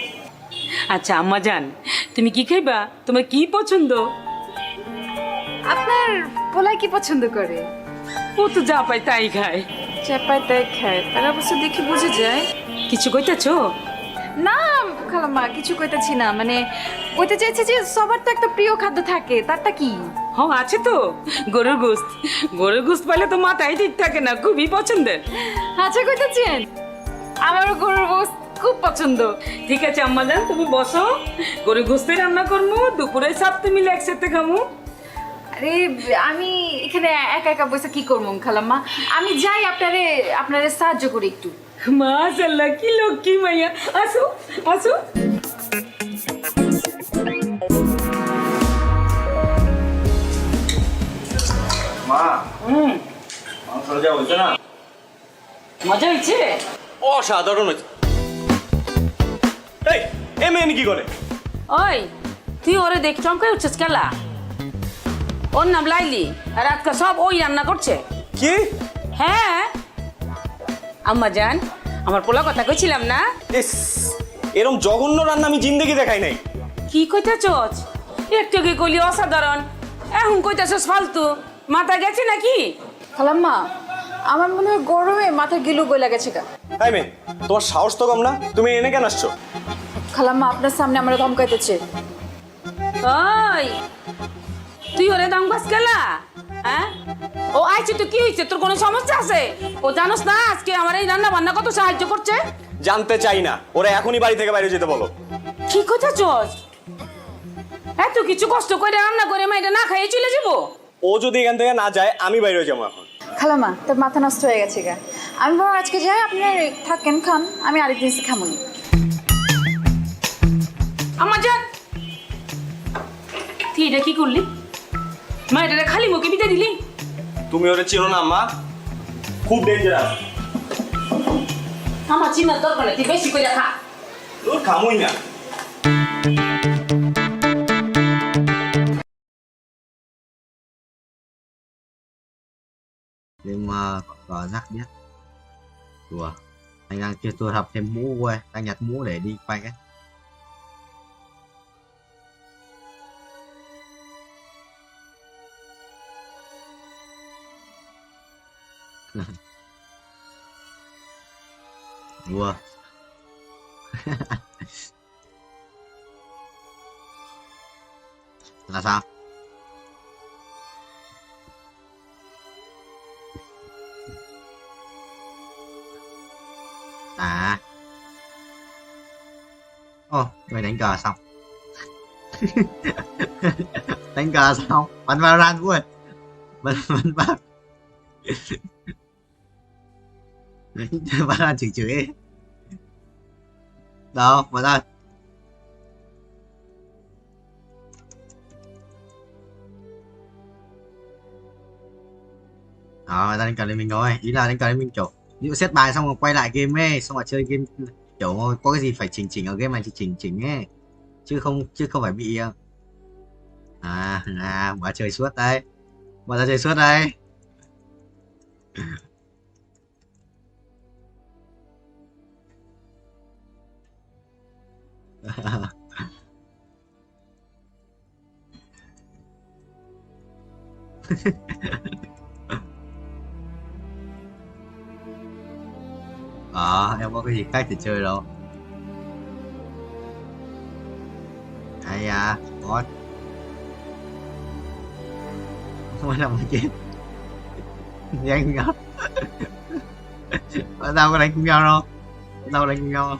আচ্ছা আম্মা জান, তুমি কি খাইবা? তোমার কি পছন্দ? আপনার পোলাই কি পছন্দ করে? ও তো যা পায় তাই খায়। যা পায় তাই খায়, তার অবশ্য দেখে বুঝে যায়। কিছু কইতাছো? না খালাম্মা, কিছু কইতেছি না, মানে কইতে চাইছি যে সবার তো একটা প্রিয় খাদ্য থাকে, তারটা কি? হ্যাঁ আছে তো, গরুর গোশত। গরুর গোশত পাইলে তো মাথায় ঠিক থাকে না, খুবই পছন্দের। আচ্ছা কইতেছেন, আমারও গরুর গোশত খুব পছন্দ। ঠিক আছে আম্মাজান, তুমি বসো, গরু গোস্তে রান্না করবো, দুপুরে সাথে মিলে একসাথে খামু। আরে আমি এখানে একা একা বসে কি করবো খালাম্মা, আমি যাই আপনারে সাহায্য করি একটু। মাশাআল্লাহ, কি লক্ষ্মী মাইয়া, আসো আসো। মা মাংস যা হয়েছে না, মজা হয়েছে? অসাধারণ হয়েছে। এই এ মেয়ে কি করে? ওই তুই ওরে দেখ চমকাই উঠছিস কেলা? ওর নাম লাইলি, আর আজকে সব ওই রান্না করছে। কি? হ্যাঁ আম্মাজান, আমার পোলা কথা কইছিলাম না? ইস, এরকম জঘন্য রান্না আমি জিন্দেগি দেখাই নাই। কি কইতাছস? একটু কি কইলি অসাধারণ, এখন কইতাছস ফালতু, মাথা গেছে নাকি? খালাম্মা আমার মনে হয় গরমে মাথা গিলু গলা গেছে গা। তাই মেয়ে, তোমার সাহস তো কম না, তুমি এনে কেন আসছো? খালাম্মা আপনার সামনে আমরা ধমকাইতেছে। ওই তুই ওরে ধমকাস কেলা? হ্যাঁ ও আইছে তো কি হইছে, তোর কোনো সমস্যা আছে? ও জানোস না আজকে আমার এই রান্না বান্না কত সাহায্য করছে? জানতে চাই না, ওরা এখনই বাড়ি থেকে বাইরে যেতে বলো। কি কইতাছস? এত কিছু কষ্ট করে রান্না করে মাইটা না খাইয়ে চলে যাবো? ও যদি এখান থেকে না যায় আমি বাইরে যাবো এখন। খালাম্মা তোর মাথা নষ্ট হয়ে গেছে গা, আমি বরং আজকে যাই, আপনার থাকেন খান, আমি আরেকদিন এসে খামুনি। আম্মাজান তুই এটা কি করলি? মা এটা খালি মুখে বিতে দিলি? তুমি ওরে চিনো না আম্মা, খুব ডেঞ্জারাস। আমার চিনার দরকার নেই, তুই বেশি করে খা। তোর খামুই না। Nhưng mà có rắc biết. Ủa, anh đang kêu tôi học thêm mũ quay, đang nhặt mũ để đi quay cái. Ủa. Là sao? À. Ồ, mày đánh cờ xong. Đánh cờ xong, bắn vào ran vui. Bắn vào. Bắn ran chửi. Đâu, bắn ran. Đó, ra đánh cờ lên mình rồi. Ý là đánh cờ lên mình kiểu ví dụ set bài xong rồi quay lại game ấy, xong rồi chơi game kiểu có cái gì phải chỉnh ở game này thì chỉnh ấy, chứ không phải bị bỏ chơi suốt đây, bỏ ra chơi suốt đây. Em có cái gì khác để chơi đâu. Hay à, ngon. Không làm gì chết. Nhanh nhau. Tao có đánh cùng nhau đâu. Tao đánh cùng nhau không?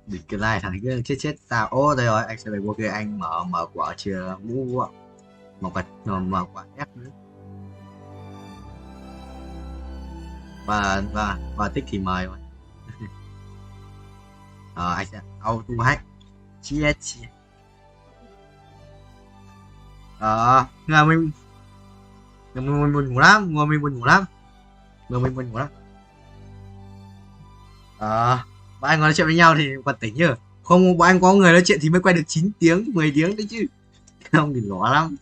Địch cái này thằng kia chết tao. Ô đây rồi, anh sẽ phải vô kia anh mở quả chưa mũ ạ. Một quả ép nữa. Và thích thì mời mà. Anh sẽ auto hack. Chia. Mình buồn ngủ lắm, mình buồn ngủ lắm. Bọn anh nói chuyện với nhau thì còn tỉnh nhờ. Không, bọn anh có người nói chuyện thì mới quay được 9 tiếng, 10 tiếng đấy chứ. Không thì lỏ lắm.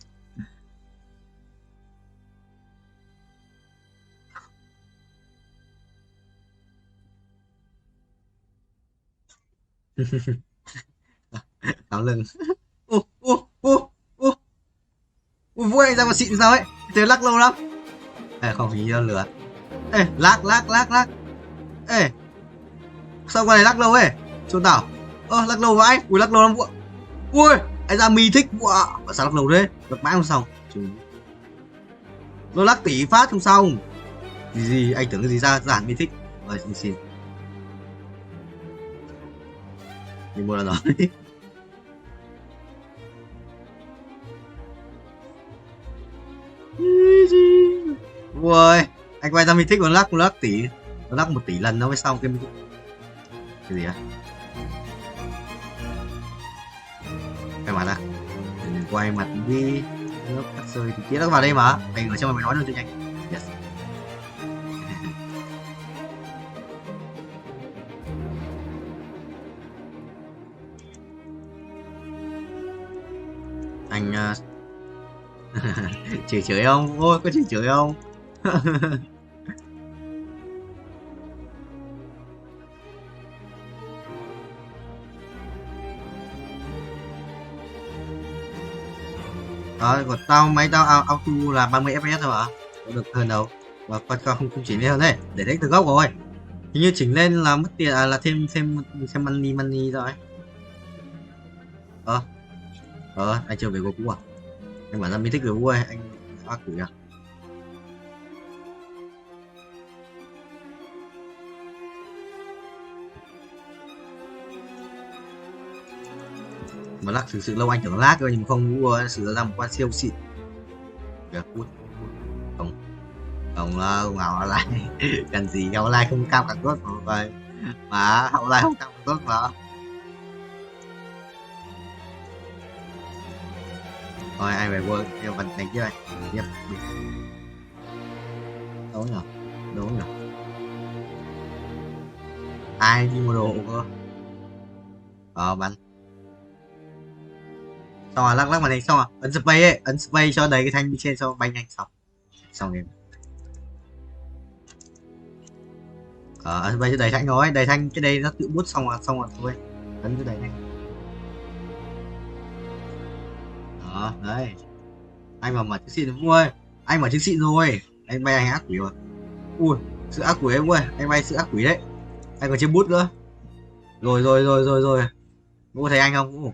Áo lưng. Vũ anh ra mà xịn sao ấy. Thế lắc lâu lắm. Không hình như lửa. Ê, lắc. Ê, sao qua này lắc lâu ấy? Chôn tao. Lắc lâu vãi. Ui, lắc lâu lắm Vũ. Ui, anh ra mì thích Vũ ạ. Sao lắc lâu đấy? Lắc mãi không xong. Nó lắc tỷ phát không xong. Gì anh tưởng cái gì ra giản mới thích. Rồi xin. Mình mua là nói. Ui, anh quay ra mình thích còn lắc tỷ. Nó lắc 1 tỷ lần nó mới xong cái gì á? Cái mặt à? Mình quay mặt đi. Nó cắt rơi thì kia nó vào đây mà. Mày ở trong mày nói luôn cho nhanh. Yes. Anh chửi không? Ôi có chửi không? Đó, còn máy tao auto là 30 fps thôi mà. Không được hơn đâu. Và không chỉnh lên hơn đấy, để đánh từ gốc rồi. Hình như chỉnh lên là mất tiền là thêm money rồi. Anh chưa về cô cũ à? Anh bảo ra mình thích về cũ anh ác quỷ à? Mà lắc thực sự lâu anh tưởng lag cơ nhưng mà không mua sử ra một con siêu xịn. Được cút. Không ngào lại cần gì ngào lại không cao càng tốt rồi mà hậu lại không cao càng tốt mà. Thôi anh về vô theo vận đánh chứ anh tiếp đấu nhỉ ai đi mua đồ cơ bắn xong rồi lắc màn hình xong rồi ấn space cho đầy cái thanh bên trên xong bay nhanh xong game ấn space cho đầy thanh rồi đầy thanh cái đây nó tự bút xong rồi thôi ấn cho đầy nhanh đó đấy anh mà mở chiếc xịn mua ơi anh mở chiếc xịn rồi anh bay anh ác quỷ rồi ui sự ác quỷ em ơi anh bay sự ác quỷ đấy anh còn chiếc bút nữa rồi có thấy anh không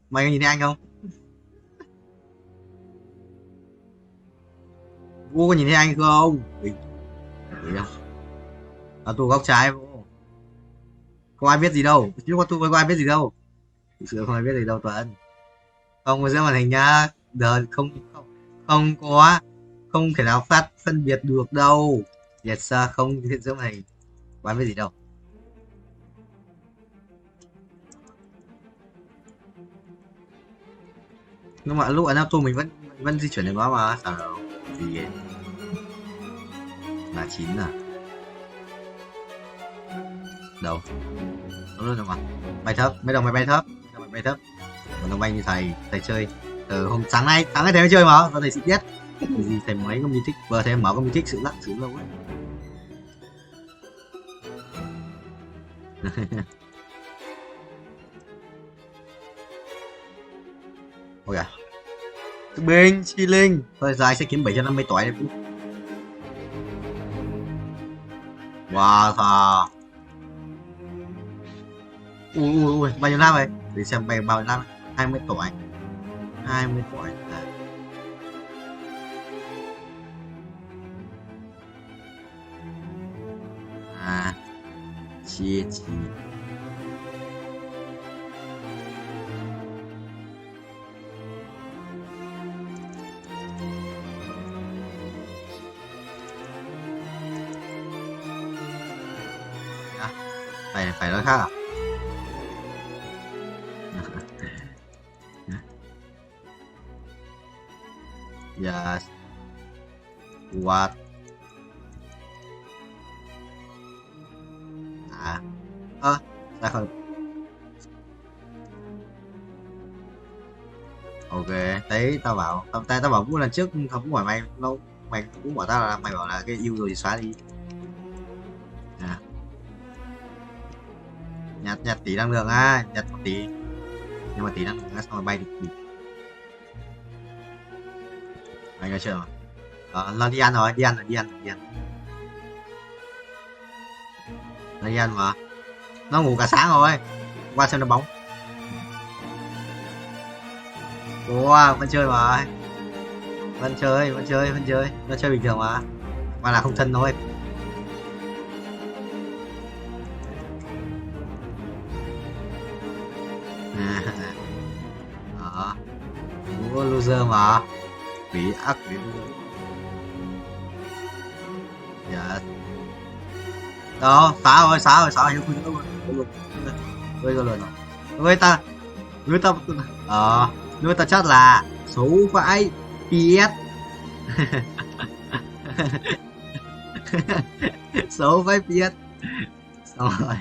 mày nhìn thấy anh không vô có nhìn thấy anh không tù góc trái vô không ai biết gì đâu chứ con tù có ai biết gì đâu thực sự không ai biết gì đâu Tuấn không có giữa màn hình nhá giờ không thể nào phân biệt được đâu yes sir, không hiện giữa màn hình có ai biết gì đâu nhưng mà lúc ấn auto mình vẫn di chuyển được nó mà sao đâu gì ấy là 9 à đâu nó luôn rồi mà bay thấp mấy đồng mày bay thấp còn đồng bay như thầy chơi từ hôm sáng nay thầy chơi mà thầy xịn nhất gì thầy mấy có mythic vừa thầy mở có mythic sự lắc sự lâu ấy ôi à Bình chi linh thôi dài sẽ kiếm 750 tỏi đấy cũng wow thà ui bao nhiêu năm rồi để xem bao nhiêu năm 20 tỏi chia chi phải nói khác à yes what sao không ok thấy tao bảo Vũ lần trước không cũng hỏi mày lâu mày cũng bảo tao là mày bảo là cái yêu rồi thì xóa đi nhặt tỷ năng lượng á nhặt một tỷ nhưng mà tỷ năng lượng xong rồi bay được anh nói chưa mà nó đi ăn rồi đi ăn nó đi ăn mà nó ngủ cả sáng rồi qua xem nó bóng vẫn chơi mà Vẫn chơi nó chơi bình thường mà là không thân thôi. Đó, múa loser mà quỷ ác quỷ loser. Dạ đó, xả rồi hiểu không luôn rồi người ta người ta chắc là xấu vãi PS. Xấu vãi PS xong rồi.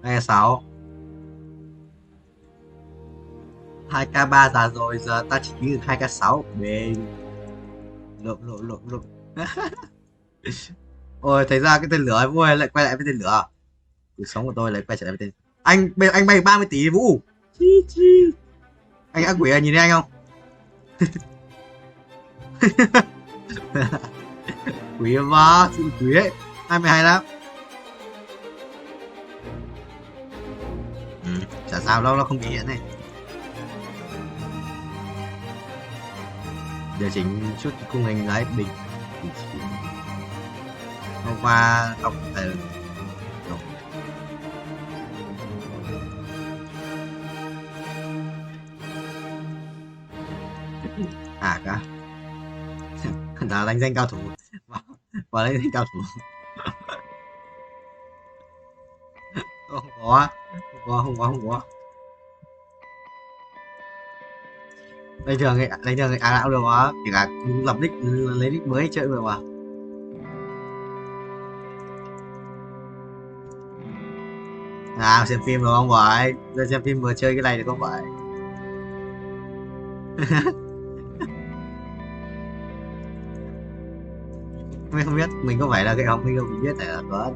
Đây là 6 2k3 già rồi, giờ ta chỉ nghĩ được 2k6 bên lộn. Ôi thấy ra cái tên lửa ấy, vui lại quay lại với tên lửa. Cuộc sống của tôi lại quay trở lại với tên anh bay 30 tỷ Vũ. Anh ác quỷ nhìn thấy anh không? Quỷ mà quỷ ấy 22 lắm. Chả sao đâu, nó không bị hiện này. Điều chỉnh chút khung hình lái bình. Hôm qua đọc cả đã đánh danh cao thủ và đánh danh cao thủ. Không có đây thường ảo được mà, kể cả lập nick lấy nick mới chơi được mà. Xem phim được không vậy? Giờ xem phim vừa chơi cái này được không vậy? Mình không biết mình có phải là cái học mình không biết tại là có.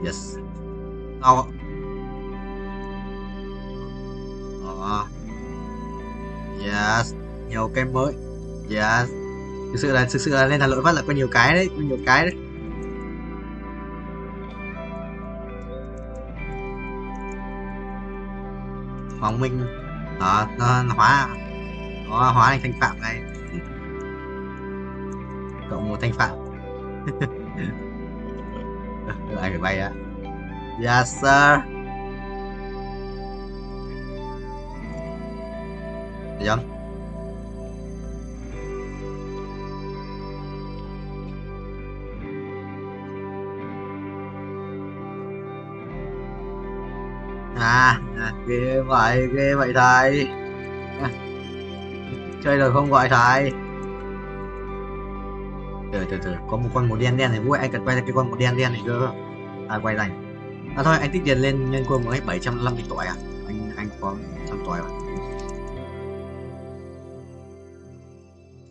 Yes. Yes, nhiều cái mới. Yes. Thực sự là lên Hà Nội phát là có nhiều cái đấy, Hoàng Minh nó hóa thành thanh phạm này. Cộng một thanh phạm. Anh phải bay á. Yes sir. Được không? Ghê vậy thầy. Chơi được không gọi thầy? Từ có một con màu đen này vui, anh cần quay ra cái con màu đen này cơ. Quay này. Thôi anh tích tiền lên nhân quân mới 750 tuổi à? Anh có 100 tuổi mà.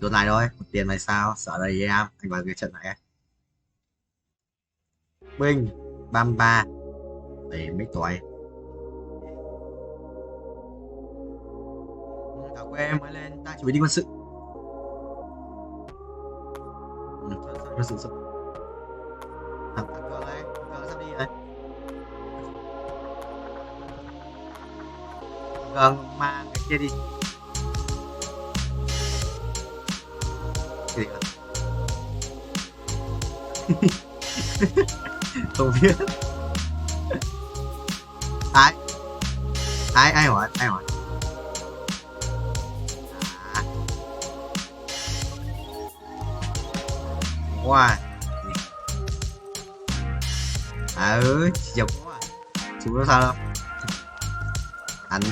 Chỗ này thôi, một tiền này sao? Sợ đây em, anh vào cái trận này. Binh 33 để mấy tuổi. Cả quê mới lên, ta chỉ phải đi quân sự. Quân sự sắp. Thằng Cường này, Cường sắp đi rồi. Cường mang cái kia đi. Cái gì không biết. Ai hỏi wow. Chụp quá. Chụp nó sao đâu.